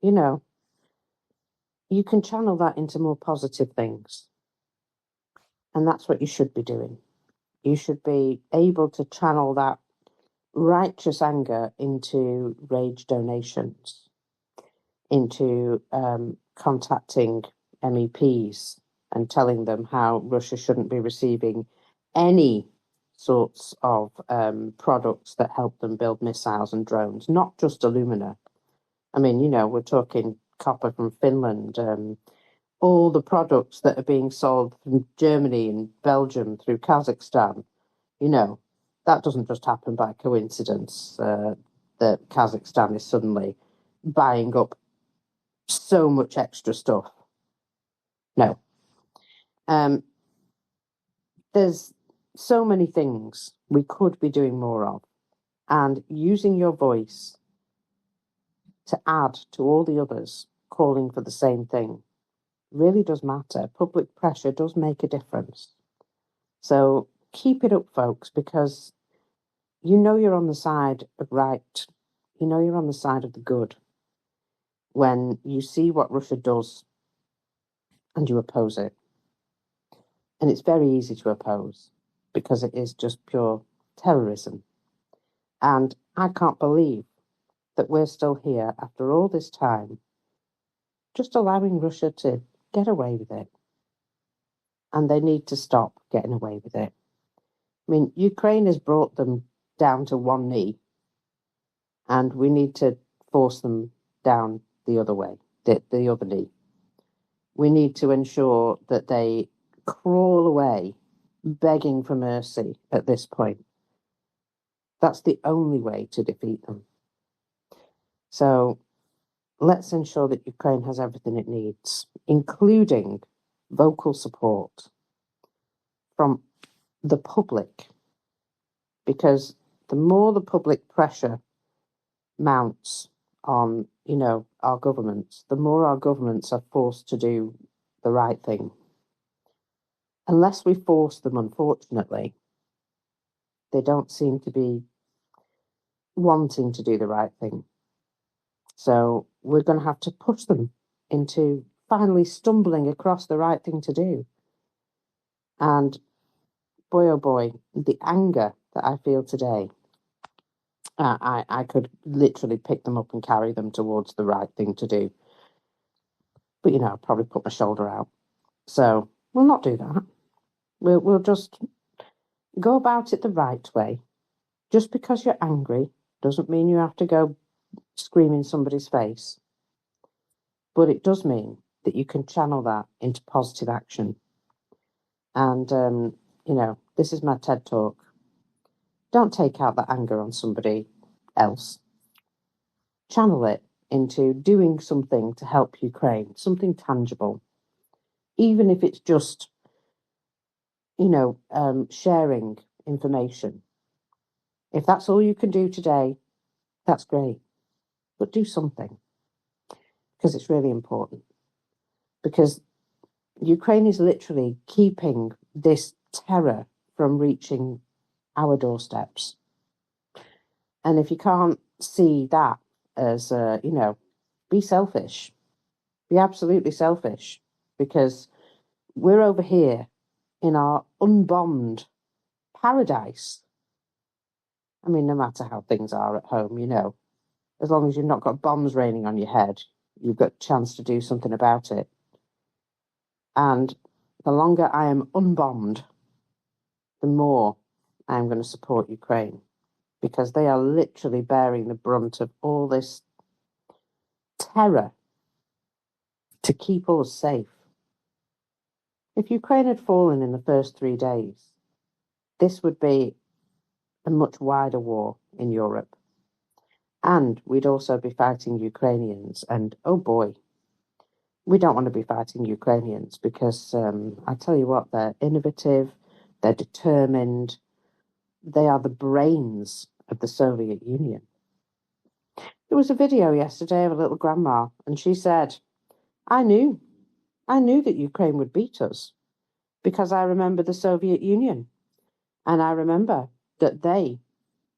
you can channel that into more positive things. And that's what you should be doing. You should be able to channel that righteous anger into rage donations, into contacting MEPs and telling them how Russia shouldn't be receiving any sorts of products that help them build missiles and drones, not just alumina. I mean, we're talking copper from Finland, all the products that are being sold from Germany and Belgium through Kazakhstan. That doesn't just happen by coincidence, that Kazakhstan is suddenly buying up so much extra stuff. No. There's so many things we could be doing more of, and using your voice to add to all the others calling for the same thing really does matter. Public pressure does make a difference. So keep it up, folks, because you're on the side of right. You're on the side of the good when you see what Russia does and you oppose it. And it's very easy to oppose because it is just pure terrorism. And I can't believe that we're still here after all this time, just allowing Russia to get away with it. And they need to stop getting away with it. I mean, Ukraine has brought them down to one knee, and we need to force them down the other way, the other knee. We need to ensure that they crawl away, begging for mercy at this point. That's the only way to defeat them. So let's ensure that Ukraine has everything it needs, including vocal support from the public, because the more the public pressure mounts on, our governments, the more our governments are forced to do the right thing. Unless we force them, unfortunately, they don't seem to be wanting to do the right thing. So we're going to have to push them into finally stumbling across the right thing to do. And boy, oh boy, the anger that I feel today, I could literally pick them up and carry them towards the right thing to do. But, I'll probably put my shoulder out. So we'll not do that. We'll just go about it the right way. Just because you're angry doesn't mean you have to go scream in somebody's face. But it does mean that you can channel that into positive action. And, this is my TED Talk. Don't take out that anger on somebody else. Channel it into doing something to help Ukraine, something tangible. Even if it's just, sharing information. If that's all you can do today, that's great. But do something. Because it's really important. Because Ukraine is literally keeping this terror from reaching our doorsteps. And if you can't see that as, be selfish. Be absolutely selfish. Because we're over here in our unbombed paradise. I mean, no matter how things are at home, as long as you've not got bombs raining on your head, you've got a chance to do something about it. And the longer I am unbombed, the more I'm going to support Ukraine, because they are literally bearing the brunt of all this terror to keep us safe. If Ukraine had fallen in the first 3 days, this would be a much wider war in Europe. And we'd also be fighting Ukrainians. And oh boy, we don't want to be fighting Ukrainians, because I tell you what, they're innovative, they're determined, they are the brains of the Soviet Union. There was a video yesterday of a little grandma, and she said, I knew that Ukraine would beat us, because I remember the Soviet Union, and I remember that they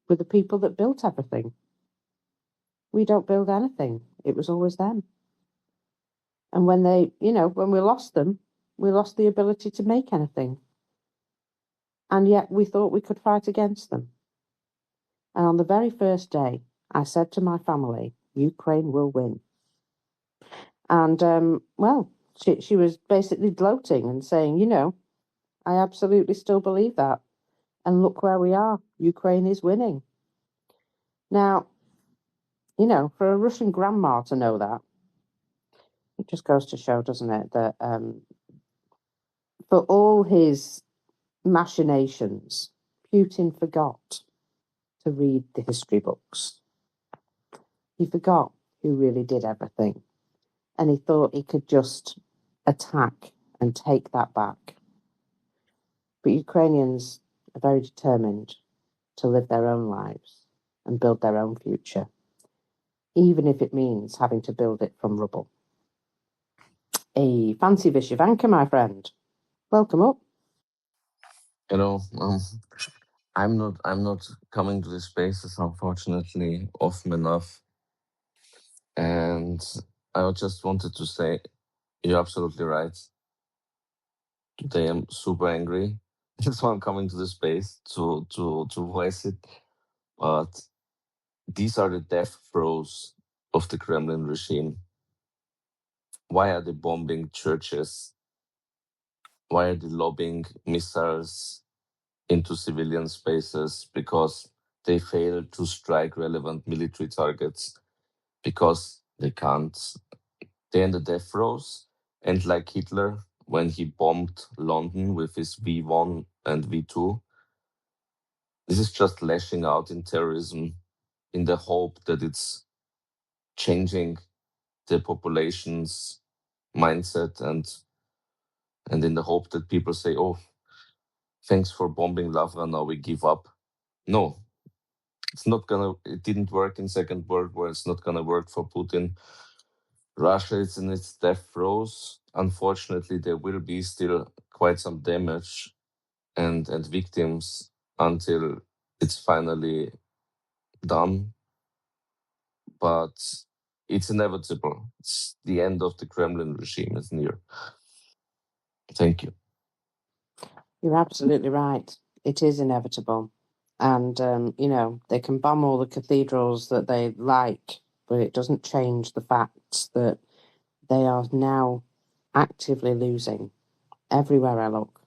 were the people that built everything. We don't build anything. It was always them. And when when we lost them, we lost the ability to make anything. And yet we thought we could fight against them. And on the very first day, I said to my family, Ukraine will win. And, she was basically gloating and saying, I absolutely still believe that. And look where we are. Ukraine is winning. Now, for a Russian grandma to know that, it just goes to show, doesn't it, that for all his machinations, Putin forgot to read the history books. He forgot who really did everything. And he thought he could just attack and take that back. But Ukrainians are very determined to live their own lives and build their own future, even if it means having to build it from rubble. A fancy Vishivanka, my friend. Welcome up. I'm not coming to these spaces, unfortunately, often enough. And I just wanted to say, you're absolutely right. Today I'm super angry. That's why I'm coming to the space to voice it. But these are the death throes of the Kremlin regime. Why are they bombing churches? Why are they lobbing missiles into civilian spaces? Because they fail to strike relevant military targets, because they can't. They're in the death throes. And like Hitler, when he bombed London with his V1 and V2, this is just lashing out in terrorism in the hope that it's changing the population's mindset, and in the hope that people say, oh, thanks for bombing Lavra, now we give up. No, it didn't work in Second World War, it's not gonna work for Putin. Russia is in its death throes. Unfortunately, there will be still quite some damage and victims until it's finally done. But it's inevitable. It's the end of the Kremlin regime is near. Thank you. You're absolutely right. It is inevitable. And, they can bomb all the cathedrals that they like, but it doesn't change the fact that they are now actively losing everywhere I look.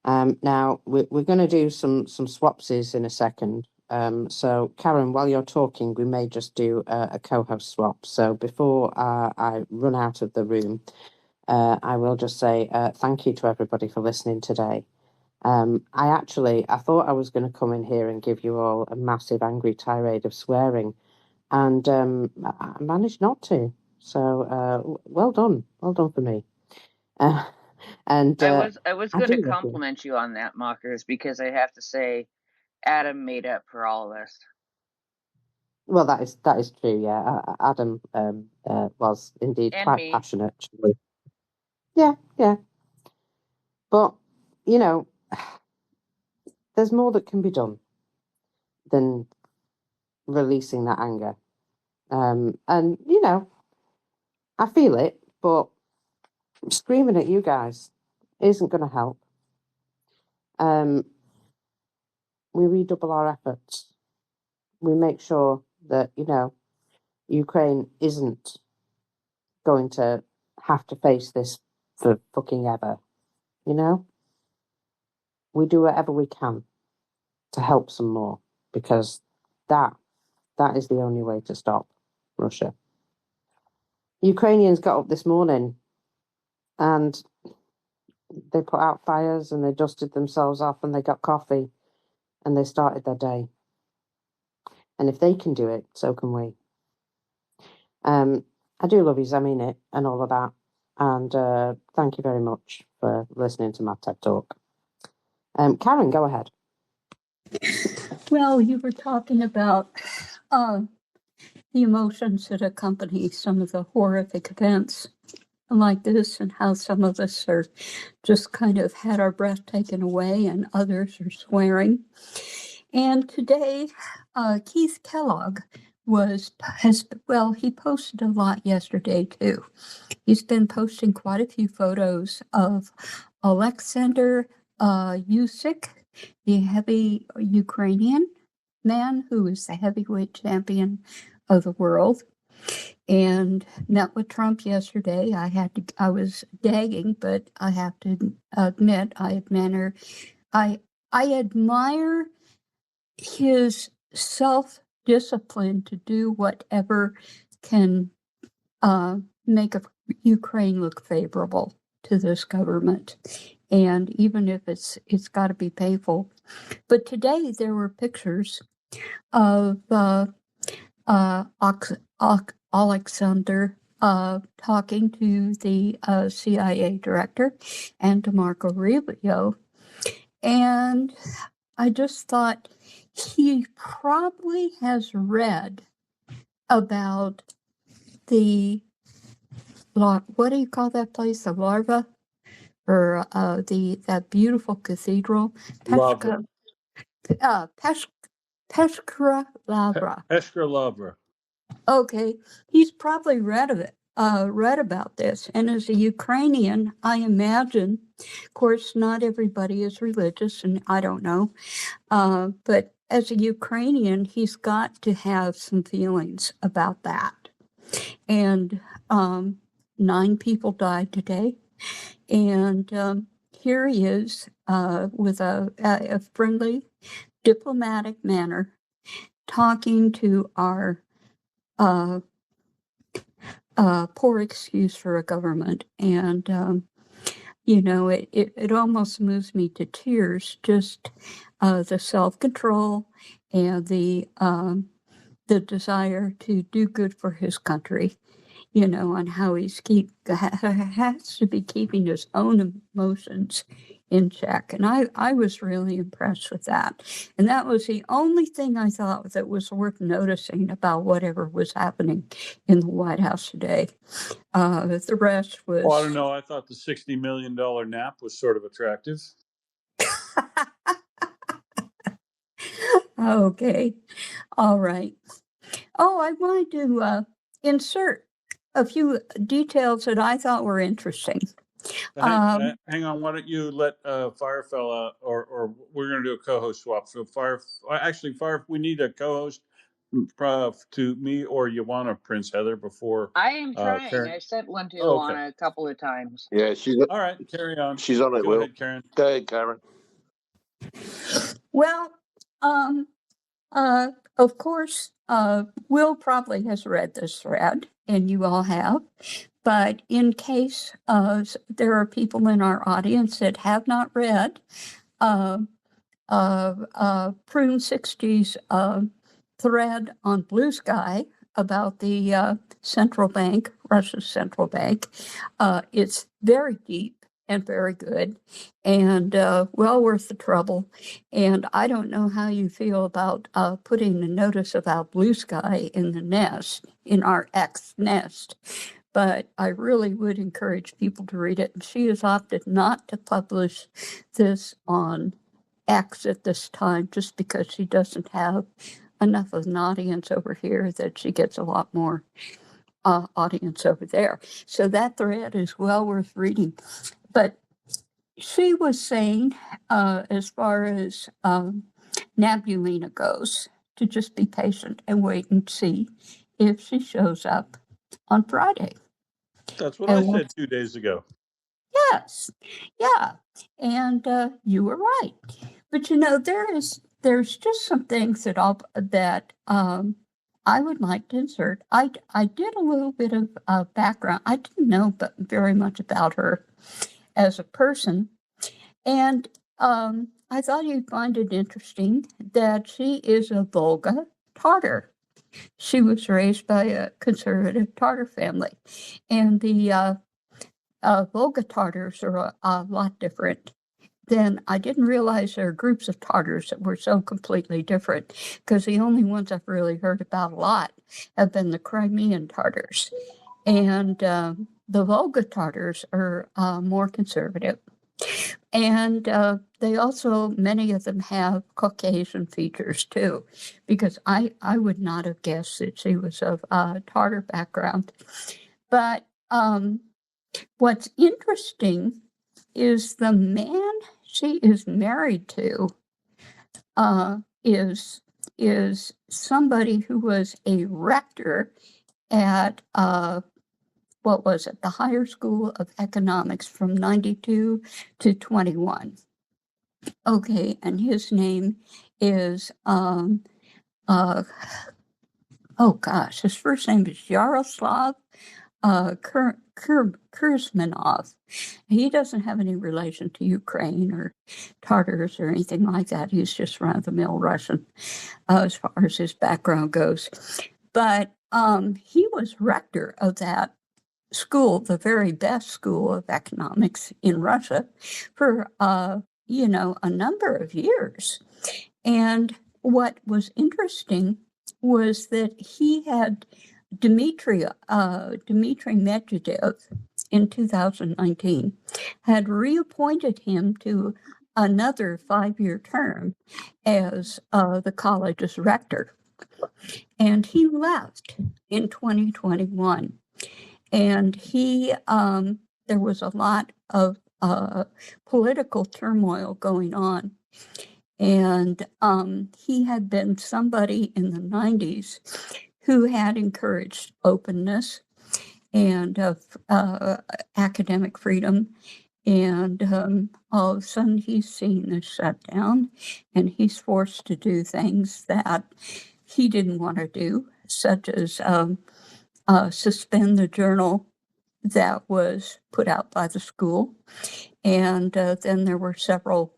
Now, we're going to do some swapsies in a second. So, Karen, while you're talking, we may just do a co-host swap. So before I run out of the room, I will just say thank you to everybody for listening today. I thought I was going to come in here and give you all a massive angry tirade of swearing, and I managed not to. So well done for me. And I was going to compliment you on that, Mockers, because I have to say, Adam made up for all of us. Well, that is true. Yeah, Adam was indeed And quite me. passionate. Yeah. But there's more that can be done than releasing that anger. And I feel it, but screaming at you guys isn't going to help. we redouble our efforts. We make sure that, Ukraine isn't going to have to face this for fucking ever. We do whatever we can to help some more, because that is the only way to stop Russia. Ukrainians got up this morning and they put out fires and they dusted themselves off and they got coffee and they started their day. And if they can do it, so can we. I do love you, I mean it, and all of that. And thank you very much for listening to my TED Talk. Karen, go ahead. Well, you were talking about the emotions that accompany some of the horrific events like this, and how some of us are just kind of had our breath taken away and others are swearing. And today, Keith Kellogg he posted a lot yesterday too. He's been posting quite a few photos of Alexander Usyk, the heavy Ukrainian man who is the heavyweight champion of the world, and met with Trump yesterday. I was gagging, but I have to admit, I admire his self-discipline to do whatever can make Ukraine look favorable to this government. And even if it's got to be painful. But today there were pictures of Alexander talking to the CIA director and to Marco Rubio. And I just thought he probably has read about what do you call that place? The Lavra? Or that beautiful cathedral? Lavra. Peshkra Lavra. Peshkra Lavra. Okay, he's probably read about this. And as a Ukrainian, I imagine, of course, not everybody is religious, and I don't know, but as a Ukrainian, he's got to have some feelings about that. And 9 people died today. And here he is with a friendly, diplomatic manner, talking to our poor excuse for a government. And, it almost moves me to tears, just the self-control and the desire to do good for his country. And how he's has to be keeping his own emotions in check. And I was really impressed with that. And that was the only thing I thought that was worth noticing about whatever was happening in the White House today. The rest was... Well, I don't know. I thought the $60 million nap was sort of attractive. Okay. All right. Oh, I wanted to insert a few details that I thought were interesting. Hang on, why don't you let FireFella, or we're going to do a co-host swap. So Fire, we need a co-host to me or Ioana, Prince Heather, before. I am trying. Karen. I sent one to Oh, okay. Ioana a couple of times. Yeah, she's All right. Carry on. She's on it. Go ahead, Karen. Go ahead, Karen. Well, of course, Will probably has read this thread, and you all have. But in case there are people in our audience that have not read Prune 60's thread on Blue Sky about the central bank, Russia's central bank, it's very deep and very good, and well worth the trouble. And I don't know how you feel about putting a notice about Blue Sky in the nest, in our X nest, but I really would encourage people to read it. And she has opted not to publish this on X at this time, just because she doesn't have enough of an audience over here that she gets a lot more audience over there. So that thread is well worth reading. But she was saying, as far as Nabulina goes, to just be patient and wait and see if she shows up on Friday. That's what I said 2 days ago. Yes, yeah, and you were right. But there's just some things that I would like to insert. I did a little bit of background. I didn't know very much about her as a person, and I thought you'd find it interesting that she is a Volga Tatar. She was raised by a conservative Tatar family, and the Volga Tatars are a lot different. Then I didn't realize there are groups of Tatars that were so completely different, because the only ones I've really heard about a lot have been the Crimean Tatars. And the Volga Tatars are more conservative. And they also, many of them have Caucasian features too, because I would not have guessed that she was of Tatar background. But what's interesting is the man she is married to is somebody who was a rector at the Higher School of Economics from 92 to 21. Okay, and his name is his first name is Yaroslav Kurzmanov. He doesn't have any relation to Ukraine or Tatars or anything like that. He's just run-of-the-mill Russian as far as his background goes. But he was rector of that school, the very best school of economics in Russia, for a number of years. And what was interesting was that he had Dmitry Medvedev in 2019 had reappointed him to another 5-year term as the college's rector. And he left in 2021. And there was a lot of political turmoil going on. And he had been somebody in the 90s who had encouraged openness and academic freedom. And all of a sudden he's seen this shutdown, and he's forced to do things that he didn't want to do, such as suspend the journal that was put out by the school. And then there were several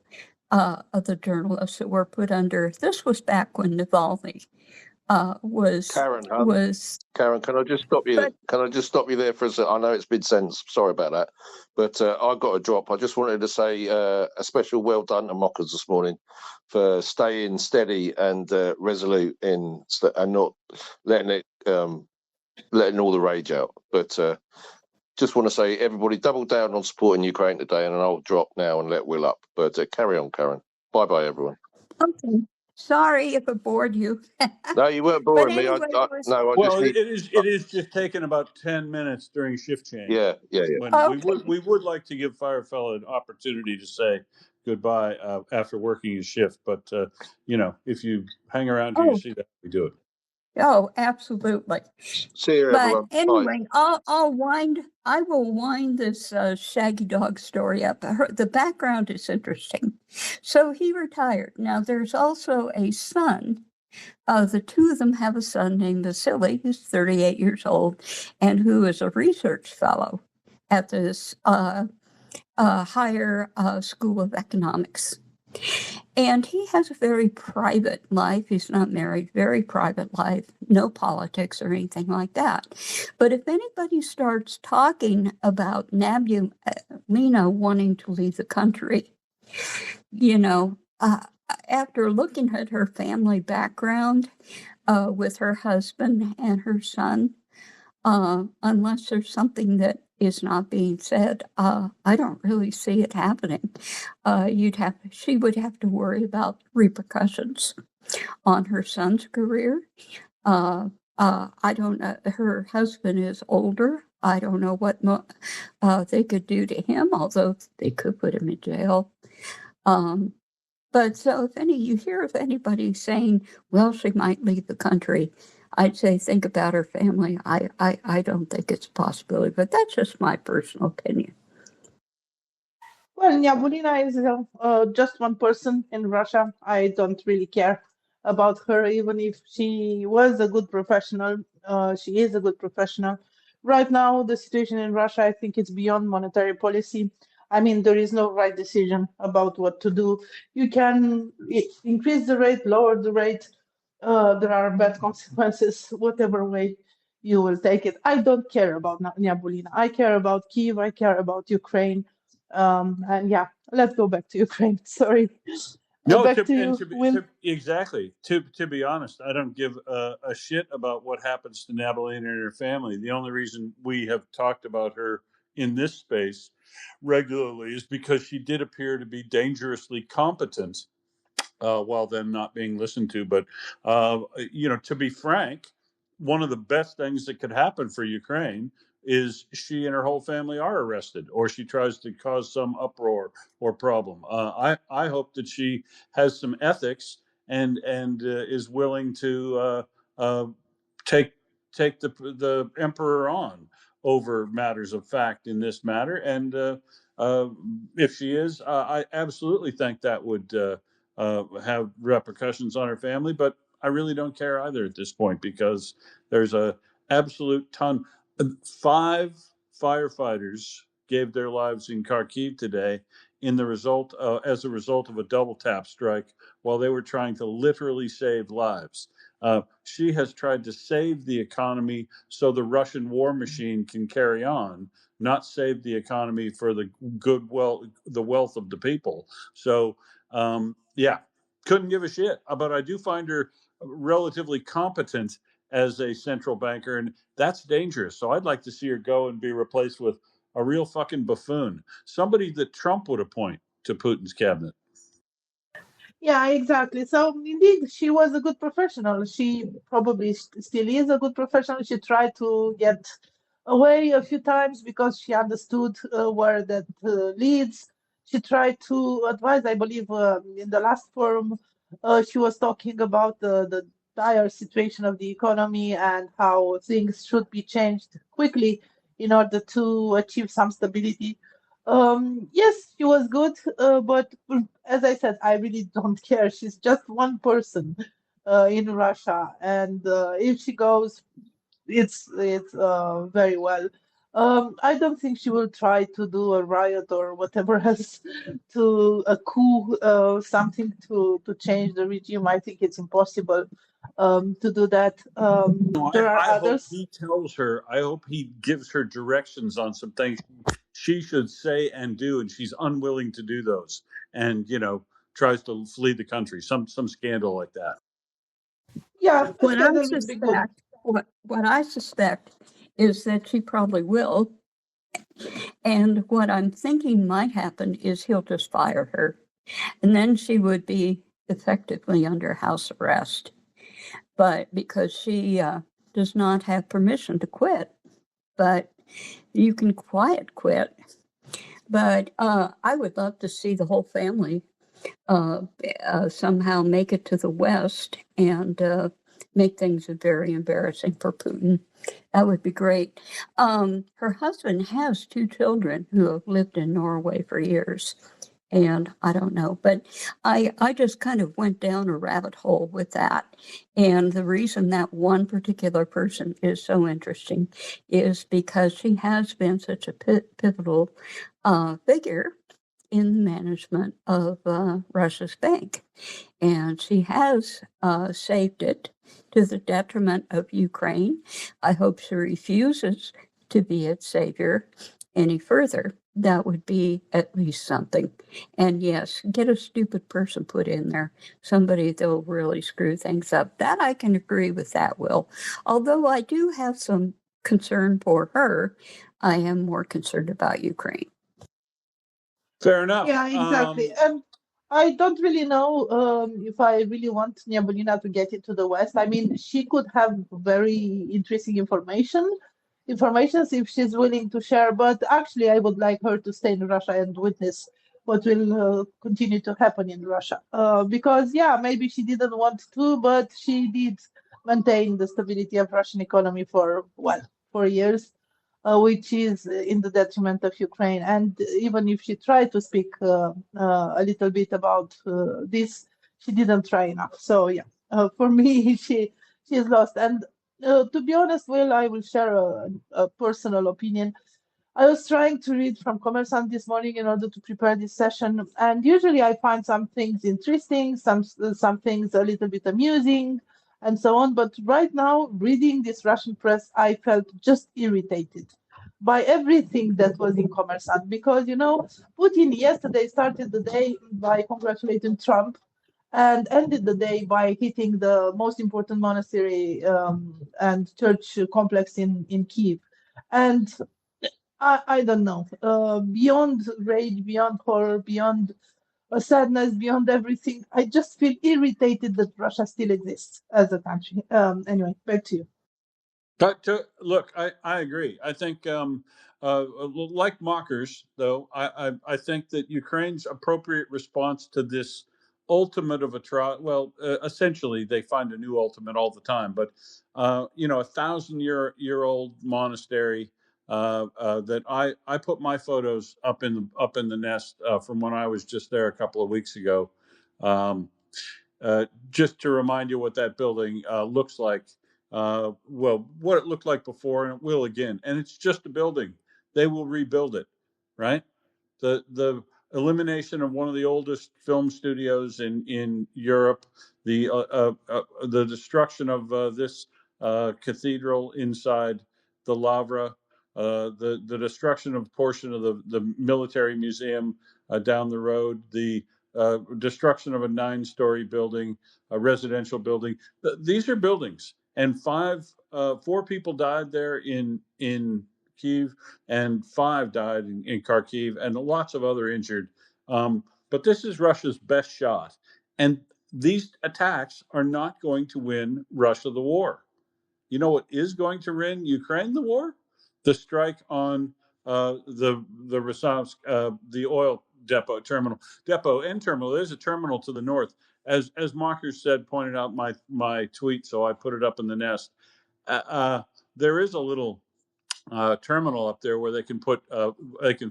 other journalists that were put under. This was back when Navalny was Karen, was. Karen, can I just stop you? Can I just stop you there for a second? I know it's mid-sentence. Sorry about that, but I got a drop. I just wanted to say a special well done to Mockers this morning for staying steady and resolute and not letting all the rage out. But just want to say, everybody, double down on supporting Ukraine today, and I'll drop now and let Will up. But carry on, Karen. Bye, everyone. Okay. Sorry if I bored you. No, you weren't boring me. Anyway, it is just taken about 10 minutes during shift change. Yeah. When we would like to give FireFella an opportunity to say goodbye after working his shift, but if you hang around here, you see that we do it. Oh, absolutely. See you, everyone. But anyway, I will wind this Shaggy Dog story up. The background is interesting. So he retired. Now there's also a son. The two of them have a son named Vasily, who's 38 years old, and who is a research fellow at this higher school of economics. And he has a very private life. He's not married, very private life, no politics or anything like that. But if anybody starts talking about Nabulina wanting to leave the country, after looking at her family background with her husband and her son, unless there's something that is not being said, I don't really see it happening. She would have to worry about repercussions on her son's career. I don't know. Her husband is older. I don't know what they could do to him, although they could put him in jail. But so if you hear of anybody saying, well, she might leave the country, I'd say think about her family. I don't think it's a possibility, but that's just my personal opinion. Well, Nyabulina is just one person in Russia. I don't really care about her, even if she was a good professional. She is a good professional. Right now, the situation in Russia, I think it's beyond monetary policy. I mean, there is no right decision about what to do. You can increase the rate, lower the rate. There are bad consequences, whatever way you will take it. I don't care about Nyabulina. I care about Kyiv. I care about Ukraine. And yeah, let's go back to Ukraine. Sorry. No, Back to you, Will. exactly. To be honest, I don't give a shit about what happens to Nabalina and her family. The only reason we have talked about her in this space regularly is because she did appear to be dangerously competent while then not being listened to. But, to be frank, one of the best things that could happen for Ukraine is she and her whole family are arrested, or she tries to cause some uproar or problem. I hope that she has some ethics and is willing to take the emperor on over matters of fact in this matter. And if she is, I absolutely think that would have repercussions on her family. But I really don't care either at this point, because there's a absolute ton. 5 firefighters gave their lives in Kharkiv today as a result of a double tap strike while they were trying to literally save lives. She has tried to save the economy so the Russian war machine can carry on, not save the economy for the the wealth of the people. So, yeah, couldn't give a shit. But I do find her relatively competent as a central banker, and that's dangerous. So I'd like to see her go and be replaced with a real fucking buffoon, somebody that Trump would appoint to Putin's cabinet. Yeah, exactly. So indeed, she was a good professional. She probably still is a good professional. She tried to get away a few times because she understood where that leads. She tried to advise, I believe, in the last forum, she was talking about the dire situation of the economy and how things should be changed quickly in order to achieve some stability. Yes, she was good, but as I said, I really don't care. She's just one person in Russia, and if she goes, it's very well. I don't think she will try to do a riot or whatever else to a coup, something to change the regime. I think it's impossible to do that. No, There are I hope others. he tells her. I hope he gives her directions on some things she should say and do, and she's unwilling to do those, and tries to flee the country. Some scandal like that. Yeah, a What I scandal would be good. suspect, what I suspect is that she probably will. And what I'm thinking might happen is he'll just fire her. And then she would be effectively under house arrest. But because she does not have permission to quit, but you can quiet quit. But I would love to see the whole family somehow make it to the West and make things very embarrassing for Putin. That would be great. Her husband has 2 children who have lived in Norway for years. And I don't know, but I just kind of went down a rabbit hole with that. And the reason that one particular person is so interesting is because she has been such a pivotal figure in the management of Russia's bank. And she has saved it to the detriment of Ukraine. I hope she refuses to be its savior any further. That would be at least something. And yes, get a stupid person put in there, somebody that'll really screw things up. That I can agree with that, Will. Although I do have some concern for her, I am more concerned about Ukraine. Fair enough. Yeah, exactly. And I don't really know if I really want Nyabulina to get into the West. I mean, she could have very interesting informations if she's willing to share. But actually, I would like her to stay in Russia and witness what will continue to happen in Russia. Because, maybe she didn't want to, but she did maintain the stability of Russian economy for 4 years, which is in the detriment of Ukraine. And even if she tried to speak a little bit about this, she didn't try enough. So for me, she is lost. And to be honest, I will share a personal opinion. I was trying to read from Commerçant this morning in order to prepare this session, and usually I find some things interesting, some things a little bit amusing, and so on. But right now, reading this Russian press, I felt just irritated by everything that was in Commerçant, because Putin yesterday started the day by congratulating Trump and ended the day by hitting the most important monastery and church complex in Kyiv. And I don't know. Beyond rage, beyond horror, beyond sadness, beyond everything, I just feel irritated that Russia still exists as a country. Anyway, back to you. But look, I agree. I think, like mockers, though, I think that Ukraine's appropriate response to this ultimate of essentially they find a new ultimate all the time. But 1,000-year-old monastery that I put my photos up in the nest from when I was just there a couple of weeks ago. Just to remind you what that building looks like. What it looked like before, and it will again. And it's just a building. They will rebuild it, right? The elimination of one of the oldest film studios in Europe, the destruction of this cathedral inside the Lavra, the destruction of a portion of the military museum down the road, the destruction of a 9-story building, a residential building. These are buildings, and 4 people died there in Kyiv, and 5 died in Kharkiv, and lots of other injured. But this is Russia's best shot, and these attacks are not going to win Russia the war. You know what is going to win Ukraine the war? The strike on the Rosavsk, the oil depot terminal. There's a terminal to the north. As Mockers pointed out my tweet, so I put it up in the nest. There is a little terminal up there where they can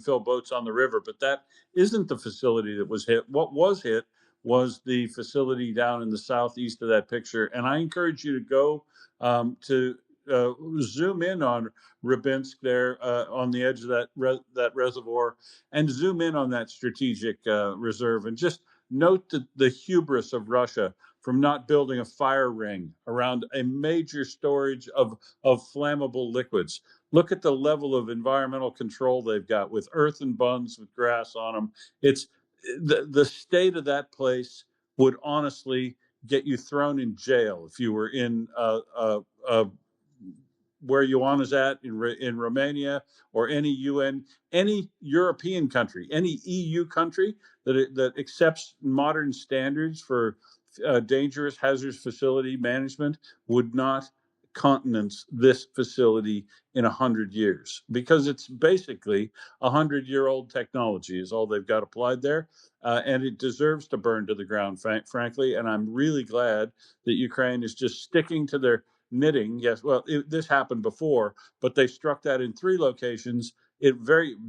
fill boats on the river, but that isn't the facility that was hit. What was hit was the facility down in the southeast of that picture. And I encourage you to go to zoom in on Rybinsk there on the edge of that reservoir, and zoom in on that strategic reserve, and just note the hubris of Russia from not building a fire ring around a major storage of flammable liquids. Look at the level of environmental control they've got with earthen bunds with grass on them. It's the state of that place would honestly get you thrown in jail if you were in where Ioana's at in Romania, or any European country, any EU country that accepts modern standards for dangerous hazardous facility management would not countenance this facility in 100 years, because it's basically 100-year-old technology is all they've got applied there, and it deserves to burn to the ground, frankly. And I'm really glad that Ukraine is just sticking to their knitting. Yes, this happened before, but they struck that in 3 locations.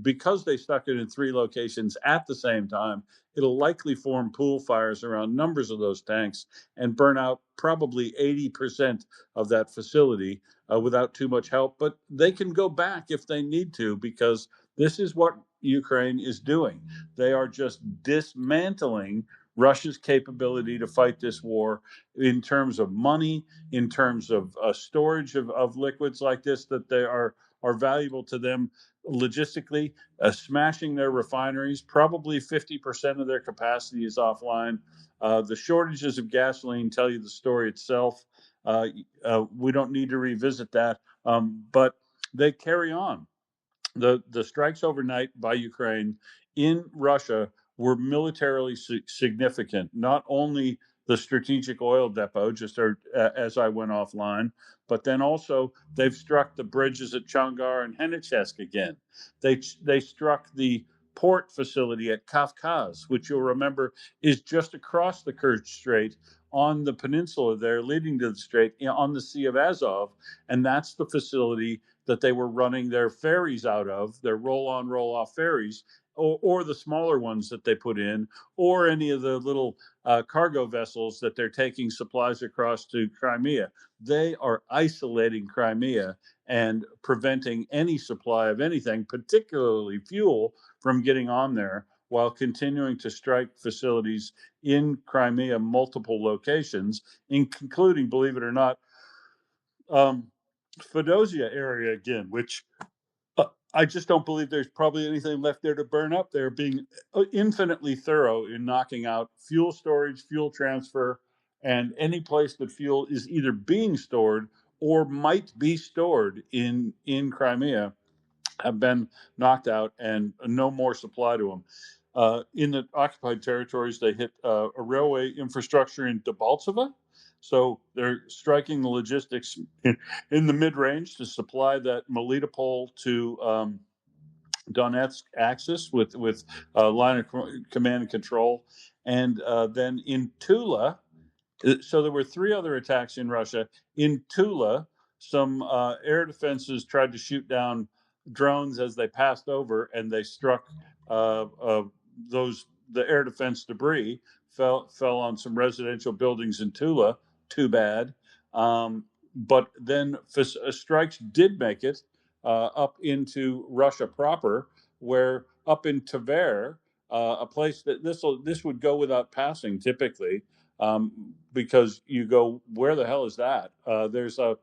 Because they stuck it in 3 locations at the same time, it'll likely form pool fires around numbers of those tanks and burn out probably 80% of that facility without too much help. But they can go back if they need to, because this is what Ukraine is doing. They are just dismantling Russia's capability to fight this war in terms of money, in terms of storage of liquids like this that they are valuable to them logistically, smashing their refineries. Probably 50% of their capacity is offline. The shortages of gasoline tell you the story itself. We don't need to revisit that, but they carry on. The strikes overnight by Ukraine in Russia were militarily significant. Not only the strategic oil depot, as I went offline, but then also they've struck the bridges at Chongar and Henichesk again. They struck the port facility at Kafkaz, which you'll remember is just across the Kerch Strait on the peninsula there, leading to the strait on the Sea of Azov. And that's the facility that they were running their ferries out of, their roll-on, roll-off ferries, or the smaller ones that they put in, or any of the little cargo vessels that they're taking supplies across to Crimea. They are isolating Crimea and preventing any supply of anything, particularly fuel, from getting on there, while continuing to strike facilities in Crimea, multiple locations, including, believe it or not, Fedosia area again, which I just don't believe there's probably anything left there to burn up. They're being infinitely thorough in knocking out fuel storage, fuel transfer, and any place that fuel is either being stored or might be stored in Crimea have been knocked out, and no more supply to them. In the occupied territories, they hit a railway infrastructure in Debaltseve. So they're striking the logistics in the mid-range to supply that Melitopol to Donetsk axis with line of command and control. And then in Tula, so there were 3 other attacks in Russia. In Tula, some air defenses tried to shoot down drones as they passed over, and they struck the air defense debris fell on some residential buildings in Tula. Too bad. But then strikes did make it up into Russia proper, where up in Tver, a place that this would go without passing typically, because you go, where the hell is that? There's a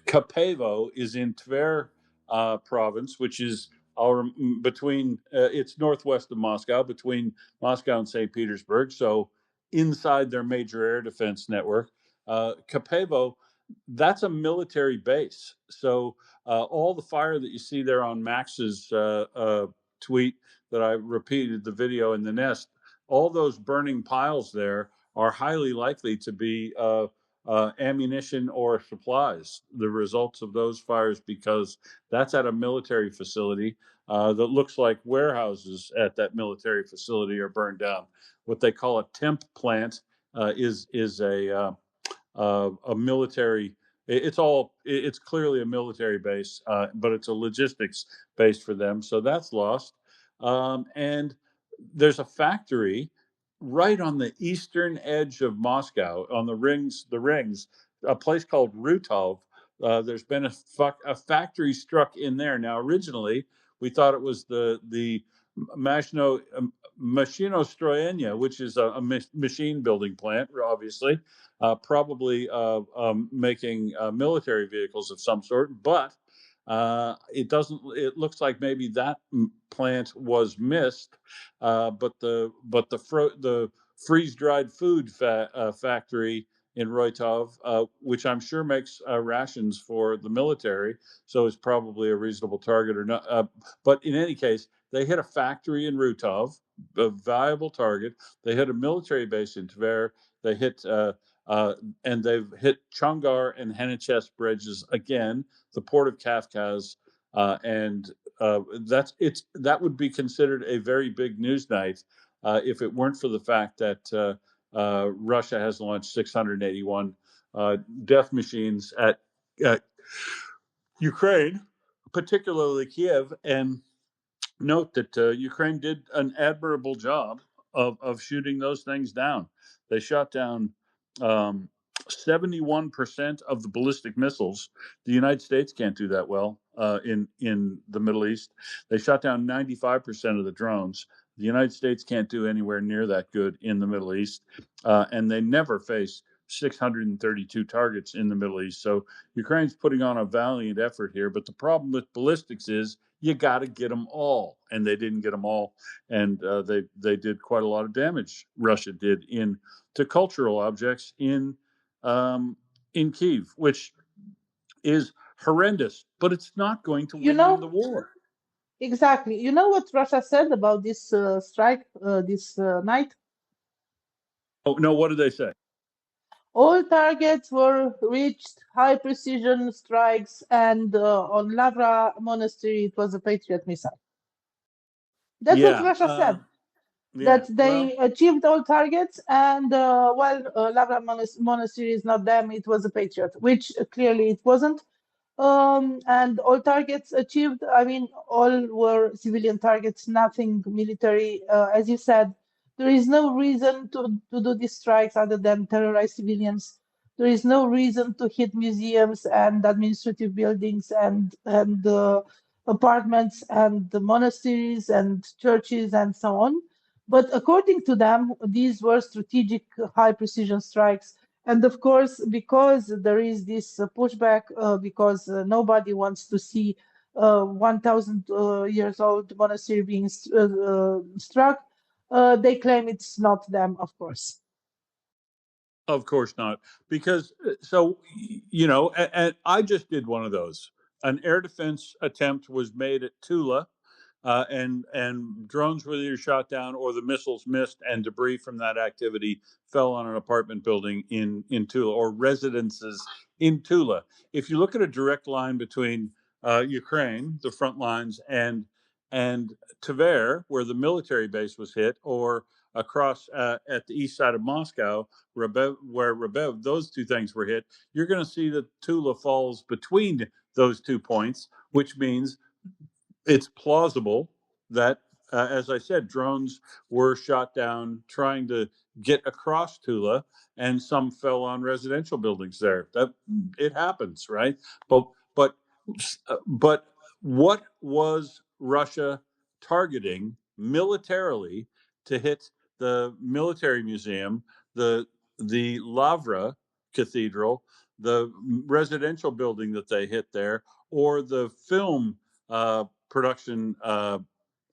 Kapevo is in Tver province, which is between it's northwest of Moscow, between Moscow and St. Petersburg, so inside their major air defense network. Kapevo, that's a military base. So all the fire that you see there on Max's tweet that I repeated the video in the nest, all those burning piles there are highly likely to be ammunition or supplies, the results of those fires, because that's at a military facility that looks like warehouses at that military facility are burned down. What they call a temp plant is a military. It's clearly a military base, but it's a logistics base for them. So that's lost. And there's a factory right on the eastern edge of Moscow, on the rings, a place called Rutov. There's been a factory struck in there. Now, originally, we thought it was the Mashinostroyenia, which is a machine building plant, obviously, probably making military vehicles of some sort, but it doesn't. It looks like maybe that plant was missed, but the freeze dried food factory in Roitov, which I'm sure makes rations for the military, so is probably a reasonable target or not. But in any case, they hit a factory in Rutov, a viable target. They hit a military base in Tver. They hit. And they've hit Chongar and Henichest bridges again, the port of Kafkaz, and that would be considered a very big news night if it weren't for the fact that Russia has launched 681 death machines at Ukraine, particularly Kyiv. And note that Ukraine did an admirable job of shooting those things down. They shot down 71% of the ballistic missiles. The United States can't do that well in the Middle East. They shot down 95% of the drones. The United States can't do anywhere near that good in the Middle East, and they never face 632 targets in the Middle East. So Ukraine's putting on a valiant effort here, but the problem with ballistics is you got to get them all, and they didn't get them all, and they did quite a lot of damage. Russia did to cultural objects in Kyiv, which is horrendous, but it's not going to win them the war. Exactly. You know what Russia said about this strike this night? Oh no! What did they say? All targets were reached, high precision strikes, and on Lavra monastery it was a Patriot missile. That's what Yeah. Russia said, Yeah. that Well, they achieved all targets, and Lavra Monastery is not them, it was a Patriot, which clearly it wasn't. And all targets achieved. I mean, all were civilian targets, nothing military. As you said, there is no reason to do these strikes other than terrorize civilians. There is no reason to hit museums and administrative buildings and apartments and the monasteries and churches and so on. But according to them, these were strategic, high precision strikes. And of course, because there is this pushback, because nobody wants to see 1,000 years old monastery being struck, they claim it's not them, of course. of course not, because so you know, and I just did one of those. An air defense attempt was made at Tula, and drones were either shot down or the missiles missed, and debris from that activity fell on an apartment building in Tula or residences in Tula. If you look at a direct line between Ukraine, the front lines, and Tver, where the military base was hit, or across at the east side of Moscow, where Rebev, those two things were hit, you're going to see that Tula falls between those 2 points, which means it's plausible that, as I said, drones were shot down trying to get across Tula, and some fell on residential buildings there. That it happens, right? But but but what was Russia targeting militarily to hit the military museum, the Lavra Cathedral, the residential building that they hit there, or the film production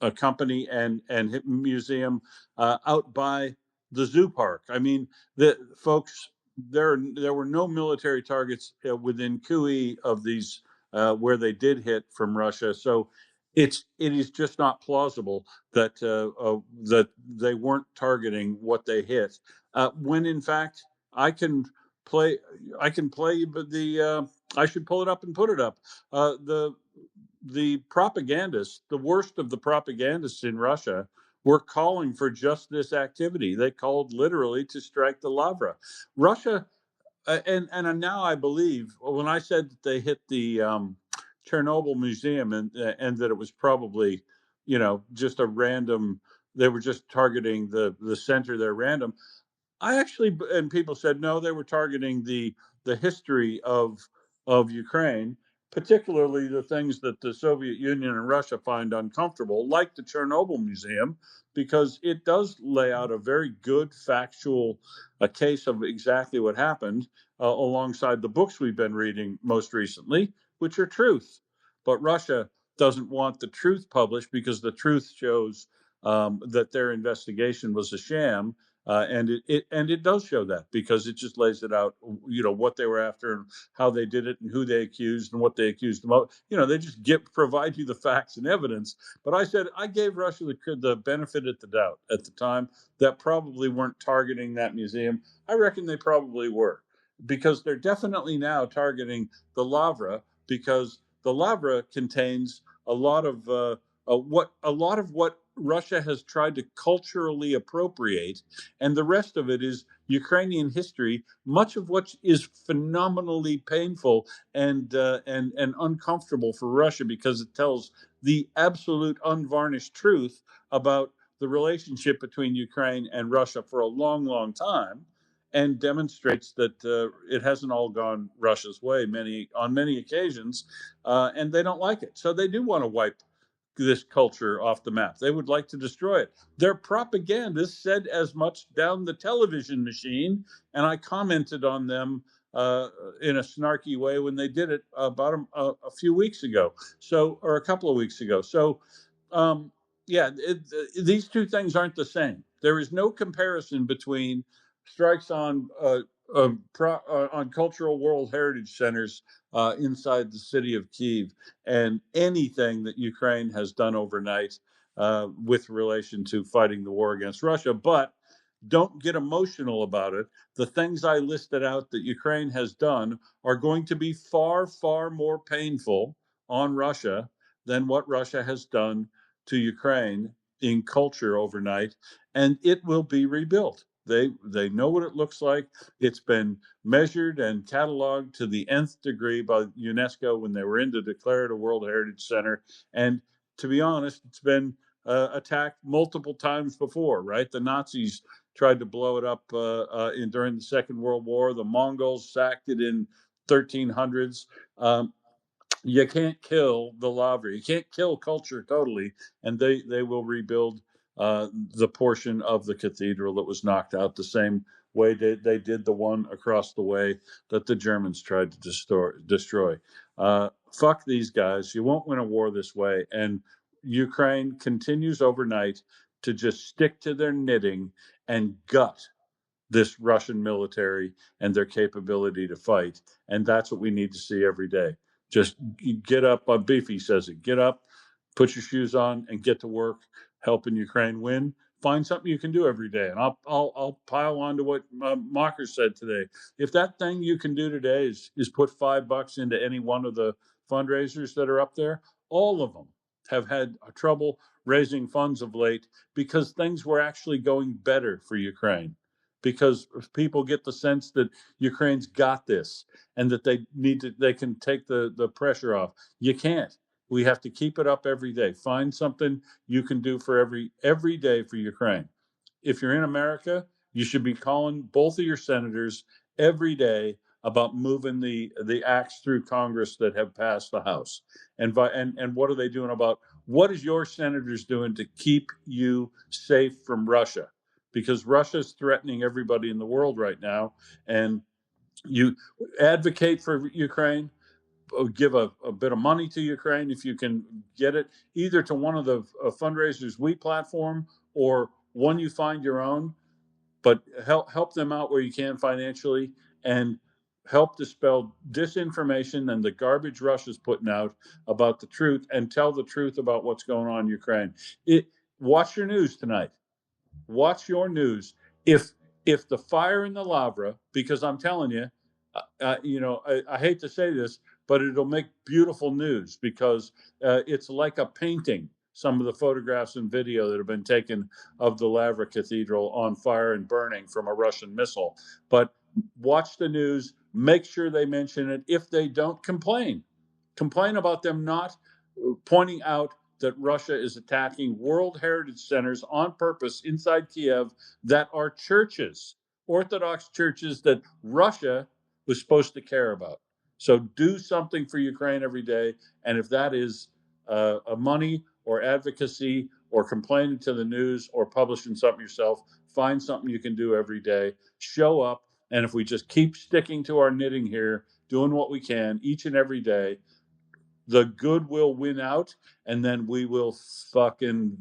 a company and museum out by the zoo park. I mean, the folks, there were no military targets within Kyiv of these where they did hit from Russia. So it is just not plausible that that they weren't targeting what they hit. When in fact I can play the I should pull it up and put it up. The propagandists, the worst of the propagandists in Russia, were calling for just this activity. They called literally to strike the Lavra. Russia, and now I believe when I said that they hit the Chernobyl museum and that it was probably, just a random. They were just targeting the center there, random. I actually, and people said no, they were targeting the history of Ukraine, particularly the things that the Soviet Union and Russia find uncomfortable, like the Chernobyl Museum, because it does lay out a very good factual a case of exactly what happened, alongside the books we've been reading most recently, which are truth. But Russia doesn't want the truth published because the truth shows that their investigation was a sham, and it does show that because it just lays it out, what they were after and how they did it and who they accused and what they accused them of. They just provide you the facts and evidence. But I said I gave Russia the benefit of the doubt at the time that probably weren't targeting that museum. I reckon they probably were, because they're definitely now targeting the Lavra, because the Lavra contains a lot of what Russia has tried to culturally appropriate, and the rest of it is Ukrainian history, much of which is phenomenally painful and uncomfortable for Russia, because it tells the absolute unvarnished truth about the relationship between Ukraine and Russia for a long, long time, and demonstrates that it hasn't all gone Russia's way on many occasions, and they don't like it. So they do want to wipe this culture off the map. They would like to destroy it. Their propagandists said as much down the television machine, and I commented on them in a snarky way when they did it about a few weeks ago, or a couple of weeks ago. So, yeah, these two things aren't the same. There is no comparison between strikes on cultural World Heritage centers inside the city of Kyiv and anything that Ukraine has done overnight with relation to fighting the war against Russia. But don't get emotional about it. The things I listed out that Ukraine has done are going to be far, far more painful on Russia than what Russia has done to Ukraine in culture overnight, and it will be rebuilt. They know what it looks like. It's been measured and cataloged to the nth degree by UNESCO when they were in to declare it a World Heritage Center. And to be honest, it's been attacked multiple times before, right? The Nazis tried to blow it up during the Second World War. The Mongols sacked it in 1300s. You can't kill the Lavra. You can't kill culture totally, and they will rebuild the portion of the cathedral that was knocked out the same way they did the one across the way that the Germans tried to destroy. Fuck these guys. You won't win a war this way. And Ukraine continues overnight to just stick to their knitting and gut this Russian military and their capability to fight. And that's what we need to see every day. Just get up. Beefy says it. Get up, put your shoes on, and get to work helping Ukraine win. Find something you can do every day. And I'll pile on to what Mocker said today. If that thing you can do today is put $5 into any one of the fundraisers that are up there, all of them have had trouble raising funds of late because things were actually going better for Ukraine, because people get the sense that Ukraine's got this and that they can take the pressure off. You can't. We have to keep it up every day. Find something you can do for every day for Ukraine. If you're in America, you should be calling both of your senators every day about moving the acts through Congress that have passed the House. And what are they doing about, what is your senators doing to keep you safe from Russia? Because Russia's threatening everybody in the world right now. And you advocate for Ukraine, give a bit of money to Ukraine if you can get it, either to one of the fundraisers we platform or one you find your own, but help them out where you can financially, and help dispel disinformation and the garbage Russia's putting out about the truth, and tell the truth about what's going on in Ukraine. Watch your news tonight. Watch your news. If the fire in the Lavra, because I'm telling you, I hate to say this, but it'll make beautiful news, because it's like a painting. Some of the photographs and video that have been taken of the Lavra Cathedral on fire and burning from a Russian missile. But watch the news. Make sure they mention it. If they don't, complain about them not pointing out that Russia is attacking World Heritage Centers on purpose inside Kyiv that are churches, Orthodox churches that Russia was supposed to care about. So do something for Ukraine every day. And if that is a money or advocacy or complaining to the news or publishing something yourself, find something you can do every day. Show up. And if we just keep sticking to our knitting here, doing what we can each and every day, the good will win out, and then we will fucking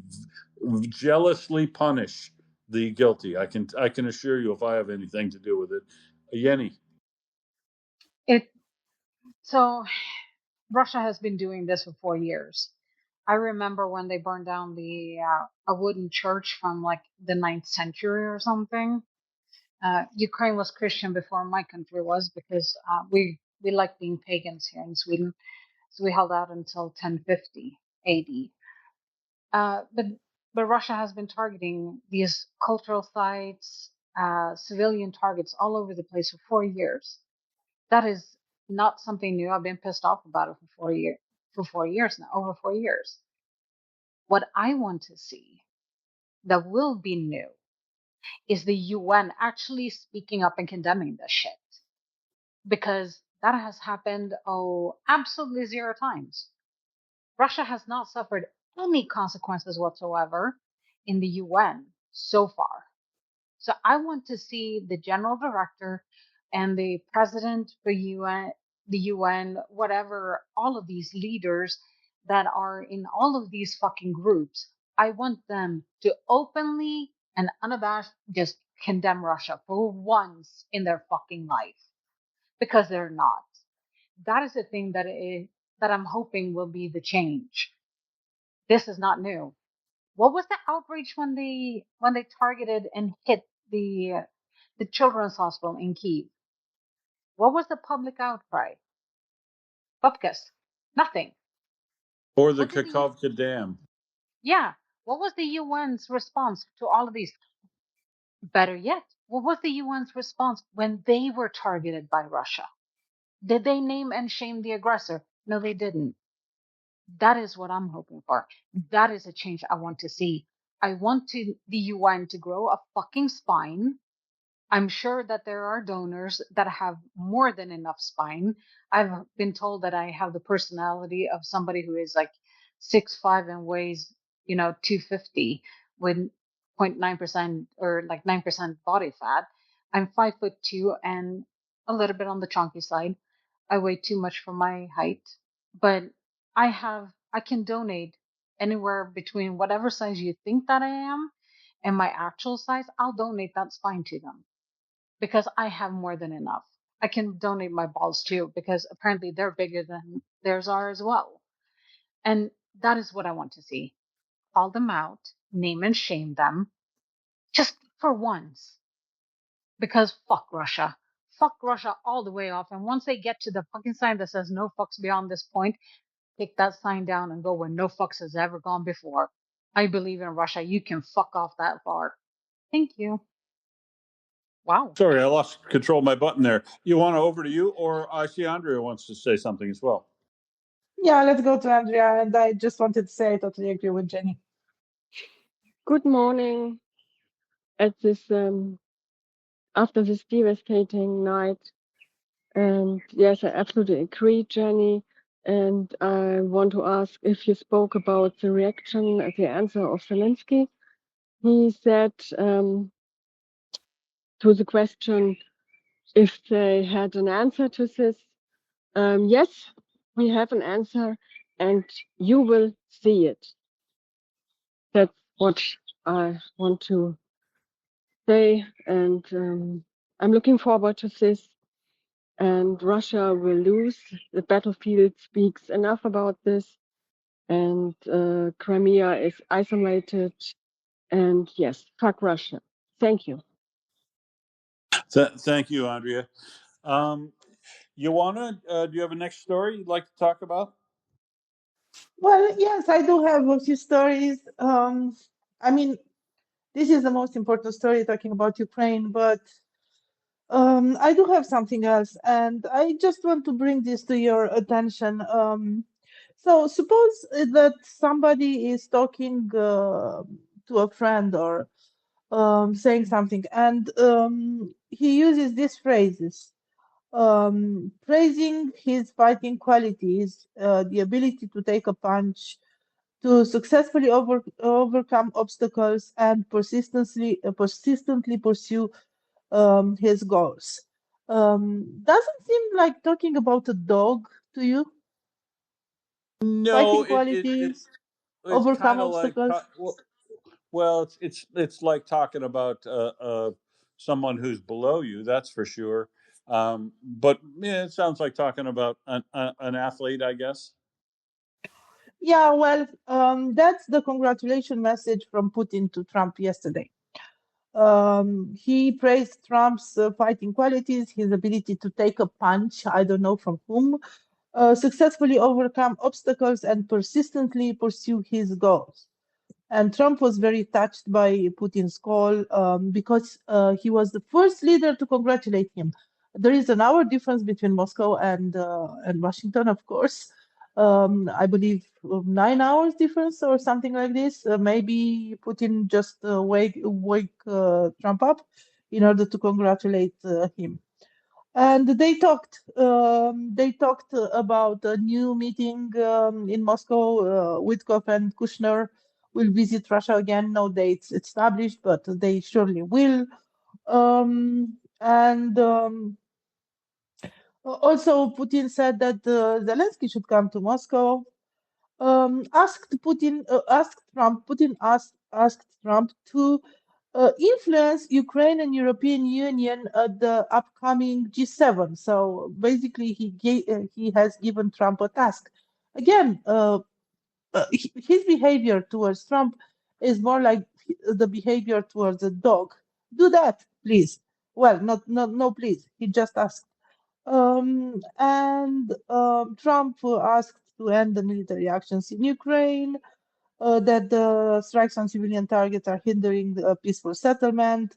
jealously punish the guilty. I can assure you, if I have anything to do with it. Yenny. So Russia has been doing this for 4 years. I remember when they burned down a wooden church from like the 9th century or something. Ukraine was Christian before my country was, because we like being pagans here in Sweden. So we held out until 1050 AD. But Russia has been targeting these cultural sites, civilian targets all over the place for 4 years. That is not something new. I've been pissed off about it for 4 years now, over 4 years. What I want to see that will be new is the UN actually speaking up and condemning this shit. Because that has happened, absolutely 0 times. Russia has not suffered any consequences whatsoever in the UN so far. So I want to see the general director and the president for the UN, whatever, all of these leaders that are in all of these fucking groups. I want them to openly and unabashed just condemn Russia for once in their fucking life, because they're not. That is the thing that I'm hoping will be the change. This is not new. What was the outrage when they targeted and hit the children's hospital in Kyiv? What was the public outcry? Bupkis. Nothing. Or the Kakhovka Dam. Yeah. What was the UN's response to all of these? Better yet, what was the UN's response when they were targeted by Russia? Did they name and shame the aggressor? No, they didn't. That is what I'm hoping for. That is a change I want to see. I want the UN to grow a fucking spine. I'm sure that there are donors that have more than enough spine. I've been told that I have the personality of somebody who is like 6'5" and weighs, 250 with 0.9% or like 9% body fat. I'm 5'2" and a little bit on the chunky side. I weigh too much for my height, but I can donate anywhere between whatever size you think that I am and my actual size. I'll donate that spine to them because I have more than enough. I can donate my balls too because apparently they're bigger than theirs are as well. And that is what I want to see. Call them out, name and shame them, just for once. Because fuck Russia. Fuck Russia all the way off. And once they get to the fucking sign that says no fucks beyond this point, take that sign down and go where no fucks has ever gone before. I believe in Russia. You can fuck off that far. Thank you. Wow. Sorry, I lost control of my button there. Ioana, over to you, or I see Andrea wants to say something as well. Yeah, let's go to Andrea. And I just wanted to say I totally agree with Jenny. Good morning at this after this devastating night. And yes, I absolutely agree, Jenny. And I want to ask if you spoke about the reaction, the answer of Zelensky. He said to the question if they had an answer to this, yes, we have an answer and you will see it. That's what I want to say. And I'm looking forward to this. And Russia will lose. The battlefield speaks enough about this. And Crimea is isolated. And yes, fuck Russia. Thank you. Thank you, Andrea. Ioana, do you have a next story you'd like to talk about? Well, yes, I do have a few stories. I mean, this is the most important story talking about Ukraine, but I do have something else, and I just want to bring this to your attention. So suppose that somebody is talking to a friend or saying something, and he uses these phrases, praising his fighting qualities, the ability to take a punch, to successfully overcome obstacles, and persistently pursue his goals. Doesn't seem like talking about a dog to you? No, Fighting qualities, it's overcome kind of like obstacles. well, it's like talking about someone who's below you, that's for sure. But yeah, it sounds like talking about an athlete, I guess. Yeah, well, that's the congratulation message from Putin to Trump yesterday. He praised Trump's fighting qualities, his ability to take a punch, I don't know from whom, successfully overcome obstacles, and persistently pursue his goals. And Trump was very touched by Putin's call because he was the first leader to congratulate him. There is an hour difference between Moscow and Washington, of course. I believe 9 hours difference or something like this. Maybe Putin just wake Trump up in order to congratulate him. And they talked. They talked about a new meeting in Moscow. Witkoff and Kushner will visit Russia again. No dates established, but they surely will. And also, Putin said that Zelensky should come to Moscow. Asked Trump. Putin asked Trump to influence Ukraine and European Union at the upcoming G7. So basically, he has given Trump a task. Again, his behavior towards Trump is more like the behavior towards a dog. Do that, please. Well, no, please. He just asked. And Trump asked to end the military actions in Ukraine. that the strikes on civilian targets are hindering the peaceful settlement.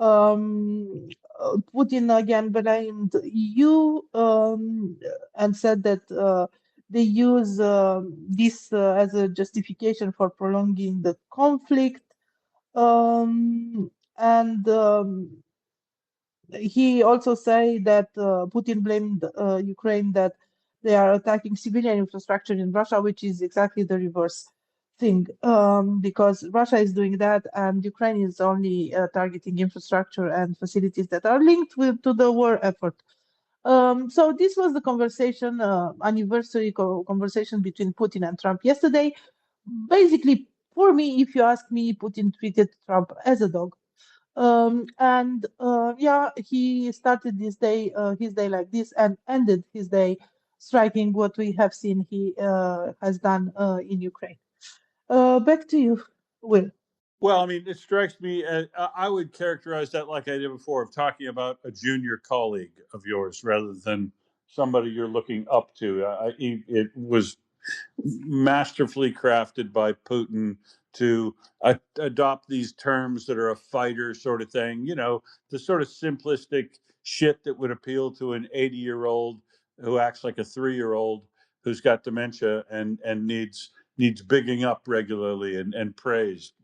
Putin again blamed EU and said that they use this as a justification for prolonging the conflict. And he also said that Putin blamed Ukraine that they are attacking civilian infrastructure in Russia, which is exactly the reverse thing, because Russia is doing that and Ukraine is only targeting infrastructure and facilities that are linked to the war effort. So this was the conversation, anniversary conversation between Putin and Trump yesterday. Basically, for me, if you ask me, Putin treated Trump as a dog. Yeah, he started his day like this and ended his day striking what we have seen he has done in Ukraine. Back to you, Will. Well, I mean, it strikes me as I would characterize that like I did before, of talking about a junior colleague of yours rather than somebody you're looking up to. It was masterfully crafted by Putin to adopt these terms that are a fighter sort of thing, you know, the sort of simplistic shit that would appeal to an 80-year-old who acts like a 3-year-old who's got dementia and needs bigging up regularly and praise,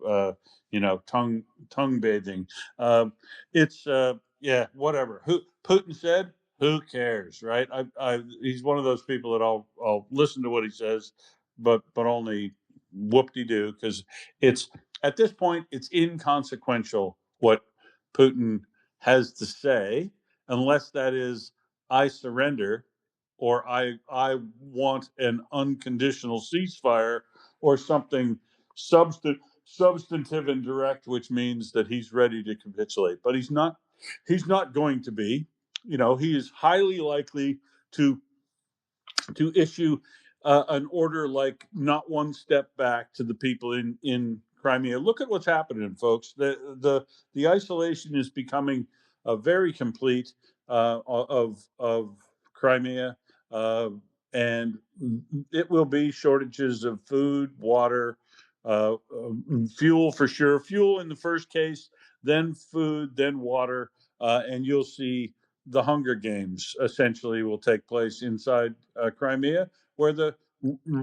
you know, tongue bathing. It's yeah, whatever. Who Putin said, who cares, right? He's one of those people that I'll listen to what he says, but only whoop-de-doo, because it's at this point it's inconsequential what Putin has to say, unless that is I surrender or I want an unconditional ceasefire or something substantive and direct, which means that he's ready to capitulate. But he's not going to be. You know, he is highly likely to issue an order like not one step back to the people in Crimea. Look at what's happening, folks. The isolation is becoming very complete of Crimea, and it will be shortages of food, water, fuel for sure. Fuel in the first case, then food, then water, and you'll see the Hunger Games essentially will take place inside Crimea, where the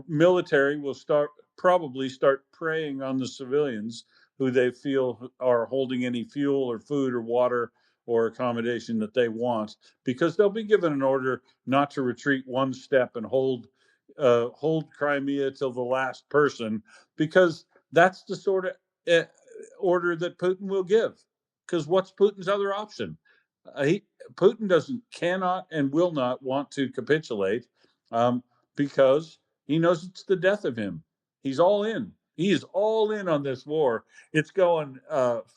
military will probably start preying on the civilians who they feel are holding any fuel or food or water or accommodation that they want, because they'll be given an order not to retreat one step and hold Crimea till the last person, because that's the sort of order that Putin will give. Because what's Putin's other option? Putin cannot and will not want to capitulate, because he knows it's the death of him. He's all in. He is all in on this war. It's going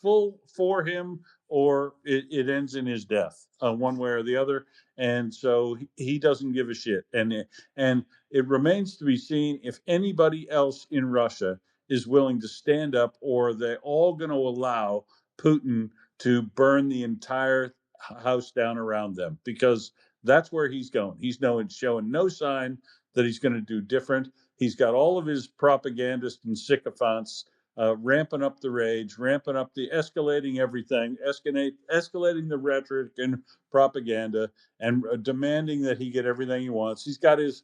full for him, or it ends in his death, one way or the other. And so he doesn't give a shit. And it remains to be seen if anybody else in Russia is willing to stand up, or they're all going to allow Putin to burn the entire house down around them, because that's where he's going. He's showing no sign that he's going to do different. He's got all of his propagandists and sycophants ramping up the rage, ramping up the escalating everything, escalating the rhetoric and propaganda, and demanding that he get everything he wants. He's got his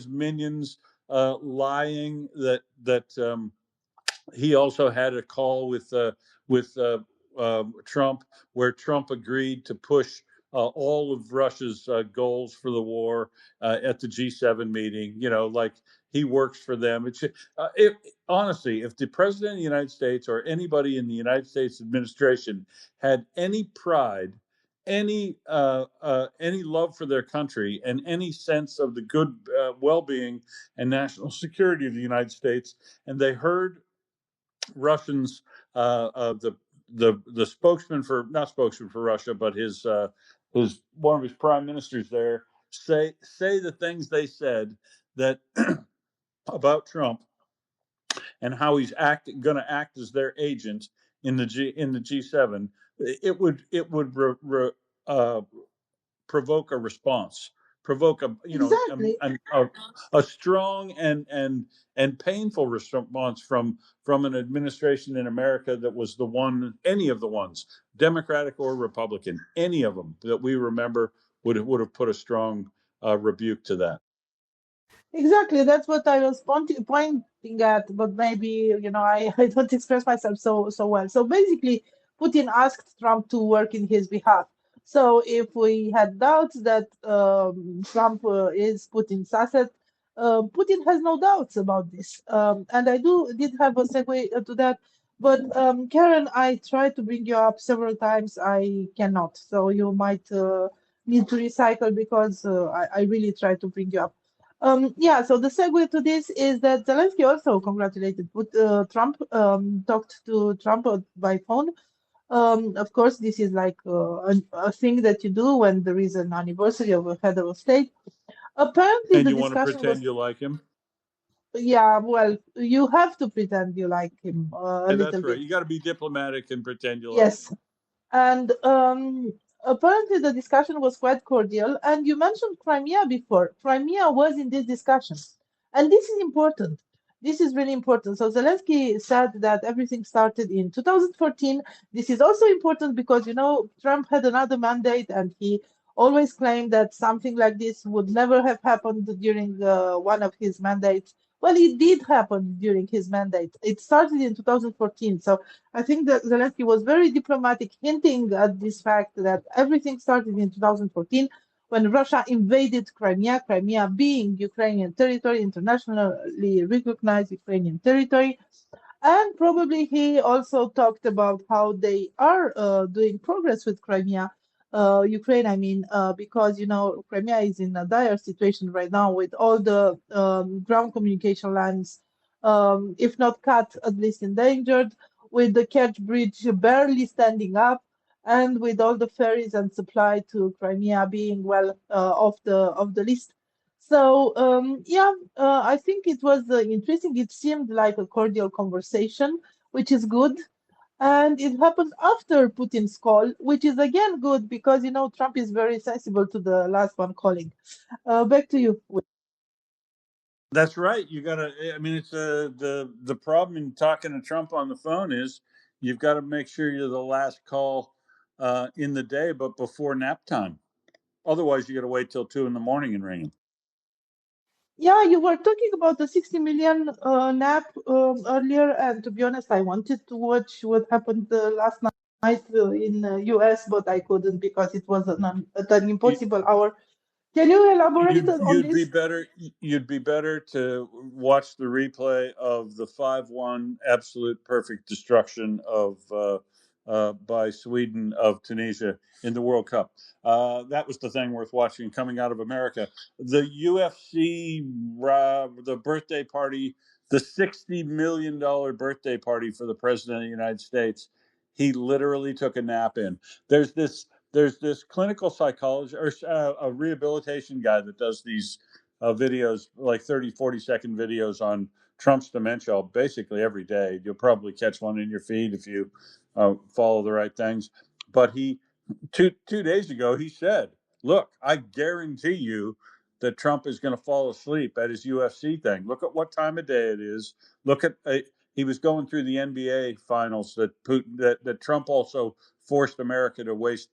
minions lying that he also had a call with Trump, where Trump agreed to push all of Russia's goals for the war at the G7 meeting. You know, like he works for them. Honestly, if the president of the United States or anybody in the United States administration had any pride, any love for their country, and any sense of the good well-being and national security of the United States, and they heard Russians, the spokesman for, not spokesman for Russia, but his one of his prime ministers there say the things they said that about Trump and how he's going to act as their agent in the G7. It would provoke a response provoke Exactly. a strong and painful response from an administration in America that was any of the ones, Democratic or Republican, any of them that we remember would have put a strong rebuke to that. Exactly, that's what I was pointing at, but maybe I don't express myself so well. So basically, Putin asked Trump to work in his behalf. So if we had doubts that Trump is Putin's asset, Putin has no doubts about this. And I did have a segue to that, but Karen, I tried to bring you up several times. I cannot, so you might need to recycle because I really tried to bring you up. Yeah, so the segue to this is that Zelensky also congratulated Trump, talked to Trump by phone. Of course, this is like a thing that you do when there is an anniversary of a head of a state. Apparently, And the you want to discussion pretend was, you like him? yeah, well, you have to pretend you like him a Yeah, little that's right. bit. You got to be diplomatic and pretend you like him. Yes. And apparently the discussion was quite cordial. And you mentioned Crimea before. Crimea was in this discussion. And this is important. This is really important. So Zelensky said that everything started in 2014. This is also important because, Trump had another mandate and he always claimed that something like this would never have happened during one of his mandates. Well, it did happen during his mandate. It started in 2014. So I think that Zelensky was very diplomatic, hinting at this fact that everything started in 2014 when Russia invaded Crimea, Crimea being Ukrainian territory, internationally recognized Ukrainian territory. And probably he also talked about how they are doing progress with Crimea, Ukraine, I mean, because, Crimea is in a dire situation right now with all the ground communication lines, if not cut, at least endangered, with the Kerch Bridge barely standing up, and with all the ferries and supply to Crimea being well off the list. So yeah, I think it was interesting. It seemed like a cordial conversation, which is good. And it happened after Putin's call, which is again good because Trump is very sensible to the last one calling. Back to you. That's right. You got to. I mean, it's the problem in talking to Trump on the phone is you've got to make sure you're the last call in the day, but before nap time. Otherwise, you got to wait till 2 a.m. and ring him. Yeah, you were talking about the 60 million nap earlier, and to be honest, I wanted to watch what happened last night in US, but I couldn't because it was at an impossible hour. Can you elaborate on You'd be this? better. You'd be better to watch the replay of the 5-1 absolute perfect destruction of by Sweden of Tunisia in the World Cup. That was the thing worth watching coming out of America. The UFC, the birthday party, the $60 million birthday party for the president of the United States. He literally took a nap in. There's this clinical psychologist or a rehabilitation guy that does these videos, like 30-40 second videos on Trump's dementia basically every day. You'll probably catch one in your feed if you follow the right things. But he 2 days ago he said, look, I guarantee you that Trump is going to fall asleep at his UFC thing. Look at what time of day it is. Look at he was going through the NBA finals that Putin, that Trump also forced America to waste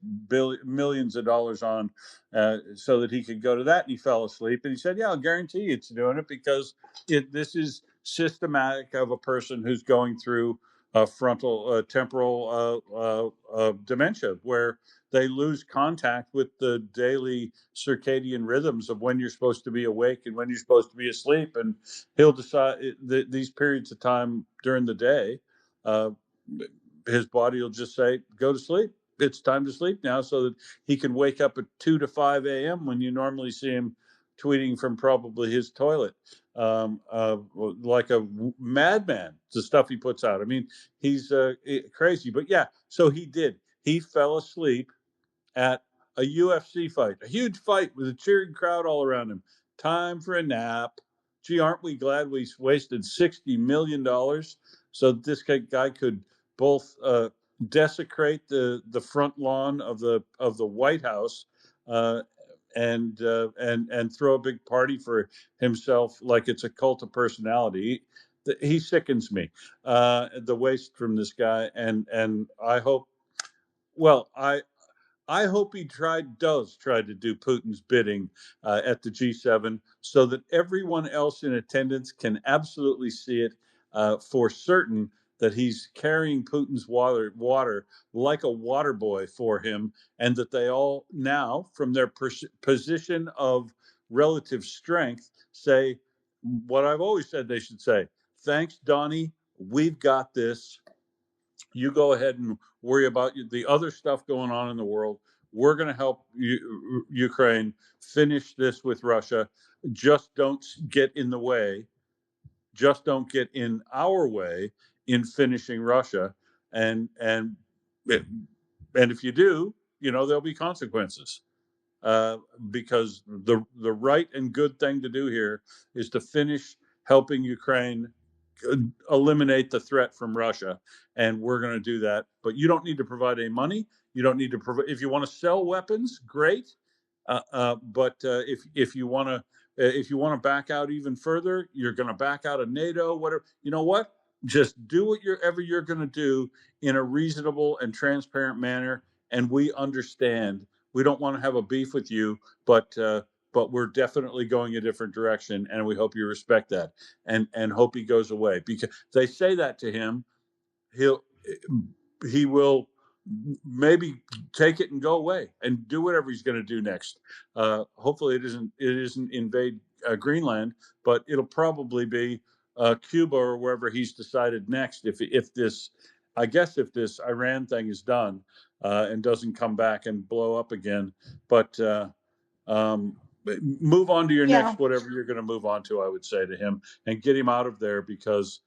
millions of dollars on so that he could go to that, and he fell asleep. And he said, yeah, I'll guarantee you it's doing it because this is systematic of a person who's going through frontal temporal dementia, where they lose contact with the daily circadian rhythms of when you're supposed to be awake and when you're supposed to be asleep. And he'll decide these periods of time during the day, uh, his body will just say, go to sleep. It's time to sleep now, so that he can wake up at 2 to 5 a.m. when you normally see him tweeting from probably his toilet, like a madman, the stuff he puts out. I mean, he's crazy. But yeah, so he did. He fell asleep at a UFC fight, a huge fight with a cheering crowd all around him. Time for a nap. Gee, aren't we glad we wasted $60 million so that this guy could both desecrate the front lawn of the White House uh, and throw a big party for himself like it's a cult of personality. He sickens me, the waste from this guy, and I hope. Well, I hope he does try to do Putin's bidding at the G7, so that everyone else in attendance can absolutely see it for certain that he's carrying Putin's water like a water boy for him, and that they all now, from their position of relative strength, say what I've always said they should say: "Thanks, Donnie. We've got this. You go ahead and worry about the other stuff going on in the world. We're going to help Ukraine finish this with Russia. Just don't get in the way. Just don't get in our way in finishing Russia. And if you do, there'll be consequences." Because the right and good thing to do here is to finish helping Ukraine eliminate the threat from Russia, and we're going to do that. But you don't need to provide any money. You don't need to provide. If you want to sell weapons, great. But if you want to back out even further, you're going to back out of NATO. Whatever. You know what? Just do whatever you're going to do in a reasonable and transparent manner, and we understand. We don't want to have a beef with you, but we're definitely going a different direction, and we hope you respect that, and hope he goes away. Because they say that to him, he will maybe take it and go away and do whatever he's going to do next. Hopefully, it isn't invade Greenland, but it'll probably be Cuba or wherever he's decided next. If this Iran thing is done and doesn't come back and blow up again, but. Move on to your next whatever you're going to move on to, I would say to him, and get him out of there, because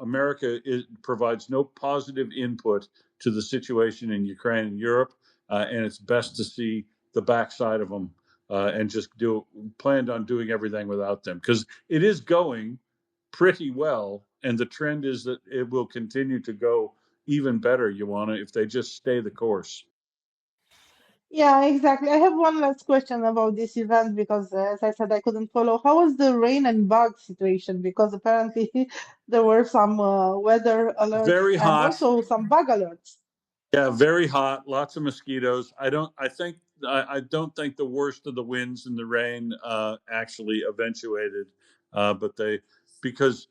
America provides no positive input to the situation in Ukraine and Europe, and it's best to see the backside of them and just planned on doing everything without them, because it is going pretty well, and the trend is that it will continue to go even better, Ioana, if they just stay the course. Yeah, exactly. I have one last question about this event because, as I said, I couldn't follow. How was the rain and bug situation? Because apparently there were some weather alerts Very and hot. also some bug alerts. Yeah, very hot. Lots of mosquitoes. I don't think the worst of the winds and the rain actually eventuated, but because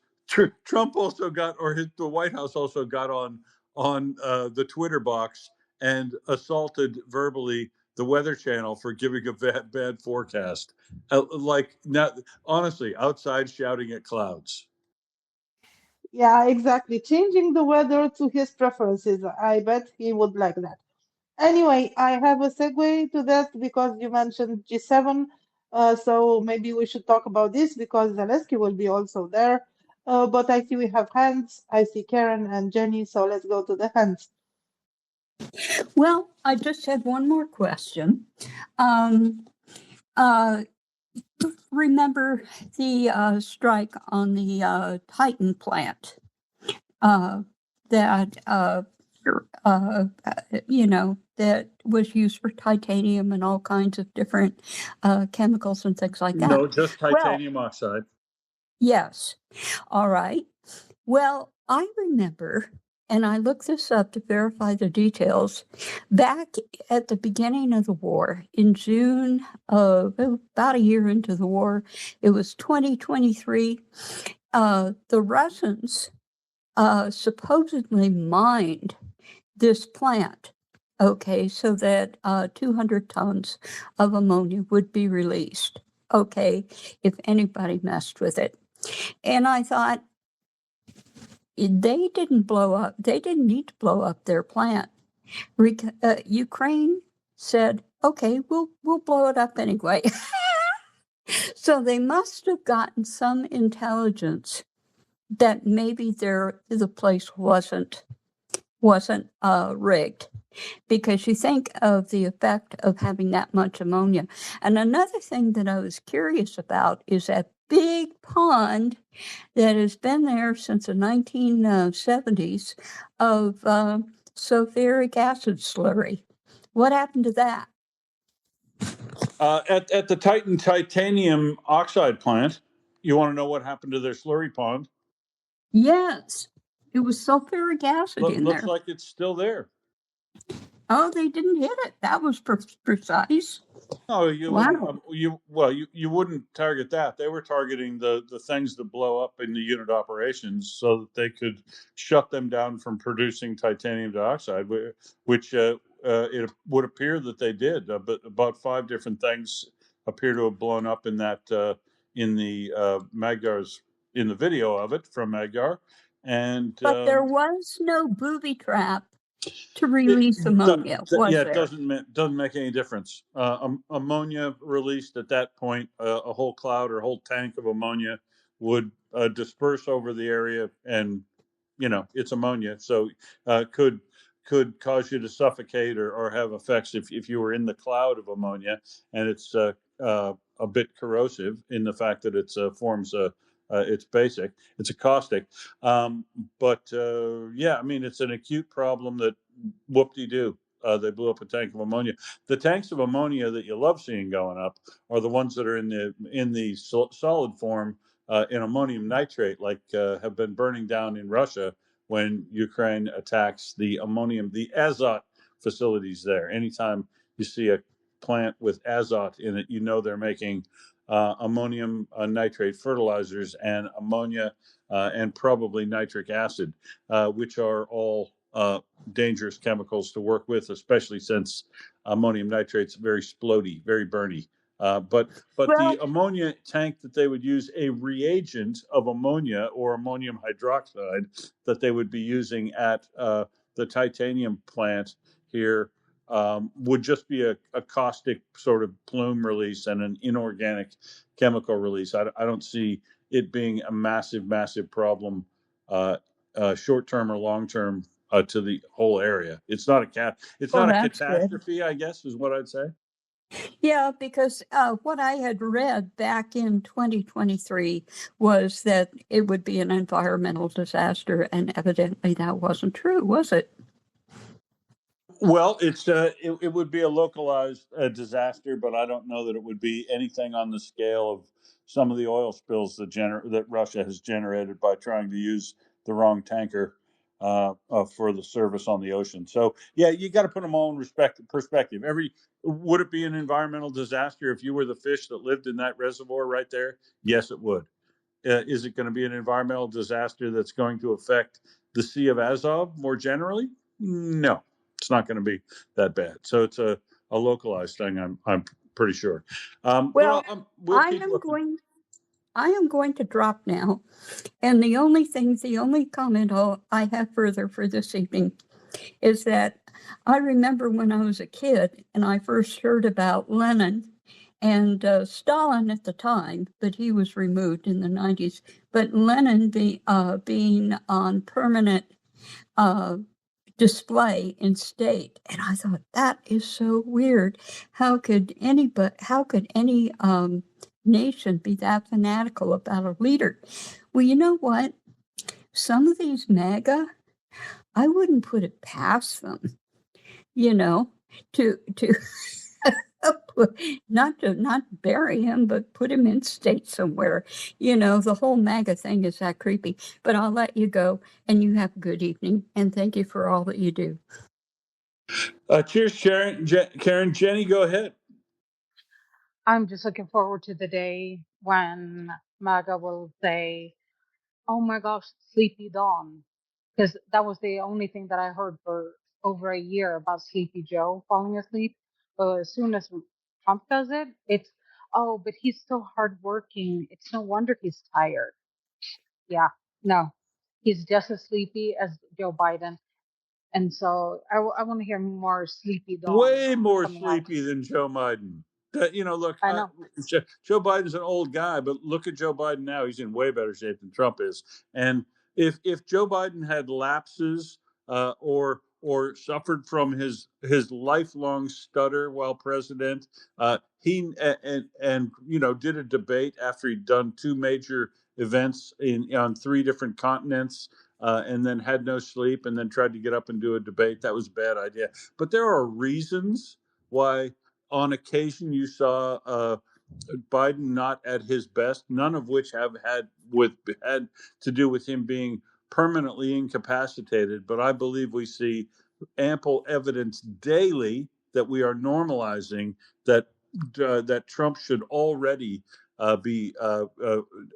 Trump also got, or the White House also got on the Twitter box and assaulted verbally the Weather Channel for giving a bad forecast. Like, not honestly, outside shouting at clouds. Yeah, exactly. Changing the weather to his preferences. I bet he would like that. Anyway, I have a segue to that because you mentioned G7. So maybe we should talk about this because Zelensky will be also there. But I see we have hands. I see Karen and Jenny. So let's go to the hands. Well, I just had one more question. Remember the strike on the Titan plant that that was used for titanium and all kinds of different chemicals and things like that. No, just titanium oxide. Yes. All right. Well, I remember, and I looked this up to verify the details, back at the beginning of the war, in June of about a year into the war, it was 2023, the Russians supposedly mined this plant, okay, so that 200 tons of ammonia would be released, okay, if anybody messed with it. And I thought, they didn't need to blow up their plant. Ukraine said, okay, we'll blow it up anyway. So they must have gotten some intelligence that maybe the place wasn't rigged, because you think of the effect of having that much ammonia. And another thing that I was curious about is that big pond that has been there since the 1970s of sulfuric acid slurry. What happened to that? At the Titan titanium oxide plant, you want to know what happened to their slurry pond? Yes, it was sulfuric acid in Looks there. like it's still there. Oh, they didn't hit it. That was precise. Oh, Wow. you wouldn't target that. They were targeting the things that blow up in the unit operations so that they could shut them down from producing titanium dioxide, which it would appear that they did. But about 5 different things appear to have blown up in that in the Magdar's in the video of it from Magdar, and But there was no booby trap to release ammonia, was it there? doesn't make any difference. Ammonia released at that point, a whole cloud or a whole tank of ammonia would disperse over the area, and it's ammonia, so could cause you to suffocate or have effects if you were in the cloud of ammonia, and it's a bit corrosive in the fact that it forms it's basic, it's a caustic, but yeah, I mean, it's an acute problem that whoop-de-doo. They blew up a tank of ammonia. The tanks of ammonia that you love seeing going up are the ones that are in the solid form in ammonium nitrate, like have been burning down in Russia when Ukraine attacks the Azot facilities there. Anytime you see a plant with Azot in it, they're making ammonium nitrate fertilizers and ammonia and probably nitric acid, which are all dangerous chemicals to work with, especially since ammonium nitrate's very splody, very burny. But the ammonia tank that they would use, a reagent of ammonia or ammonium hydroxide that they would be using at the titanium plant here, would just be a caustic sort of plume release and an inorganic chemical release. I don't see it being a massive problem, short term or long term, to the whole area. It's not a catastrophe, good. I guess, is what I'd say. Yeah, because what I had read back in 2023 was that it would be an environmental disaster, and evidently that wasn't true, was it? Well, it would be a localized disaster, but I don't know that it would be anything on the scale of some of the oil spills that Russia has generated by trying to use the wrong tanker for the service on the ocean. So, yeah, you got to put them all in perspective. Would it be an environmental disaster if you were the fish that lived in that reservoir right there? Yes, it would. Is it going to be an environmental disaster that's going to affect the Sea of Azov more generally? No, it's not going to be that bad. So it's a localized thing, I'm pretty sure. Well, I am going to drop now. And the only comment I have further for this evening is that I remember when I was a kid and I first heard about Lenin and Stalin at the time, but he was removed in the 90s. But Lenin being on permanent display in state, and I thought, that is so weird. How could any nation be that fanatical about a leader? Well, you know what? Some of these MAGA, I wouldn't put it past them, to not bury him, but put him in state somewhere. The whole MAGA thing is that creepy. But I'll let you go, and you have a good evening, and thank you for all that you do. Cheers, Karen. Jenny, go ahead. I'm just looking forward to the day when MAGA will say, "Oh my gosh, Sleepy Dawn," because that was the only thing that I heard for over a year about Sleepy Joe falling asleep. But as soon as Trump does it, it's, "Oh, but he's still hardworking. It's no wonder he's tired." Yeah, no, he's just as sleepy as Joe Biden. And so I want to hear more Sleepy Dawn. Way more sleepy than Joe Biden. Look, I know. Joe Biden's an old guy, but look at Joe Biden now. He's in way better shape than Trump is. And if Joe Biden had lapses or suffered from his lifelong stutter while president, he did a debate after he'd done 2 major events on 3 different continents, and then had no sleep, and then tried to get up and do a debate. That was a bad idea. But there are reasons why on occasion you saw Biden not at his best, none of which have had to do with him being permanently incapacitated. But I believe we see ample evidence daily that we are normalizing that that Trump should already be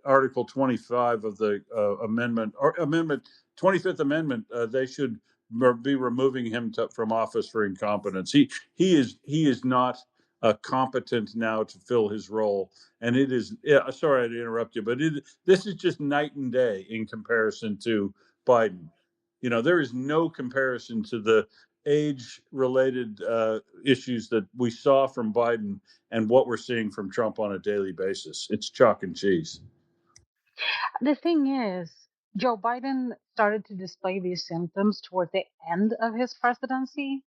Article 25 of the amendment or Amendment 25th Amendment. They should be removing him from office for incompetence. He is not competent now to fill his role, and it is. Yeah, sorry to interrupt you, but this is just night and day in comparison to Biden. You know, there is no comparison to the age-related issues that we saw from Biden and what we're seeing from Trump on a daily basis. It's chalk and cheese. The thing is, Joe Biden started to display these symptoms toward the end of his presidency.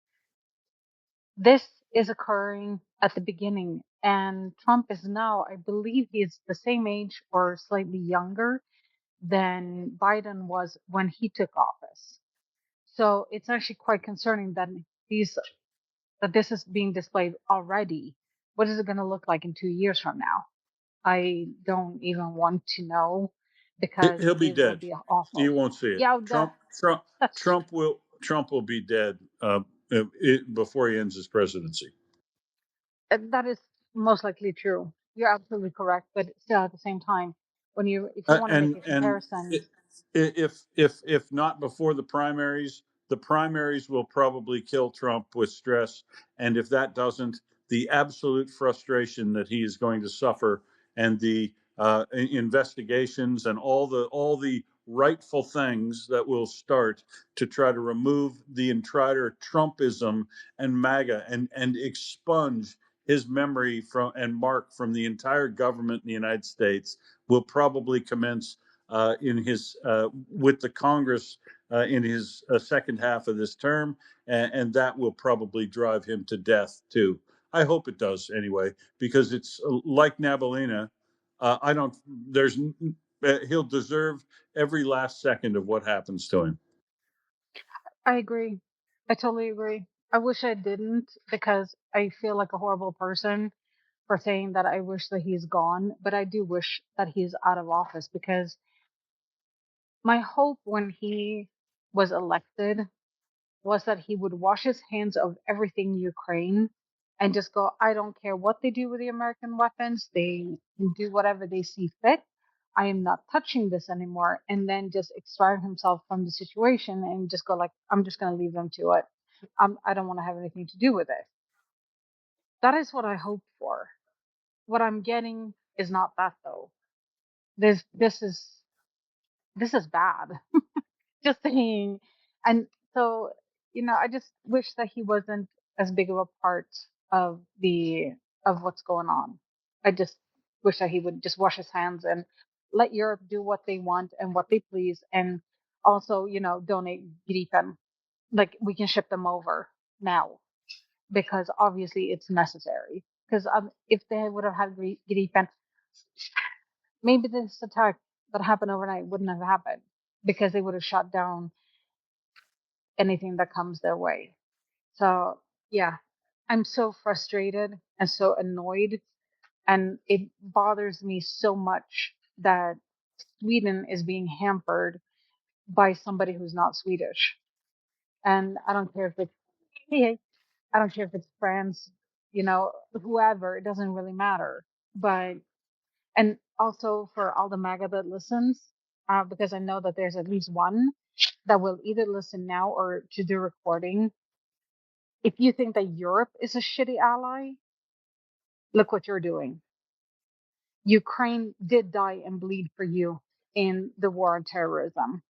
This is occurring at the beginning, and Trump is now, I believe, he's the same age or slightly younger than Biden was when he took office. So it's actually quite concerning that this is being displayed already. What is it going to look like in 2 years from now? I don't even want to know, because He'll be it will dead. be You awful. won't see it. Yeah, that's Trump will be dead before he ends his presidency. that is most likely true. You're absolutely correct, but still at the same time, if you want to make a comparison, If not before the primaries will probably kill Trump with stress, and if that doesn't, the absolute frustration that he is going to suffer, and the investigations and all the rightful things that will start to try to remove the entire Trumpism and MAGA and expunge his memory and mark from the entire government in the United States will probably commence in his with the Congress in his second half of this term, and that will probably drive him to death too. I hope it does anyway, because it's like Navalny. I don't. He'll deserve every last second of what happens to him. I agree. I totally agree. I wish I didn't, because I feel like a horrible person for saying that I wish that he's gone, but I do wish that he's out of office, because my hope when he was elected was that he would wash his hands of everything Ukraine and just go, I don't care what they do with the American weapons. They can do whatever they see fit. I am not touching this anymore. And then just extract himself from the situation and just go like, I'm just going to leave them to it. I don't want to have anything to do with it. That is what I hoped for. What I'm getting is not that though. This is bad. Just saying. And so, I just wish that he wasn't as big of a part of what's going on. I just wish that he would just wash his hands and let Europe do what they want and what they please, and also, donate Gripen. Like, we can ship them over now, because obviously it's necessary. Because if they would have had Gripen, maybe this attack that happened overnight wouldn't have happened, because they would have shot down anything that comes their way. So, yeah, I'm so frustrated and so annoyed, and it bothers me so much that Sweden is being hampered by somebody who's not Swedish. And I don't care if it's, hey, I don't care if it's France, whoever, it doesn't really matter. But, and also for all the MAGA that listens, because I know that there's at least one that will either listen now or to the recording. If you think that Europe is a shitty ally, look what you're doing. Ukraine did die and bleed for you in the war on terrorism.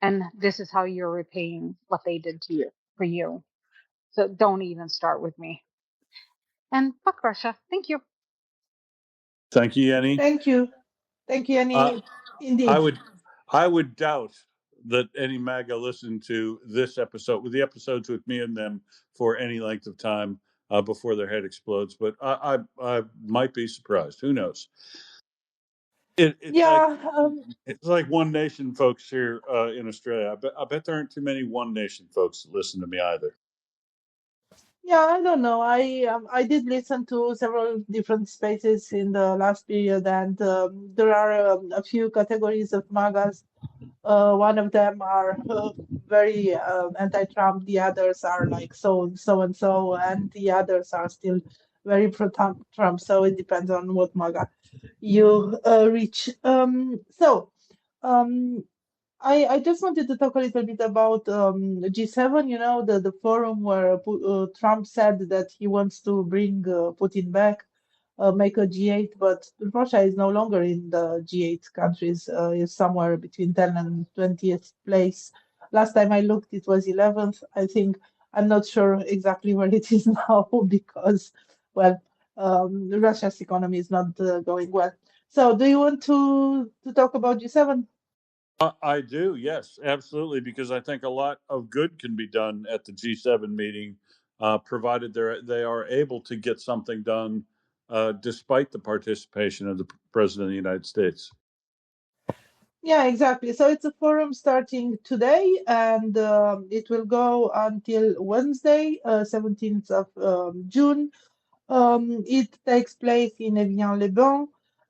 And this is how you're repaying what they did to you, for you. So don't even start with me. And fuck Russia. Thank you. Thank you, Yenny. Thank you. Thank you, Annie. Indeed. I would doubt that any MAGA listened to this episode, with the episodes with me and them, for any length of time before their head explodes. But I might be surprised. Who knows? It's like One Nation folks here in Australia. I bet there aren't too many One Nation folks that listen to me either. Yeah, I don't know. I did listen to several different spaces in the last period, and there are a few categories of magas. One of them are very anti-Trump. The others are like so and so, and the others are still very pro-Trump. So it depends on what maga you reach. Um, I just wanted to talk a little bit about G7, the forum where Trump said that he wants to bring Putin back, make a G8, but Russia is no longer in the G8 countries, is somewhere between 10 and 20th place. Last time I looked, it was 11th. I think I'm not sure exactly where it is now because, well, Russia's economy is not going well. So, do you want to talk about G7? I do, yes, absolutely, because I think a lot of good can be done at the G7 meeting, provided they are able to get something done, despite the participation of the President of the United States. Yeah, exactly. So it's a forum starting today, and it will go until Wednesday, 17th of June. It takes place in Evian-les-Bains.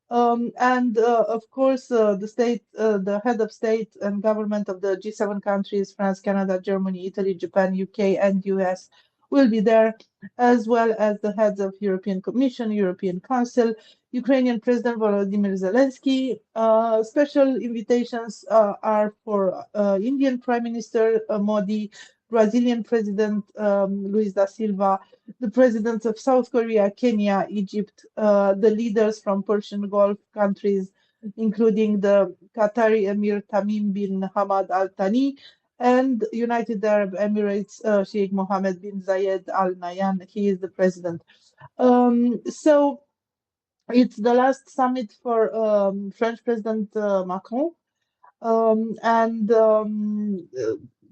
And of course, the head of state and government of the G7 countries, France, Canada, Germany, Italy, Japan, UK, and US, will be there, as well as the heads of European Commission, European Council, Ukrainian President Volodymyr Zelensky. Special invitations are for Indian Prime Minister Modi, Brazilian President Luiz da Silva, the presidents of South Korea, Kenya, Egypt, the leaders from Persian Gulf countries, including the Qatari Emir Tamim bin Hamad Al Thani, and United Arab Emirates, Sheikh Mohammed bin Zayed Al Nahyan. He is the president. So it's the last summit for French President Macron. And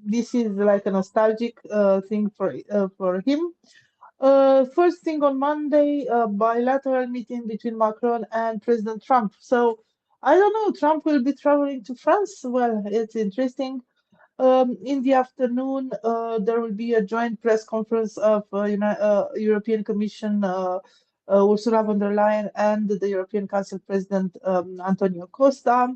this is like a nostalgic thing for him. First thing on Monday, a bilateral meeting between Macron and President Trump. So I don't know, Trump will be traveling to France. Well, it's interesting. In the afternoon, there will be a joint press conference of European Commission Ursula von der Leyen and the European Council President Antonio Costa.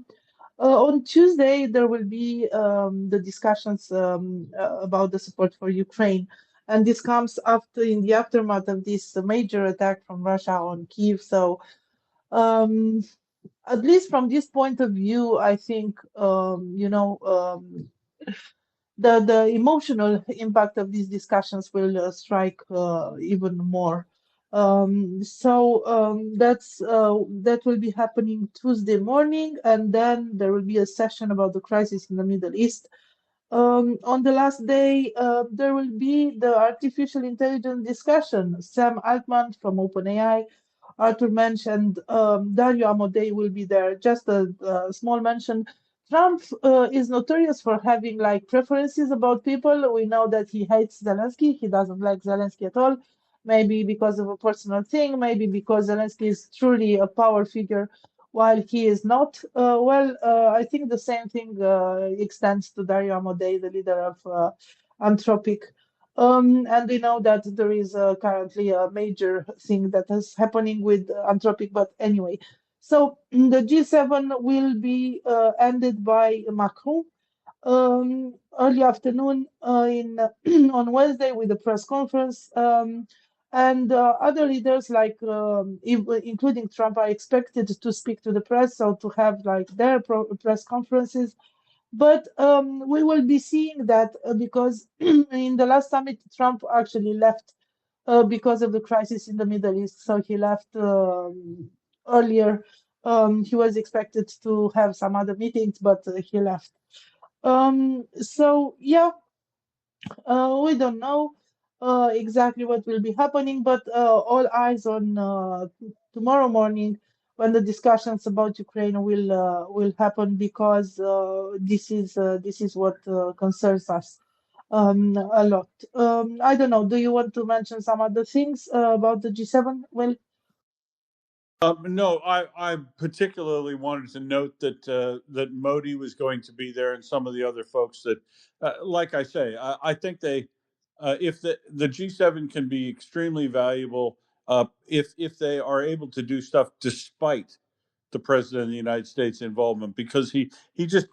On Tuesday, there will be the discussions about the support for Ukraine. And this comes after, in the aftermath of this major attack from Russia on Kyiv. So, at least from this point of view, I think, the emotional impact of these discussions will strike even more. That will be happening Tuesday morning, and then there will be a session about the crisis in the Middle East. On the last day, there will be the artificial intelligence discussion. Sam Altman from OpenAI, Arthur Mensch, and Dario Amodei will be there. Just a small mention. Trump is notorious for having like preferences about people. We know that he hates Zelensky. He doesn't like Zelensky at all. Maybe because of a personal thing. Maybe because Zelensky is truly a power figure, while he is not. I think the same thing extends to Dario Amodei, the leader of Anthropic. And we know that there is currently a major thing that is happening with Anthropic. But anyway, so the G7 will be ended by Macron early afternoon on Wednesday with a press conference. And other leaders, like including Trump, are expected to speak to the press, so to have like their press conferences. But we will be seeing that because in the last summit, Trump actually left because of the crisis in the Middle East. So he left earlier. He was expected to have some other meetings, but he left. So yeah, we don't know exactly what will be happening, but all eyes on tomorrow morning when the discussions about Ukraine will happen, because this is what concerns us a lot. I don't know. Do you want to mention some other things about the G7? Well. No, I particularly wanted to note that Modi was going to be there, and some of the other folks that, like I say, I think if the G7 can be extremely valuable if they are able to do stuff despite the president of the United States involvement, because he just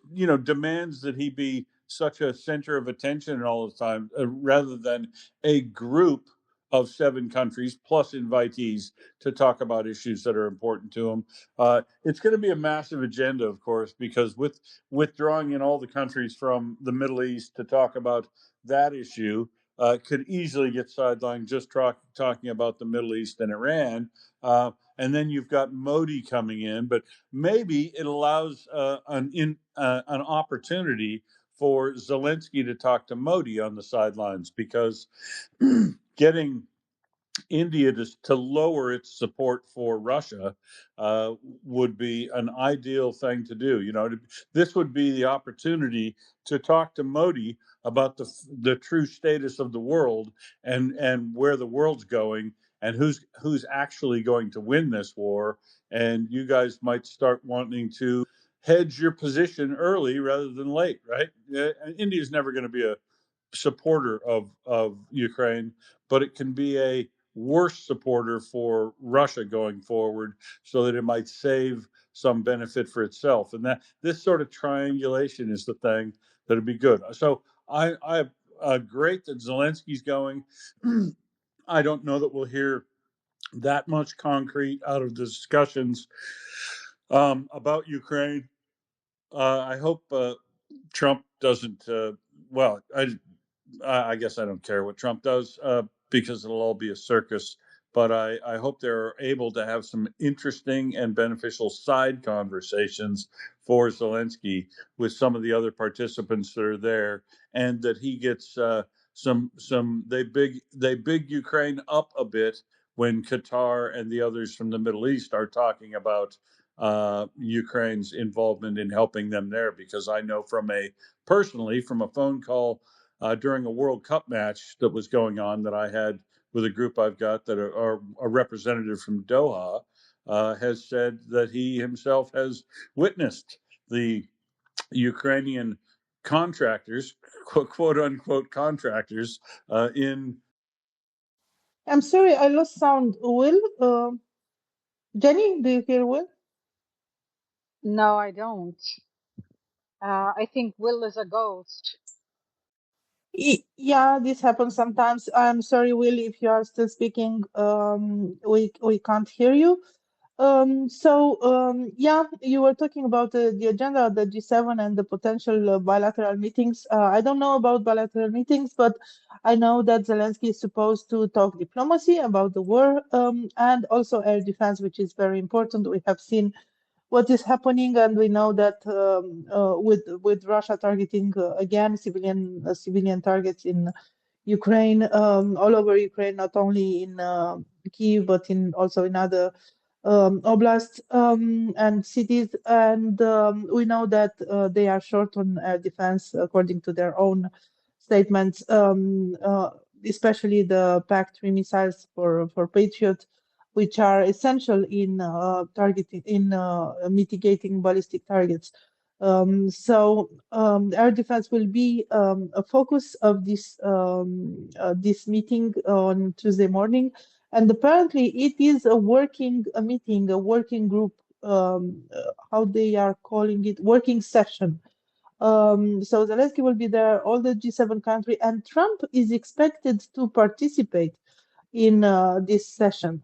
demands that he be such a center of attention all the time, rather than a group of 7 countries plus invitees to talk about issues that are important to him. It's going to be a massive agenda, of course, because with withdrawing in all the countries from the Middle East to talk about that issue, could easily get sidelined just talking about the Middle East and Iran. And then you've got Modi coming in, but maybe it allows an opportunity for Zelensky to talk to Modi on the sidelines, because getting India to lower its support for Russia would be an ideal thing to do. This would be the opportunity to talk to Modi about the true status of the world, and where the world's going, and who's actually going to win this war. And you guys might start wanting to hedge your position early rather than late, right? India's never going to be a supporter of Ukraine, but it can be a worse supporter for Russia going forward, so that it might save some benefit for itself. And that this sort of triangulation is the thing that'd be good. So I great that Zelensky's going. I don't know that we'll hear that much concrete out of the discussions about Ukraine. I hope Trump doesn't. Well, I guess I don't care what Trump does, because it'll all be a circus. But I hope they're able to have some interesting and beneficial side conversations for Zelensky with some of the other participants that are there, and that he gets some. They big Ukraine up a bit when Qatar and the others from the Middle East are talking about Ukraine's involvement in helping them there, because I know personally from a phone call during a World Cup match that was going on that I had with a group I've got that are a representative from Doha, has said that he himself has witnessed the Ukrainian contractors, quote unquote contractors, in. I'm sorry, I lost sound. Will, Jenny, do you hear Will? No, I don't. I think Will is a ghost. Yeah, this happens sometimes. I'm sorry, Will, if you are still speaking, we can't hear you. Yeah, you were talking about the agenda of the G7 and the potential bilateral meetings. I don't know about bilateral meetings, but I know that Zelensky is supposed to talk diplomacy about the war, and also air defense, which is very important. We have seen what is happening, and we know that with Russia targeting again civilian targets in Ukraine, all over Ukraine, not only in Kyiv, but also in other oblasts and cities. And we know that they are short on air defense, according to their own statements, especially the PAC-3 missiles for Patriot, which are essential in targeting, in mitigating ballistic targets. Air defense will be a focus of this meeting on Tuesday morning, and apparently it is a working meeting, a working group. How they are calling it, working session. So Zelensky will be there, all the G7 country, and Trump is expected to participate in this session.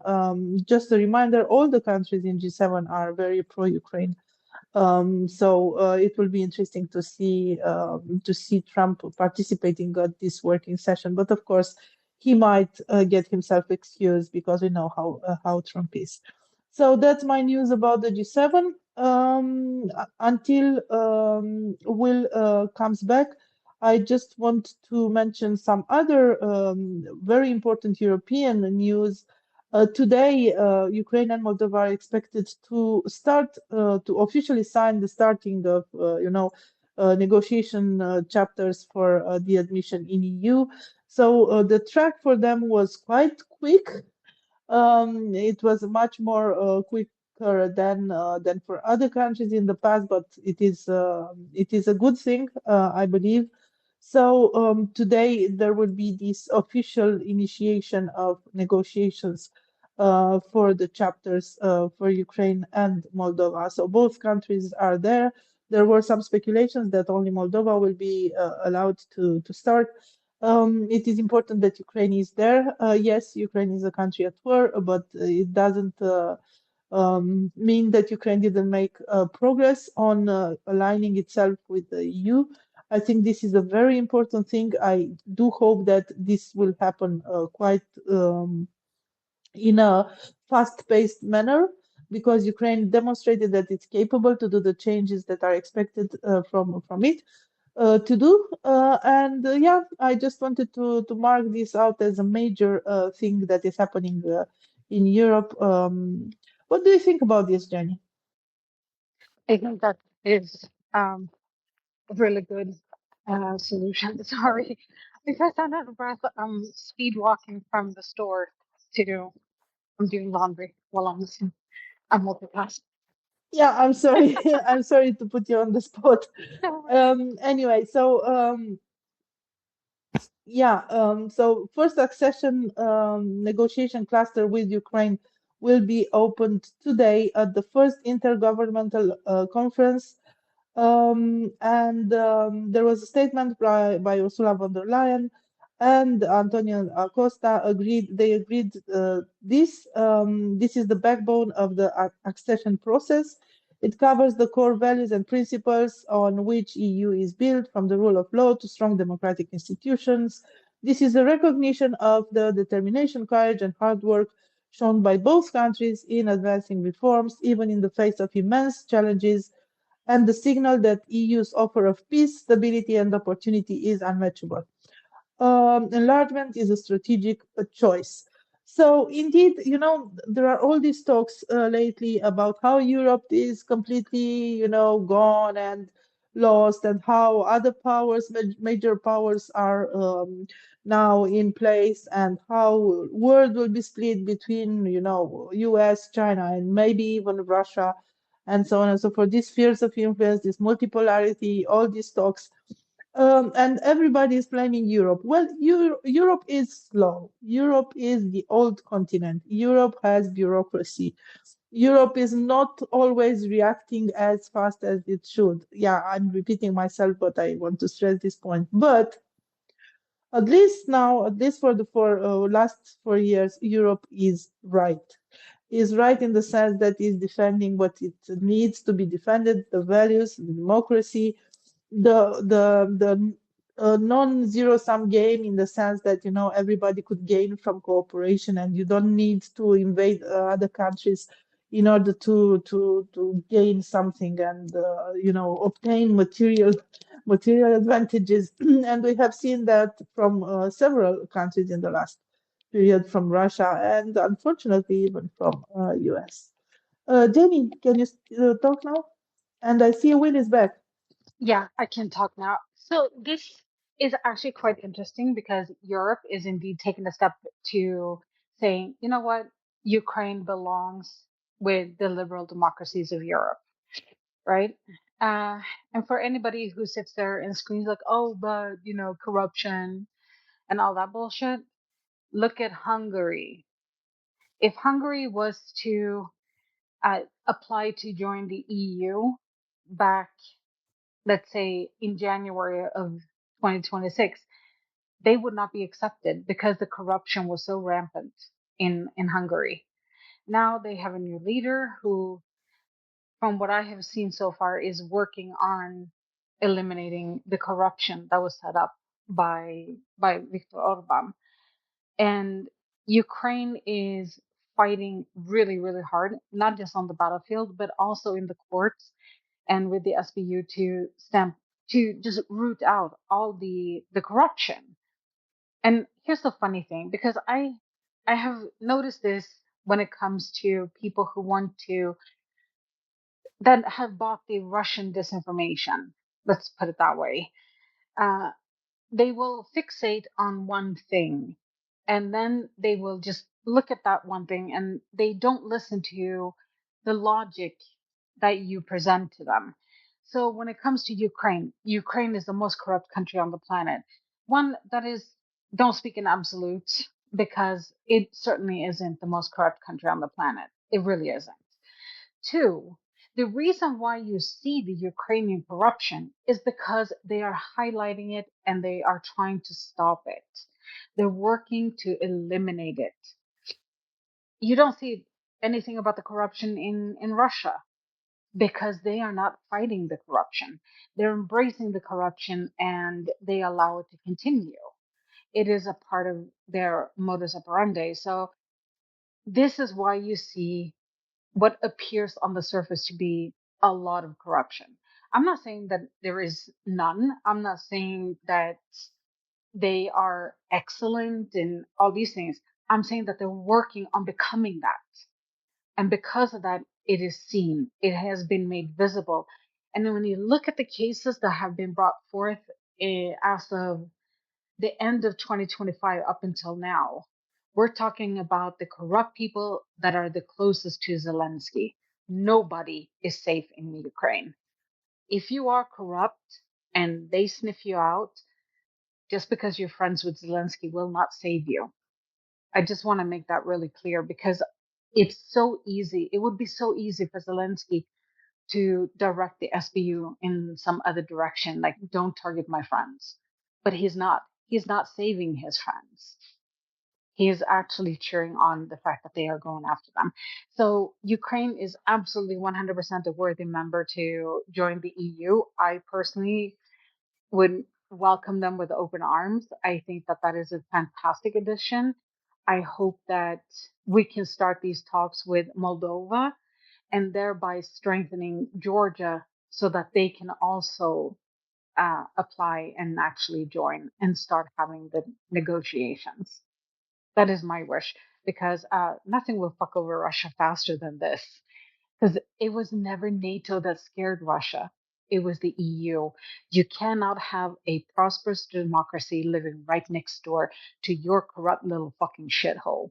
Just a reminder, all the countries in G7 are very pro-Ukraine. It will be interesting to see Trump participating at this working session. But of course, he might get himself excused, because we know how Trump is. So that's my news about the G7. Until Will comes back, I just want to mention some other very important European news. Today, Ukraine and Moldova are expected to start to officially sign the starting of, negotiation chapters for the admission in EU. So the track for them was quite quick. It was much more quicker than for other countries in the past, but it is a good thing, I believe. So today there will be this official initiation of negotiations for the chapters for Ukraine and Moldova. So both countries are there. There were some speculations that only Moldova will be allowed to start. It is important that Ukraine is there. Yes, Ukraine is a country at war, but it doesn't mean that Ukraine didn't make progress on aligning itself with the EU. I think this is a very important thing. I do hope that this will happen quite in a fast-paced manner, because Ukraine demonstrated that it's capable to do the changes that are expected from it to do. Yeah, I just wanted to mark this out as a major thing that is happening in Europe. What do you think about this, Jenny? I think that is a really good solution. Sorry, because I'm out of breath. I'm speed walking from the store to I'm doing laundry while I'm listening. I'm multitasking. Yeah, I'm sorry. I'm sorry to put you on the spot. No worries. Anyway, so yeah, so first accession negotiation cluster with Ukraine will be opened today at the first intergovernmental conference. There was a statement by Ursula von der Leyen and Antonio Acosta agreed. They agreed this. This is the backbone of the accession process. It covers the core values and principles on which EU is built, from the rule of law to strong democratic institutions. This is a recognition of the determination, courage, and hard work shown by both countries in advancing reforms, even in the face of immense challenges, and the signal that EU's offer of peace, stability, and opportunity is unmatchable. Enlargement is a strategic choice. So indeed, there are all these talks lately about how Europe is completely, gone and lost, and how other powers, major powers, are now in place, and how world will be split between, U.S., China, and maybe even Russia, and so on and so forth. These spheres of influence, this multipolarity, all these talks, and everybody is blaming Europe. Well, Europe is slow. Europe is the old continent. Europe has bureaucracy. Europe is not always reacting as fast as it should. Yeah, I'm repeating myself, but I want to stress this point. But at least now, at least for the last 4 years, Europe is right. Is right in the sense that is defending what it needs to be defended: the values, the democracy, the non-zero sum game, in the sense that everybody could gain from cooperation, and you don't need to invade other countries in order to gain something, and obtain material advantages. And we have seen that from several countries in the last period, from Russia, and unfortunately even from US. Jenny, can you talk now? And I see Will is back. Yeah, I can talk now. So this is actually quite interesting because Europe is indeed taking a step to saying, you know what, Ukraine belongs with the liberal democracies of Europe, right? Uh, and for anybody who sits there and screams like, oh, but corruption and all that bullshit, look at Hungary. If Hungary was to apply to join the EU back, let's say in January of 2026, they would not be accepted because the corruption was so rampant in Hungary. Now they have a new leader who, from what I have seen so far, is working on eliminating the corruption that was set up by Viktor Orban. And Ukraine is fighting really, really hard, not just on the battlefield, but also in the courts and with the SBU to just root out all the corruption. And here's the funny thing, because I have noticed this when it comes to people who want to that have bought the Russian disinformation. Let's put it that way. Uh, they will fixate on one thing, and then they will just look at that one thing, and they don't listen to the logic that you present to them. So when it comes to Ukraine is the most corrupt country on the planet. One that is, don't speak in absolutes, because it certainly isn't the most corrupt country on the planet. It really isn't. Two, the reason why you see the Ukrainian corruption is because they are highlighting it and they are trying to stop it. They're working to eliminate it. You don't see anything about the corruption in Russia because they are not fighting the corruption. They're embracing the corruption and they allow it to continue. It is a part of their modus operandi. So this is why you see what appears on the surface to be a lot of corruption. I'm not saying that there is none. I'm not saying that they are excellent in all these things. I'm saying that they're working on becoming that. And because of that, it is seen. It has been made visible. And then when you look at the cases that have been brought forth as of the end of 2025 up until now, we're talking about the corrupt people that are the closest to Zelensky. Nobody is safe in Ukraine. If you are corrupt and they sniff you out, just because you're friends with Zelensky will not save you. I just want to make that really clear because it's so easy. It would be so easy for Zelensky to direct the SBU in some other direction, like don't target my friends. But he's not. He's not saving his friends. He is actually cheering on the fact that they are going after them. So Ukraine is absolutely 100% a worthy member to join the EU. I personally would welcome them with open arms. I think that that is a fantastic addition. I hope that we can start these talks with Moldova and thereby strengthening Georgia so that they can also apply and actually join and start having the negotiations. That is my wish because nothing will fuck over Russia faster than this. Because it was never NATO that scared Russia. It was the EU. You cannot have a prosperous democracy living right next door to your corrupt little fucking shithole.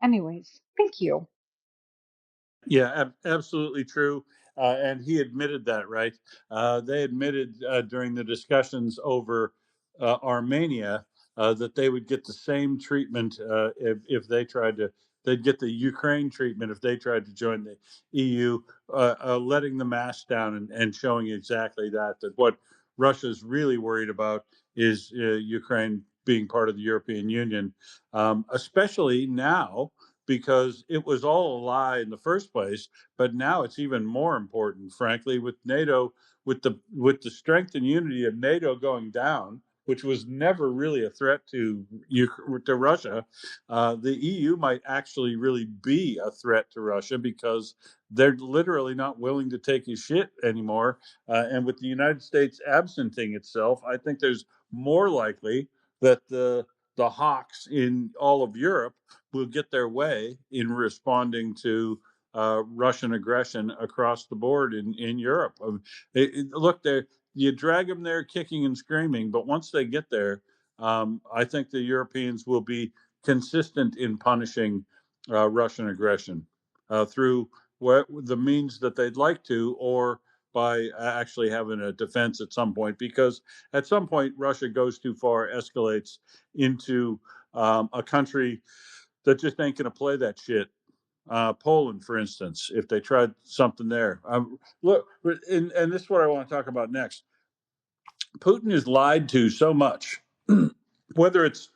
Anyways, thank you. Yeah, absolutely true. And he admitted that, right? They admitted during the discussions over Armenia that they would get the same treatment if they tried to. They'd get the Ukraine treatment if they tried to join the EU, letting the mask down and showing exactly that what Russia's really worried about is Ukraine being part of the European Union, especially now because it was all a lie in the first place. But now it's even more important, frankly, with NATO, with the strength and unity of NATO going down, which was never really a threat to Russia. The EU might actually really be a threat to Russia because they're literally not willing to take his shit anymore. And with the United States absenting itself, I think there's more likely that the hawks in all of Europe will get their way in responding to Russian aggression across the board in Europe. Look, you drag them there kicking and screaming, but once they get there, I think the Europeans will be consistent in punishing Russian aggression through the means that they'd like to, or by actually having a defense at some point, because at some point Russia goes too far, escalates into a country that just ain't going to play that shit. Poland, for instance, if they tried something there. Look, and this is what I want to talk about next. Putin is lied to so much, whether it's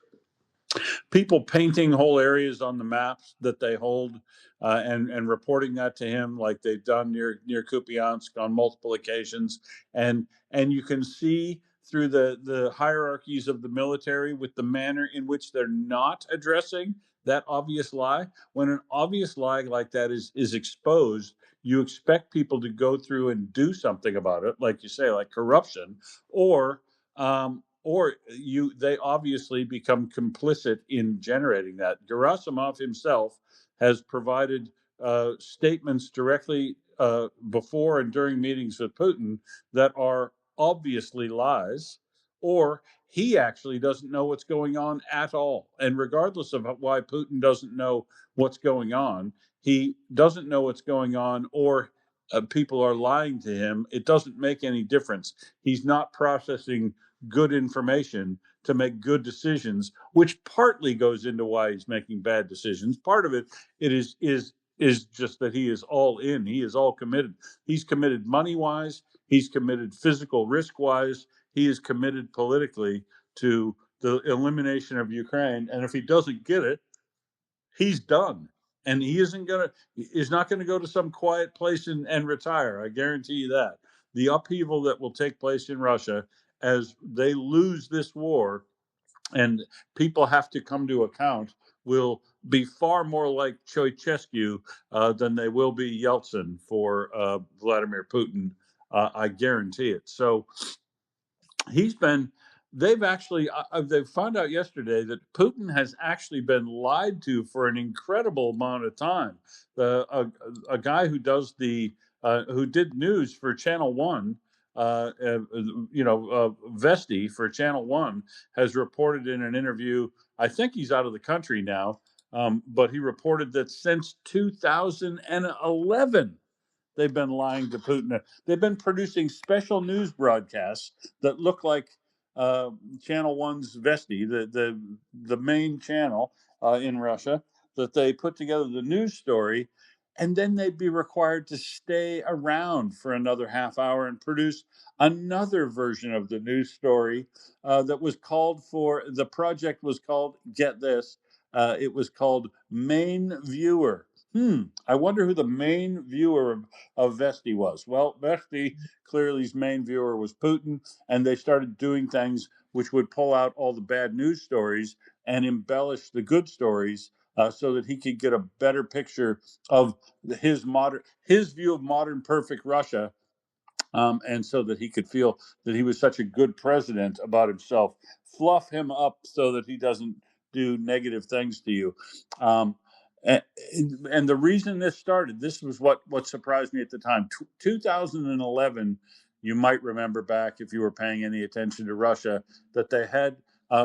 people painting whole areas on the maps that they hold and reporting that to him like they've done near Kupiansk on multiple occasions, and you can see through the hierarchies of the military with the manner in which they're not addressing that obvious lie. When an obvious lie like that is exposed, you expect people to go through and do something about it, like you say, like corruption, or they obviously become complicit in generating that. Gerasimov himself has provided statements directly before and during meetings with Putin that are obviously lies, or he actually doesn't know what's going on at all. And regardless of why Putin doesn't know what's going on, he doesn't know what's going on, or people are lying to him, it doesn't make any difference. He's not processing good information to make good decisions, which partly goes into why he's making bad decisions. Part of it is just that he is all in. He is all committed. He's committed money wise. He's committed physical risk wise. He is committed politically to the elimination of Ukraine. And if he doesn't get it, he's done. And he's not gonna go to some quiet place and retire. I guarantee you that. The upheaval that will take place in Russia as they lose this war and people have to come to account will be far more like Ceausescu than they will be Yeltsin for Vladimir Putin. I guarantee it. So they found out yesterday that Putin has actually been lied to for an incredible amount of time. A guy who does who did news for Channel One, Vesti for Channel One, has reported in an interview. I think he's out of the country now, but he reported that since 2011. They've been lying to Putin. They've been producing special news broadcasts that look like Channel One's Vesti, the main channel in Russia, that they put together the news story, and then they'd be required to stay around for another half hour and produce another version of the news story that was called for. The project was called, get this, it was called Main Viewer. I wonder who the main viewer of Vesti was. Well, Vesti clearly's main viewer was Putin, and they started doing things which would pull out all the bad news stories and embellish the good stories so that he could get a better picture of his view of modern perfect Russia. And so that he could feel that he was such a good president about himself, fluff him up so that he doesn't do negative things to you. And the reason this started, this was what surprised me at the time. 2011, you might remember back if you were paying any attention to Russia, that they had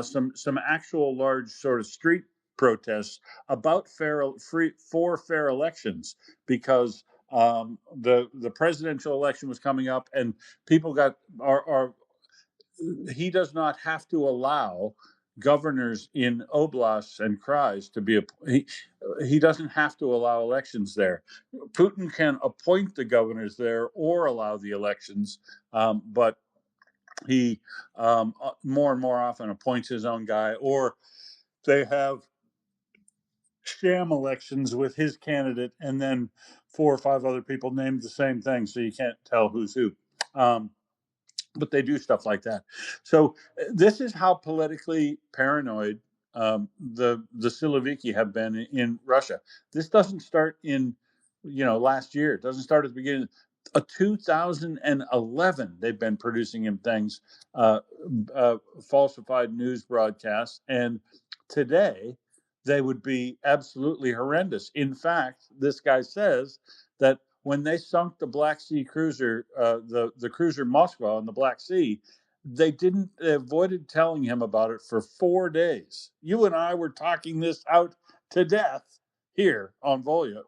some actual large sort of street protests about fair elections, because the presidential election was coming up, and people he does not have to allow governors in oblasts and krais to be he doesn't have to allow elections there. Putin can appoint the governors there or allow the elections, but he more and more often appoints his own guy, or they have sham elections with his candidate and then 4 or 5 other people named the same thing, so you can't tell who's who. But they do stuff like that. So this is how politically paranoid the Siloviki have been in Russia. This doesn't start in last year. It doesn't start at the beginning. 2011, they've been producing him things, falsified news broadcasts, and today they would be absolutely horrendous. In fact, this guy says that when they sunk the Black Sea cruiser, the cruiser Moskva on the Black Sea, they avoided telling him about it for 4 days. You and I were talking this out to death here on Volya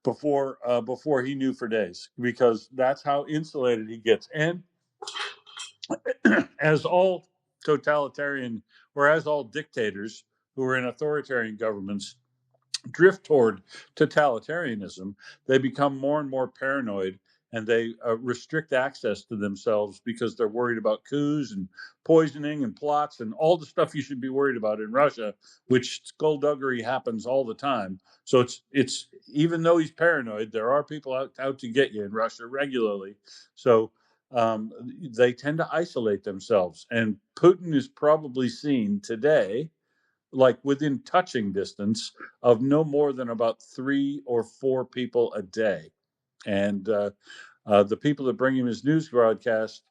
before he knew for days, because that's how insulated he gets. And as all totalitarian, or as all dictators who are in authoritarian governments drift toward totalitarianism, they become more and more paranoid, and they restrict access to themselves because they're worried about coups and poisoning and plots and all the stuff you should be worried about in Russia, which skullduggery happens all the time. So it's even though he's paranoid, there are people out to get you in Russia regularly. So they tend to isolate themselves, and Putin is probably seen today like within touching distance of no more than about 3 or 4 people a day. And the people that bring him his news broadcast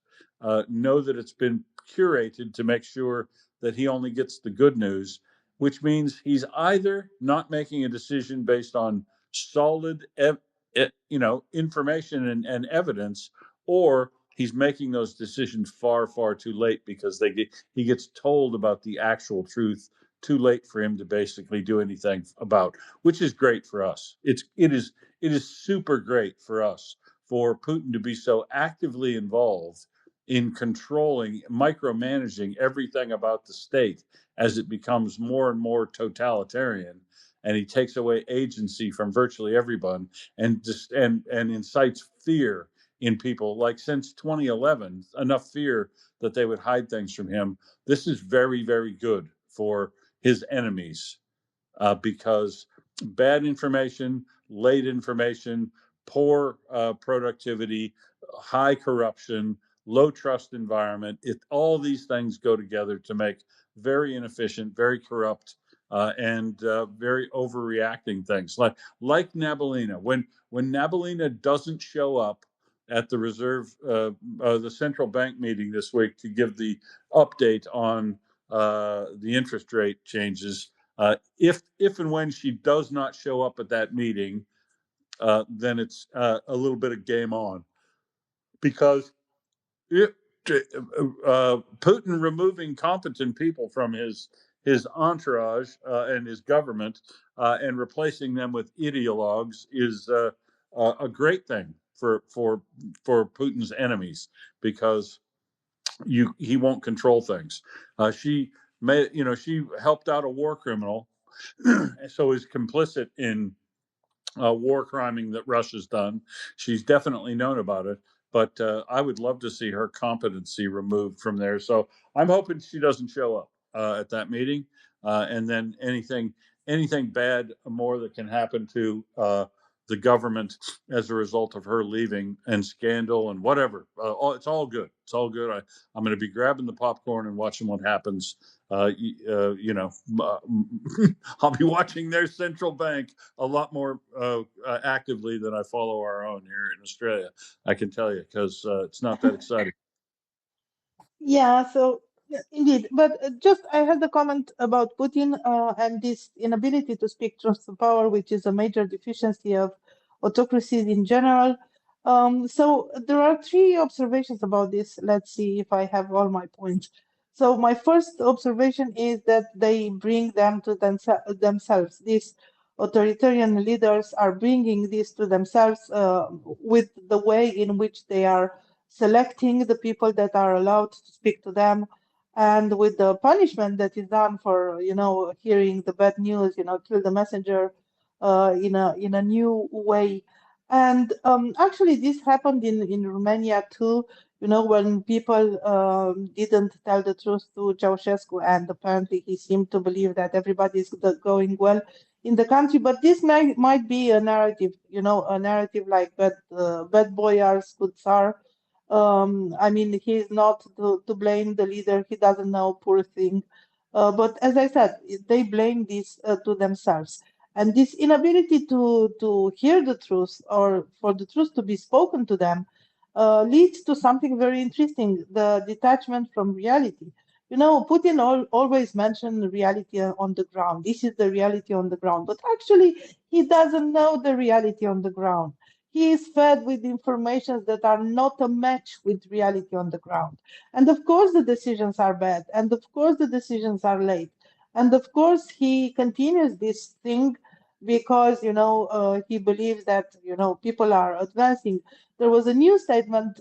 know that it's been curated to make sure that he only gets the good news, which means he's either not making a decision based on solid information and evidence, or he's making those decisions far, far too late, because he gets told about the actual truth too late for him to basically do anything about, which is great for us. It it is super great for us, for Putin to be so actively involved in controlling, micromanaging everything about the state as it becomes more and more totalitarian, and he takes away agency from virtually everyone, and incites fear in people. Like since 2011, enough fear that they would hide things from him. This is very, very good for his enemies, because bad information, late information, poor productivity, high corruption, low trust environment, all these things go together to make very inefficient, very corrupt, and very overreacting things. Like Nabalina. When Nabalina doesn't show up at the the central bank meeting this week to give the update on the interest rate changes, if and when she does not show up at that meeting, then it's a little bit of game on, because Putin removing competent people from his entourage and his government, and replacing them with ideologues is a great thing for Putin's enemies, because he won't control things. She helped out a war criminal, so is complicit in war criming that Russia's done. She's definitely known about it, but I would love to see her competency removed from there. So I'm hoping she doesn't show up at that meeting, and then anything bad more that can happen to the government as a result of her leaving, and scandal and whatever. It's all good. It's all good. I'm going to be grabbing the popcorn and watching what happens. I'll be watching their central bank a lot more actively than I follow our own here in Australia. I can tell you, because it's not that exciting. Yeah, so indeed, but just I had a comment about Putin and this inability to speak truth to power, which is a major deficiency of autocracies in general. So there are three observations about this. Let's see if I have all my points. So my first observation is that they bring them to themselves. These authoritarian leaders are bringing this to themselves with the way in which they are selecting the people that are allowed to speak to them, and with the punishment that is done for hearing the bad news, kill the messenger, in a new way. And actually this happened in Romania too, when people didn't tell the truth to Ceausescu, and apparently he seemed to believe that everybody is going well in the country. But this might be a narrative, a narrative like bad boyars, good Tsar. I mean, he's not to blame the leader. He doesn't know, poor thing. But as I said, they blame this to themselves. And this inability to hear the truth, or for the truth to be spoken to them, leads to something very interesting: the detachment from reality. Putin always mentioned reality on the ground. This is the reality on the ground. But actually, he doesn't know the reality on the ground. He is fed with information that are not a match with reality on the ground. And of course, the decisions are bad. And of course, the decisions are late. And of course, he continues this thing because, he believes that, people are advancing. There was a new statement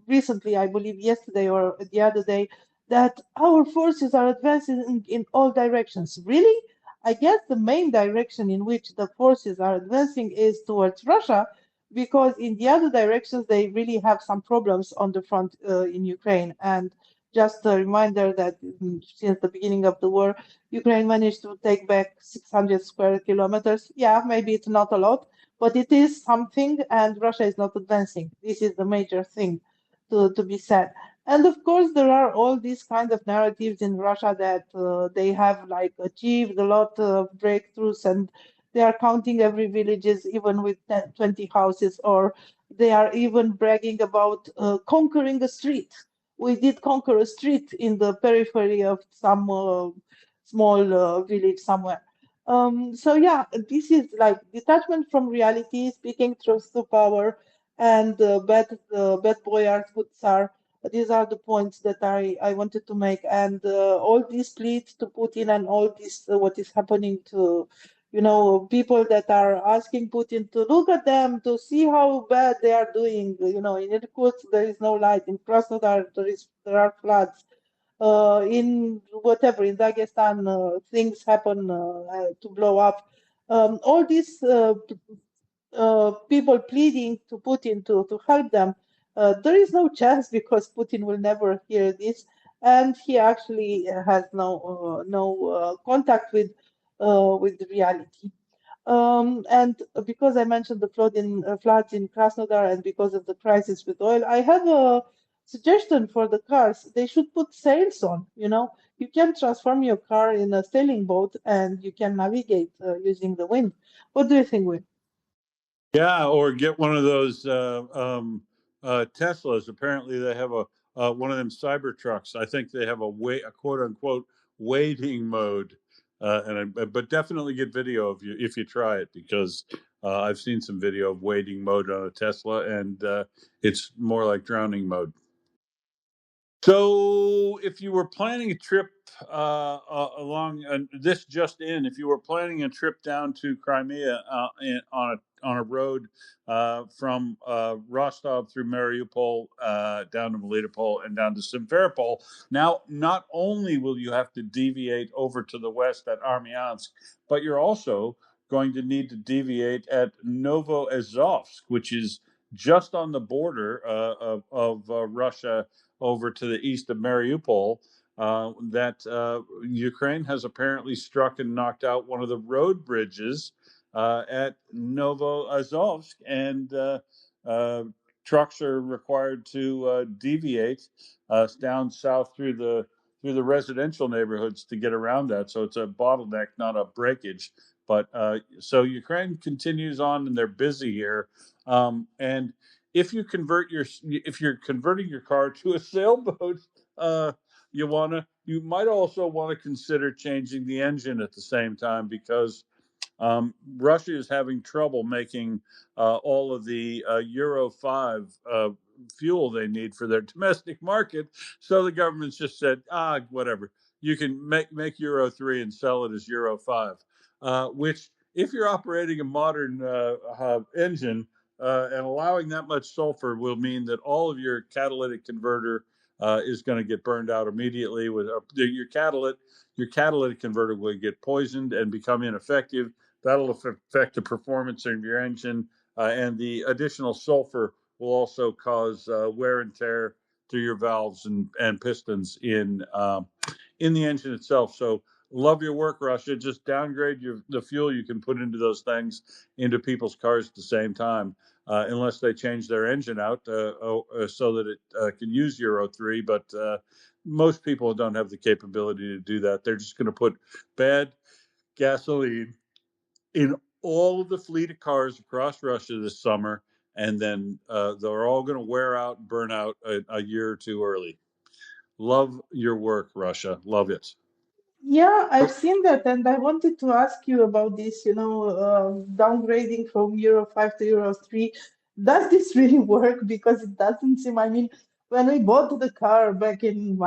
recently, I believe yesterday or the other day, that our forces are advancing in all directions. Really? I guess the main direction in which the forces are advancing is towards Russia, because in the other directions they really have some problems on the front in Ukraine. And just a reminder that since the beginning of the war, Ukraine managed to take back 600 square kilometers. Yeah, maybe it's not a lot, but it is something, and Russia is not advancing. This is the major thing to be said. And of course, there are all these kind of narratives in Russia that they have like achieved a lot of breakthroughs, and they are counting every villages, even with 10, 20 houses, or they are even bragging about conquering a street. We did conquer a street in the periphery of some small village somewhere. So yeah, this is like detachment from reality, speaking truth to power, and bad boyars, good Tsar. These are the points that I wanted to make, and all this leads to Putin, and all this what is happening to people that are asking Putin to look at them to see how bad they are doing. In Irkutsk there is no light. In Krasnodar there are floods. In whatever, in Dagestan, things happen to blow up. All these people pleading to Putin to help them. There is no chance because Putin will never hear this, and he actually has no contact with reality. And because I mentioned the floods in Krasnodar and because of the crisis with oil, I have a suggestion for the cars. They should put sails on. You can transform your car in a sailing boat and you can navigate using the wind. What do you think, Will? Yeah, or get one of those Teslas. Apparently, they have one of them cyber trucks. I think they have a quote unquote waiting mode, but definitely get video of you if you try it, because I've seen some video of waiting mode on a Tesla, and it's more like drowning mode. So, if you were planning a trip along this just in, if you were planning a trip down to Crimea on a road from Rostov through Mariupol down to Melitopol and down to Simferopol, now not only will you have to deviate over to the west at Armyansk, but you're also going to need to deviate at Novoazovsk, which is just on the border of Russia over to the east of Mariupol, that Ukraine has apparently struck and knocked out one of the road bridges at Novoazovsk, and trucks are required to deviate down south through the residential neighborhoods to get around that. So it's a bottleneck, not a breakage. But so Ukraine continues on, and they're busy here. And if you're converting your car to a sailboat, you might also want to consider changing the engine at the same time, because Russia is having trouble making all of the Euro 5 fuel they need for their domestic market. So the government's just said, whatever. You can make Euro 3 and sell it as Euro 5, which, if you're operating a modern engine and allowing that much sulfur, will mean that all of your catalytic converter is going to get burned out immediately. With your catalytic converter will get poisoned and become ineffective. That'll affect the performance of your engine, and the additional sulfur will also cause wear and tear to your valves and pistons in the engine itself. So, love your work, Russia. Just downgrade the fuel you can put into those things into people's cars at the same time, unless they change their engine out so that it can use Euro 3. But most people don't have the capability to do that. They're just going to put bad gasoline in all of the fleet of cars across Russia this summer, and then they're all going to wear out and burn out a year or two early. Love your work, Russia. Love it. Yeah, I've seen that, and I wanted to ask you about this, downgrading from Euro 5 to Euro 3. Does this really work? Because it doesn't seem, I mean, when we bought the car back in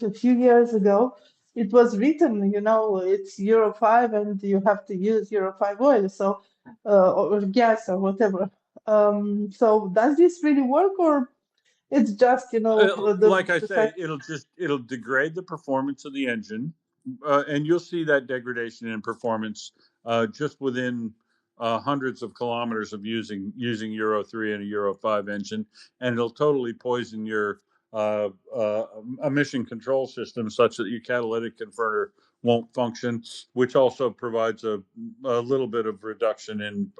a few years ago, it was written, it's Euro 5 and you have to use Euro 5 oil, so or gas or whatever. So does this really work, or it's just, Like I the say, fact? it'll degrade the performance of the engine, and you'll see that degradation in performance just within hundreds of kilometers of using Euro 3 and a Euro 5 engine, and it'll totally poison your emission control system, such that your catalytic converter won't function, which also provides a little bit of reduction in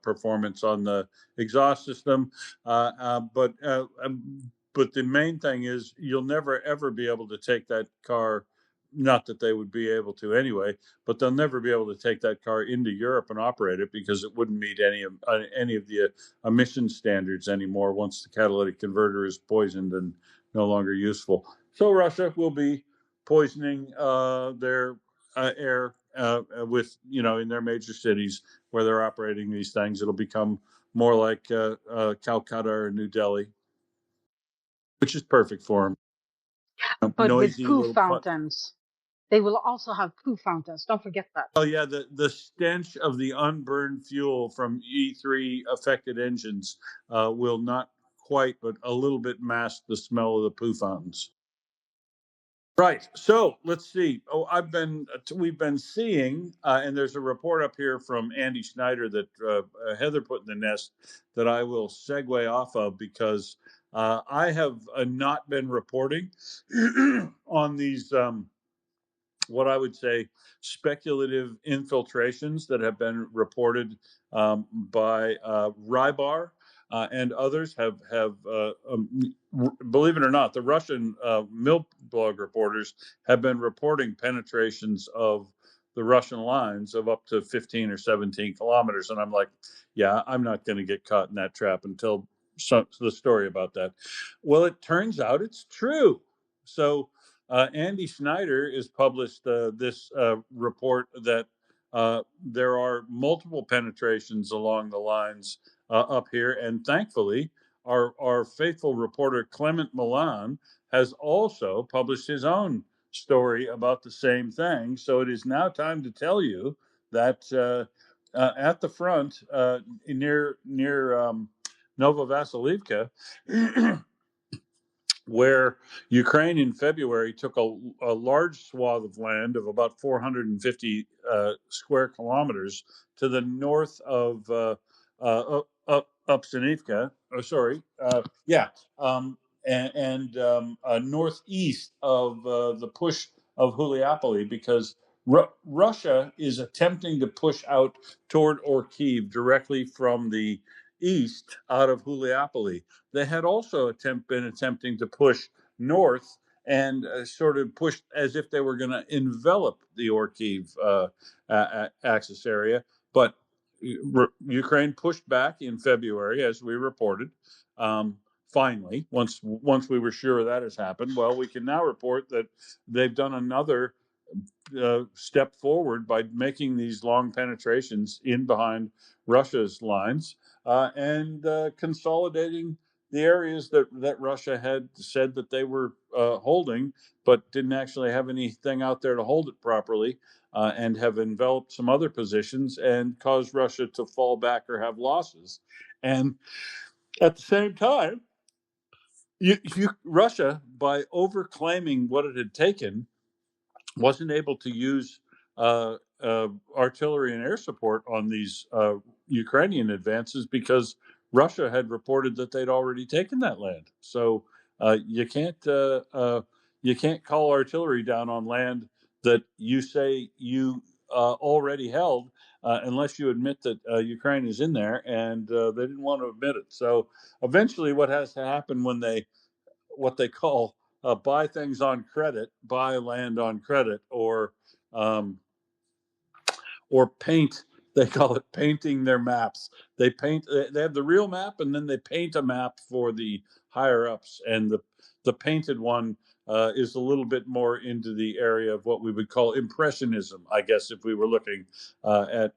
performance on the exhaust system. But the main thing is, you'll never ever be able to take that car. Not that they would be able to anyway, but they'll never be able to take that car into Europe and operate it, because it wouldn't meet any of the emission standards anymore once the catalytic converter is poisoned and no longer useful. So Russia will be poisoning their air with, in their major cities where they're operating these things. It'll become more like Calcutta or New Delhi, which is perfect for them. But with Noisy poo little. fountains. They will also have poo fountains. Don't forget that. Oh yeah, the stench of the unburned fuel from E3 affected engines will not quite, but a little bit mask the smell of the poo fountains. Right. So let's see. We've been seeing, and there's a report up here from Andy Schneider that Heather put in the nest that I will segue off of because I have not been reporting on these. What I would say speculative infiltrations that have been reported by Rybar and others believe it or not, the Russian milk blog reporters have been reporting penetrations of the Russian lines of up to 15 or 17 kilometers. And I'm like, yeah, I'm not going to get caught in that trap until the story about that. Well, it turns out it's true. So Andy Schneider has published this report that there are multiple penetrations along the lines up here, and thankfully, our faithful reporter Clement Milan has also published his own story about the same thing. So it is now time to tell you that at the front, near Novovassilivka, where Ukraine in February took a large swath of land of about 450 square kilometers to the north of Upsinivka. Oh, sorry. Northeast of the push of Huliapoli, because Russia is attempting to push out toward Kyiv directly from the east out of Huliapoli. They had also been attempting to push north and sort of push as if they were going to envelop the Kyiv axis area. But Ukraine pushed back in February, as we reported. Finally, once we were sure that has happened, well, we can now report that they've done another step forward by making these long penetrations in behind Russia's lines and consolidating the areas that Russia had said that they were holding, but didn't actually have anything out there to hold it properly, and have enveloped some other positions and caused Russia to fall back or have losses. And at the same time, Russia, by overclaiming what it had taken, wasn't able to use artillery and air support on these Ukrainian advances because Russia had reported that they'd already taken that land. So you can't call artillery down on land that you say you already held unless you admit that Ukraine is in there, and they didn't want to admit it. So eventually, what has to happen when what they call buy things on credit, buy land on credit, um, or paint. They call it painting their maps. They have the real map, and then they paint a map for the higher ups. And the painted one is a little bit more into the area of what we would call impressionism, I guess, if we were looking at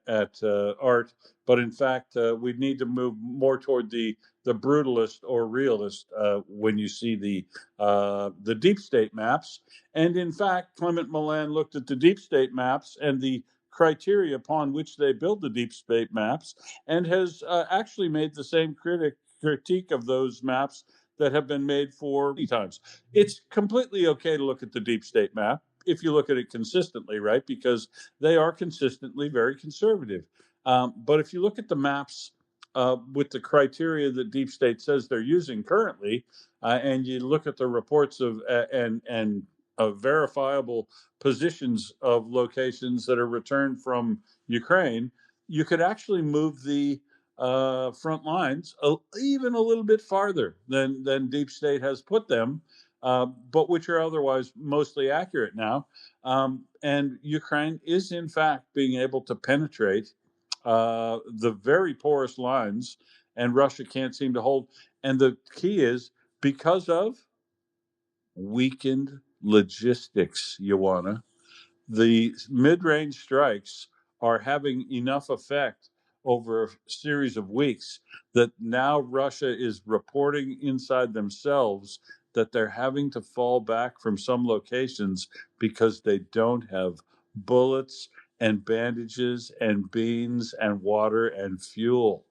art. But in fact, we need to move more toward the brutalist or realist when you see the deep state maps. And in fact, Clement Milan looked at the deep state maps and the criteria upon which they build the deep state maps, and has actually made the same critique of those maps that have been made for many times. It's completely okay to look at the deep state map if you look at it consistently, right? Because they are consistently very conservative. But if you look at the maps with the criteria that deep state says they're using currently, and you look at the reports of and verifiable positions of locations that are returned from Ukraine, you could actually move the front lines even a little bit farther than deep state has put them, but which are otherwise mostly accurate now. And Ukraine is in fact being able to penetrate the very porous lines, and Russia can't seem to hold. And the key is because of weakened logistics, Ioana. The mid-range strikes are having enough effect over a series of weeks that now Russia is reporting inside themselves that they're having to fall back from some locations because they don't have bullets and bandages and beans and water and fuel.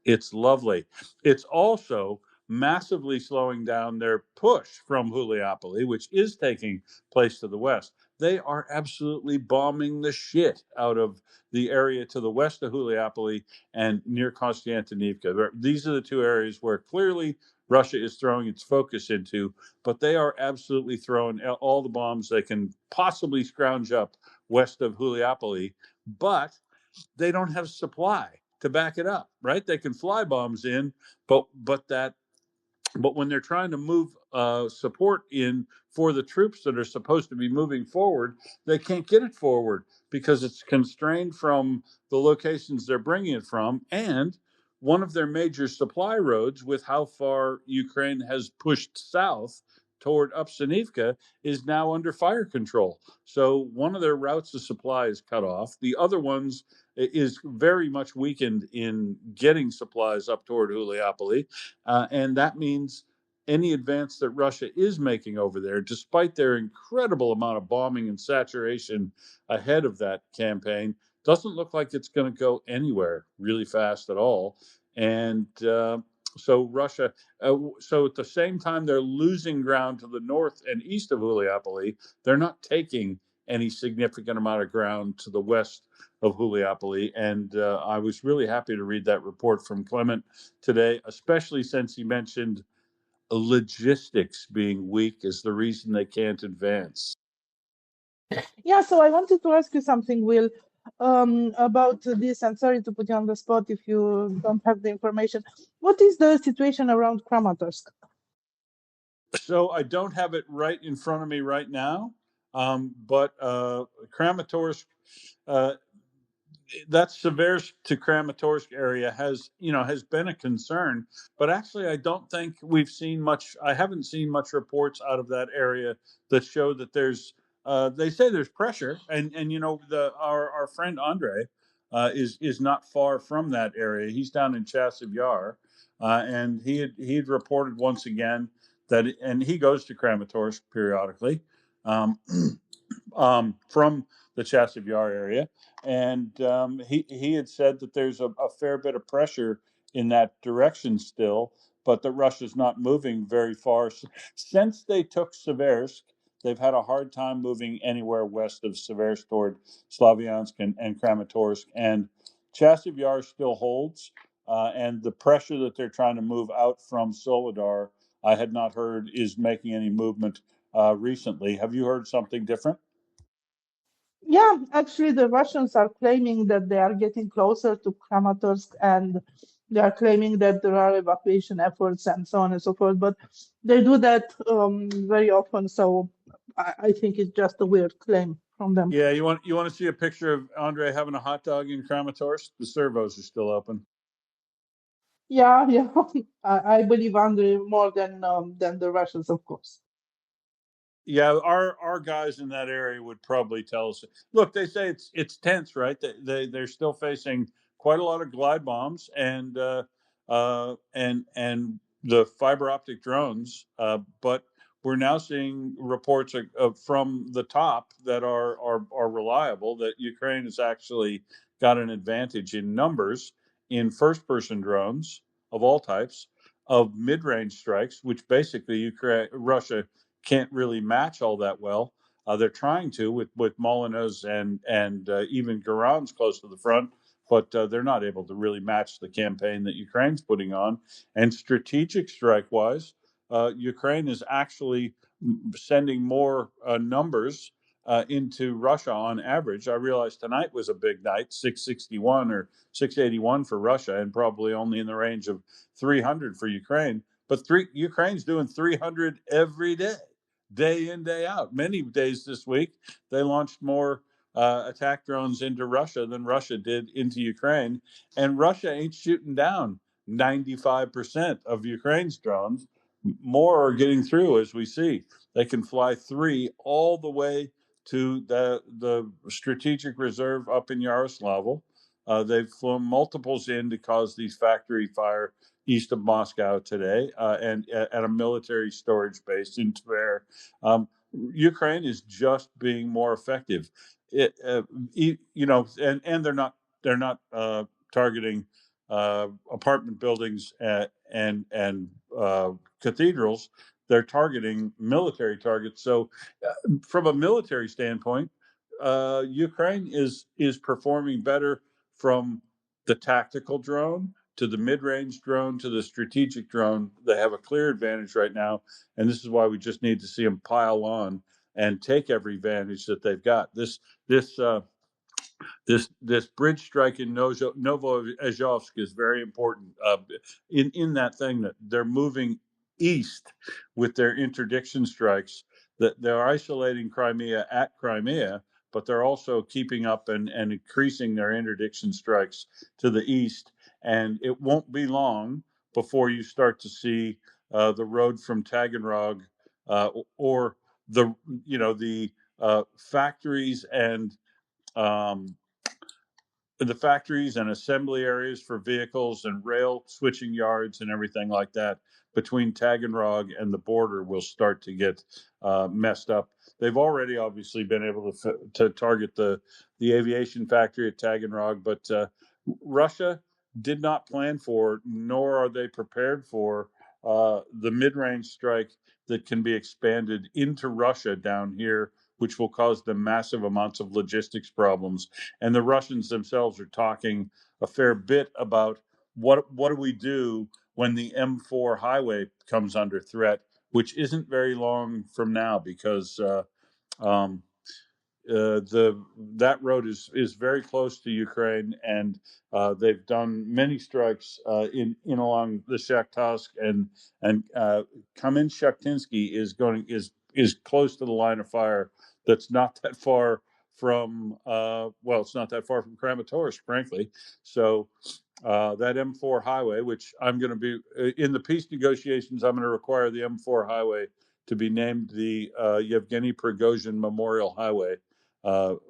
It's lovely. It's also massively slowing down their push from Huliopoli, which is taking place to the west. They are absolutely bombing the shit out of the area to the west of Huliopoli and near Konstantinivka. These are the two areas where clearly Russia is throwing its focus into, but they are absolutely throwing all the bombs they can possibly scrounge up west of Huliopoli. But they don't have supply to back it up, right? They can fly bombs in, but when they're trying to move support in for the troops that are supposed to be moving forward, they can't get it forward because it's constrained from the locations they're bringing it from, and one of their major supply roads, with how far Ukraine has pushed south toward Upsanivka, is now under fire control. So one of their routes of supply is cut off. The other ones is very much weakened in getting supplies up toward Huliopoli. And that means any advance that Russia is making over there, despite their incredible amount of bombing and saturation ahead of that campaign, doesn't look like it's going to go anywhere really fast at all. And so Russia, so at the same time they're losing ground to the north and east of Huliopoli, they're not taking any significant amount of ground to the west of Huliopoli. And I was really happy to read that report from Clement today, especially since he mentioned logistics being weak is the reason they can't advance. Yeah, so I wanted to ask you something, Will, about this. I'm sorry to put you on the spot if you don't have the information. What is the situation around Kramatorsk? So I don't have it right in front of me right now, but Kramatorsk, that Seversk to Kramatorsk area has been a concern, but actually I don't think we've seen much. I haven't seen much reports out of that area that show that there's. They say there's pressure, and our friend Andre is not far from that area. He's down in Chasiv Yar, and he had reported once again that, and he goes to Kramatorsk periodically. From the Chasiv Yar area, and he had said that there's a fair bit of pressure in that direction still, but that Russia's not moving very far since they took Seversk. They've had a hard time moving anywhere west of Seversk toward Slavyansk and Kramatorsk, and Chasiv Yar still holds. And the pressure that they're trying to move out from Soledar, I had not heard is making any movement recently. Have you heard something different? Yeah, actually, the Russians are claiming that they are getting closer to Kramatorsk, and they are claiming that there are evacuation efforts and so on and so forth. But they do that very often, so I think it's just a weird claim from them. Yeah, you want to see a picture of Andre having a hot dog in Kramatorsk? The servos are still open. Yeah, I believe Andre more than the Russians, of course. Yeah, our guys in that area would probably tell us. Look, they say it's tense, right? They're still facing quite a lot of glide bombs and the fiber optic drones. But we're now seeing reports from the top that are reliable that Ukraine has actually got an advantage in numbers in first person drones of all types, of mid range strikes, which basically Russia can't really match all that well. They're trying to with Molyneux and even Garan's close to the front, but they're not able to really match the campaign that Ukraine's putting on. And strategic strike wise, Ukraine is actually sending more numbers into Russia on average. I realized tonight was a big night, 661 or 681 for Russia, and probably only in the range of 300 for Ukraine. But Ukraine's doing 300 every day in, day out. Many days this week, they launched more attack drones into Russia than Russia did into Ukraine. And Russia ain't shooting down 95% of Ukraine's drones. More are getting through, as we see. They can fly 3 all the way to the strategic reserve up in Yaroslavl. They've flown multiples in to cause these factory fire, east of Moscow today, and at a military storage base in Tver. Ukraine is just being more effective. And they're not targeting apartment buildings and cathedrals. They're targeting military targets. So, from a military standpoint, Ukraine is performing better from the tactical drone to the mid-range drone to the strategic drone. They have a clear advantage right now, and this is why we just need to see them pile on and take every advantage that they've got. This bridge strike in Novoazovsk is very important. In that thing that they're moving east with their interdiction strikes, that they're isolating Crimea at Crimea, but they're also keeping up and increasing their interdiction strikes to the east. And it won't be long before you start to see the road from Taganrog or the factories and um, the factories and assembly areas for vehicles and rail switching yards and everything like that between Taganrog and the border will start to get messed up. They've already obviously been able to target the aviation factory at Taganrog, but Russia did not plan for, nor are they prepared for, the mid-range strike that can be expanded into Russia down here, which will cause them massive amounts of logistics problems. And the Russians themselves are talking a fair bit about what do we do when the M4 highway comes under threat, which isn't very long from now, because um, that road is very close to Ukraine, and they've done many strikes in along the Shakhtarsk and Kamensk-Shakhtinsky is close to the line of fire. That's not that far from it's not that far from Kramatorsk, frankly. So that M4 highway, which I'm going to be in the peace negotiations, I'm going to require the M4 highway to be named the Yevgeny Prigozhin Memorial Highway. And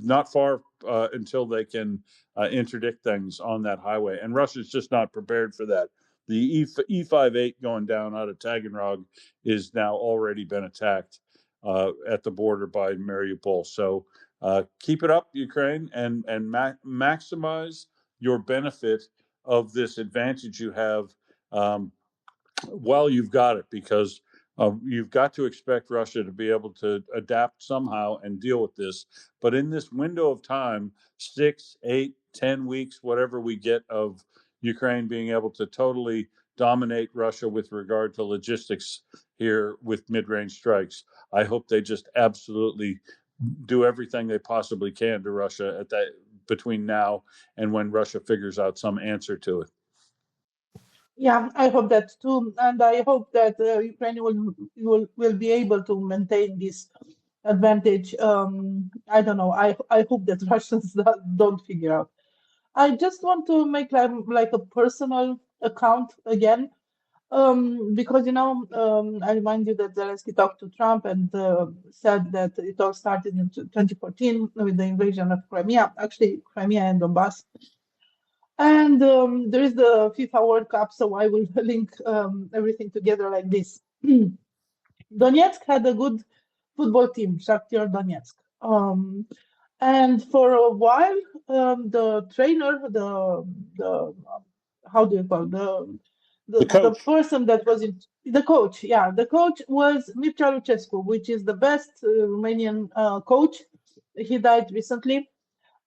not far until they can interdict things on that highway. And Russia's just not prepared for that. The E58 going down out of Taganrog is now already been attacked at the border by Mariupol. So keep it up, Ukraine, and maximize your benefit of this advantage you have while you've got it, because you've got to expect Russia to be able to adapt somehow and deal with this. But in this window of time, 6, 8, 10 weeks, whatever we get of Ukraine being able to totally dominate Russia with regard to logistics here with mid-range strikes, I hope they just absolutely do everything they possibly can to Russia at that between now and when Russia figures out some answer to it. Yeah, I hope that too, and I hope that Ukraine will be able to maintain this advantage. I don't know. I hope that Russians don't figure out. I just want to make like a personal account again, because I remind you that Zelensky talked to Trump and said that it all started in 2014 with the invasion of Crimea, actually Crimea and Donbass. And there is the FIFA World Cup, so I will link everything together like this. Donetsk had a good football team, Shakhtar Donetsk. And for a while, the trainer, the how do you call it? The person that was the coach, the coach was Mircea Lucescu, which is the best Romanian coach. He died recently.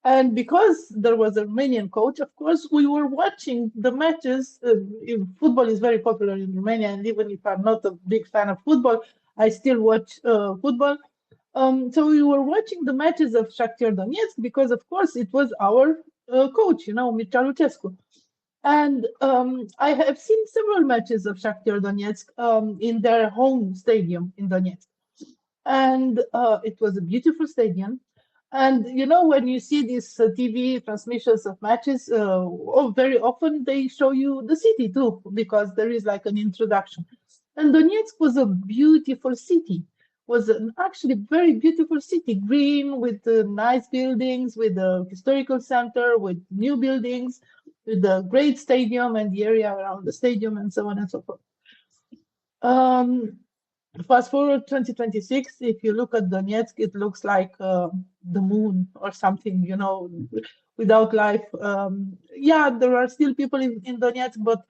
And because there was a Romanian coach, of course, we were watching the matches. Football is very popular in Romania, and even if I'm not a big fan of football, I still watch football. So we were watching the matches of Shakhtar Donetsk because, of course, it was our coach, Mircea Lucescu. And I have seen several matches of Shakhtar Donetsk in their home stadium in Donetsk. And it was a beautiful stadium. And when you see these TV transmissions of matches, very often they show you the city too, because there is like an introduction. And Donetsk was a beautiful city, was an actually very beautiful city, green with nice buildings, with a historical center, with new buildings. with the great stadium and the area around the stadium and so on and so forth. Um, Fast forward 2026, if you look at Donetsk, it looks like the moon or something, without life. Yeah, there are still people in Donetsk, but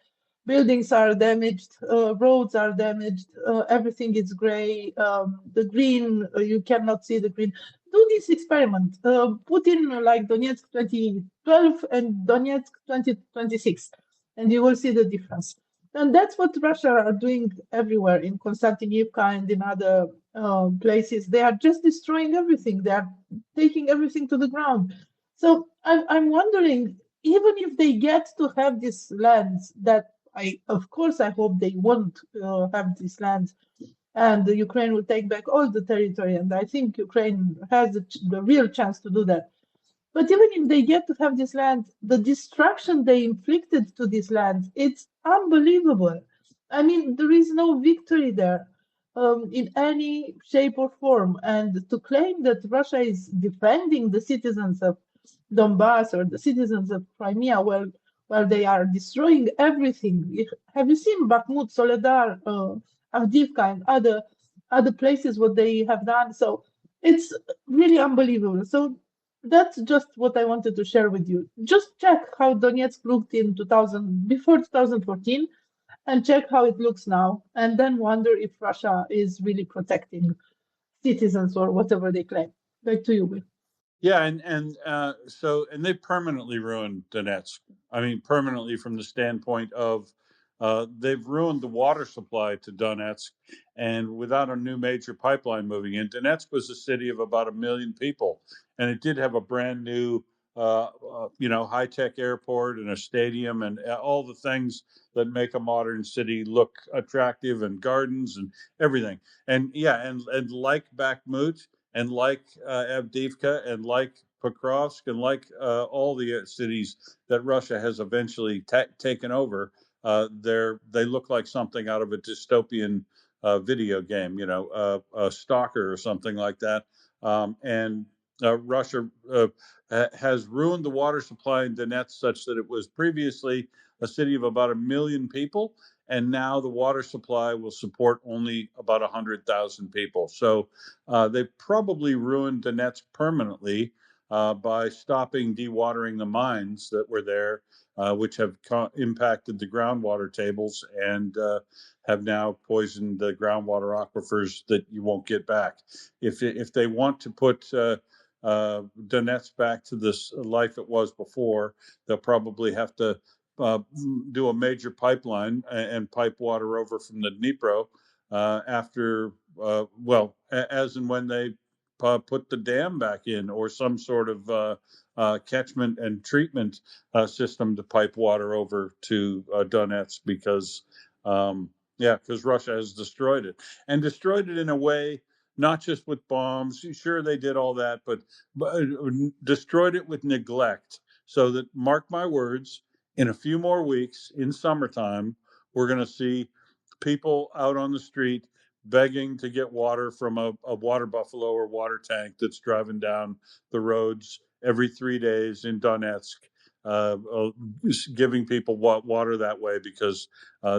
buildings are damaged, roads are damaged, everything is gray. The green, you cannot see the green. Do this experiment. Put in like Donetsk 2012 and Donetsk 2026, and you will see the difference. And that's what Russia are doing everywhere in Konstantinivka and in other places. They are just destroying everything. They are taking everything to the ground. So I'm wondering, even if they get to have these lands that of course, I hope they won't have these lands, and the Ukraine will take back all the territory. And I think Ukraine has the real chance to do that. But even if they get to have this land, the destruction they inflicted to this land, it's unbelievable. I mean, there is no victory there in any shape or form. And to claim that Russia is defending the citizens of Donbass or the citizens of Crimea, while they are destroying everything. Have you seen Bakhmut, Soledar, Avdiivka, and other places what they have done? So it's really unbelievable. So that's just what I wanted to share with you. Just check how Donetsk looked in before 2014, and check how it looks now, and then wonder if Russia is really protecting citizens or whatever they claim. Back to you, Will. Yeah, and they permanently ruined Donetsk. I mean, permanently from the standpoint of they've ruined the water supply to Donetsk, and without a new major pipeline moving in, Donetsk was a city of about 1 million people, and it did have a brand new, high tech airport and a stadium and all the things that make a modern city look attractive, and gardens and everything. And yeah, and like Bakhmut and like Avdiivka and like Pokrovsk and like all the cities that Russia has eventually taken over, they look like something out of a dystopian video game, a Stalker or something like that. And Russia has ruined the water supply in Donetsk such that it was previously a city of about 1 million people, and now the water supply will support only about 100,000 people. So they probably ruined Donetsk permanently by stopping dewatering the mines that were there, which have impacted the groundwater tables and have now poisoned the groundwater aquifers that you won't get back. If they want to put Donetsk back to this life it was before, they'll probably have to do a major pipeline and pipe water over from the Dnipro after, as and when they put the dam back in, or some sort of catchment and treatment system to pipe water over to Donetsk, because Russia has destroyed it, and destroyed it in a way, not just with bombs. Sure, they did all that, but destroyed it with neglect. So that, mark my words, in a few more weeks, in summertime, we're going to see people out on the street begging to get water from a water buffalo or water tank that's driving down the roads every 3 days in Donetsk, giving people water that way because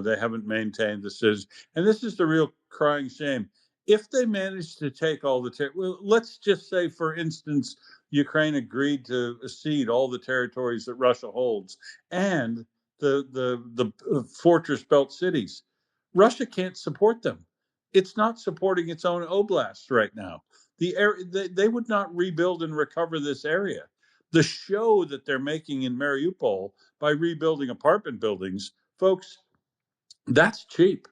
they haven't maintained the citizens. And this is the real crying shame. If they manage to take all let's just say, for instance, Ukraine agreed to cede all the territories that Russia holds and the fortress belt cities. Russia can't support them. It's not supporting its own oblasts right now. They would not rebuild and recover this area. The show that they're making in Mariupol by rebuilding apartment buildings, folks, that's cheap.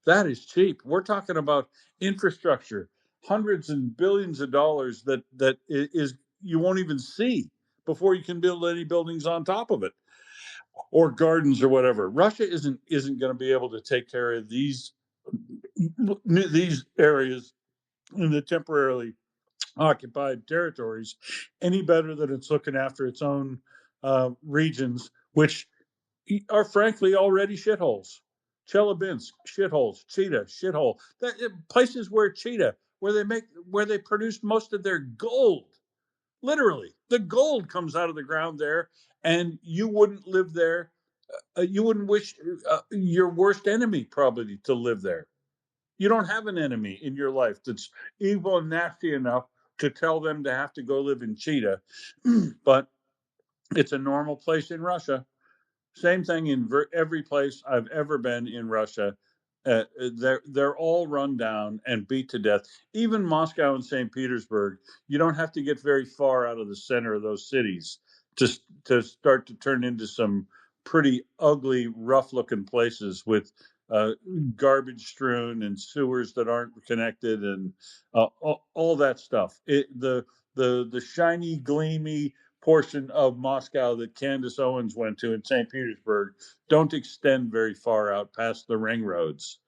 That is cheap. We're talking about infrastructure, hundreds and billions of dollars that is you won't even see before you can build any buildings on top of it, or gardens or whatever. Russia isn't going to be able to take care of these areas in the temporarily occupied territories any better than it's looking after its own regions, which are frankly already shitholes. Chelyabinsk, shitholes. Chita, shithole. Places where they produced most of their gold, Literally, the gold comes out of the ground there, and you wouldn't live there. You wouldn't wish your worst enemy probably to live there. You don't have an enemy in your life that's evil and nasty enough to tell them to have to go live in Chita, but it's a normal place in Russia. Same thing in every place I've ever been in Russia. They're all run down and beat to death. Even Moscow and St. Petersburg, you don't have to get very far out of the center of those cities to start to turn into some pretty ugly, rough-looking places with garbage strewn and sewers that aren't connected and all that stuff. The shiny, gleamy portion of Moscow that Candace Owens went to in St. Petersburg don't extend very far out past the ring roads.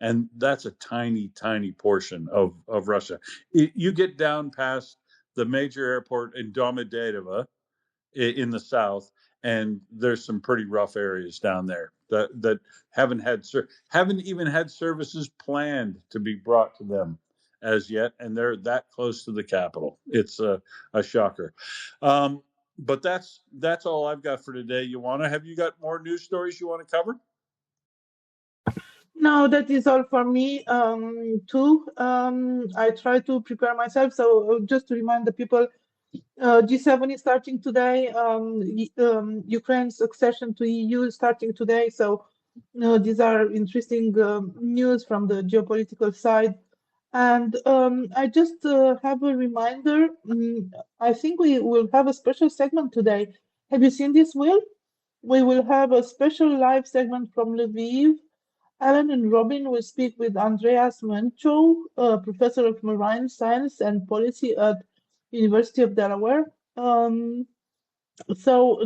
And that's a tiny, tiny portion of Russia. You get down past the major airport in Domodedovo in the south, and there's some pretty rough areas down there that haven't even had services planned to be brought to them as yet, and they're that close to the capital. It's a shocker. But that's all I've got for today. Ioana, have you got more news stories you want to cover? No, that is all for me too. I try to prepare myself. So just to remind the people, G7 is starting today. Ukraine's accession to EU is starting today. So these are interesting news from the geopolitical side. And I just have a reminder. I think we will have a special segment today. Have you seen this, Will? We will have a special live segment from Lviv. Alan and Robin will speak with Andreas Menchov, professor of marine science and policy at University of Delaware. So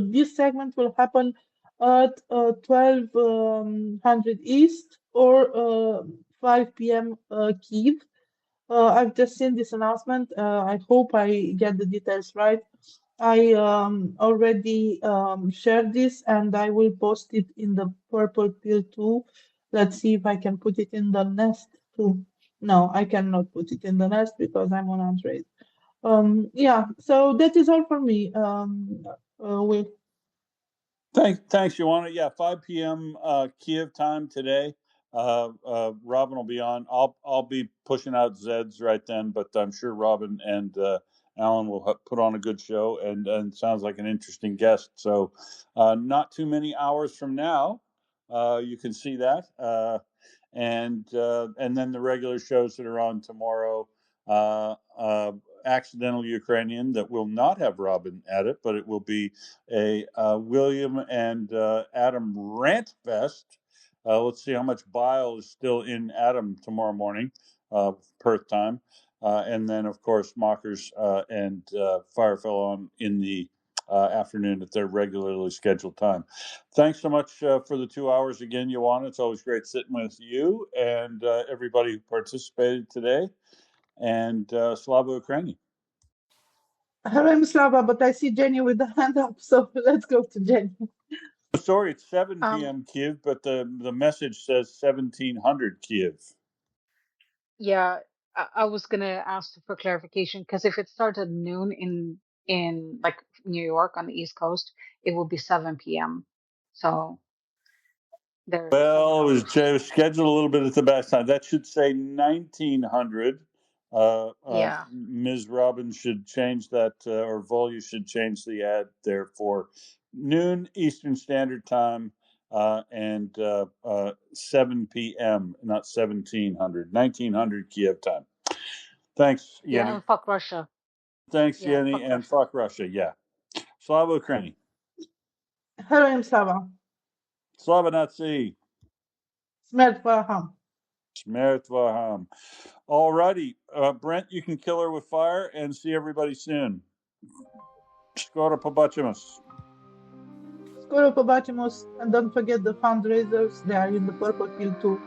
this segment will happen at 1200 East or 5 p.m. Kyiv. I've just seen this announcement. I hope I get the details right. I already shared this and I will post it in the Purple Pill too. Let's see if I can put it in the nest too. No, I cannot put it in the nest because I'm on Android. Yeah, so that is all for me. Thanks, Ioana. Yeah, 5 p.m. Kyiv time today. Robin will be on. I'll be pushing out Zeds right then, but I'm sure Robin and Alan will put on a good show and sounds like an interesting guest. So, not too many hours from now, you can see that, and then the regular shows that are on tomorrow. Accidental Ukrainian that will not have Robin at it, but it will be a William and Adam rant fest. Let's see how much bile is still in Adam tomorrow morning, Perth time. And then, of course, Mockers and FireFella on in the afternoon at their regularly scheduled time. Thanks so much for the 2 hours again, Ioana. It's always great sitting with you and everybody who participated today. And Slava Ukraini. I'm Slava, but I see Jenny with the hand up, so let's go to Jenny. Sorry, it's 7 p.m. Kyiv, but the message says 1700 Kyiv. Yeah, I was gonna ask for clarification because if it starts at noon in like New York on the East Coast, it will be 7 p.m. So there's Well, it was scheduled a little bit at the best time. That should say 1900. yeah. Ms. Robbins should change that, or Volya should change the ad there for noon Eastern Standard Time and 7 p.m., not 1700, 1900 Kiev time. Thanks, Yenny. Yeah, and fuck Russia. Thanks, Yeah, Yenny, fuck and Russia. fuck Russia. Yeah. Slava Ukraini. Hello, I'm Slava. Slava Nazi. Smert Vaham. Smert Vaham. All righty. Brent, you can kill her with fire and see everybody soon. Skoro pobacimus. Skoro pobacimus, and don't forget the fundraisers. They are in the Purple Pill too.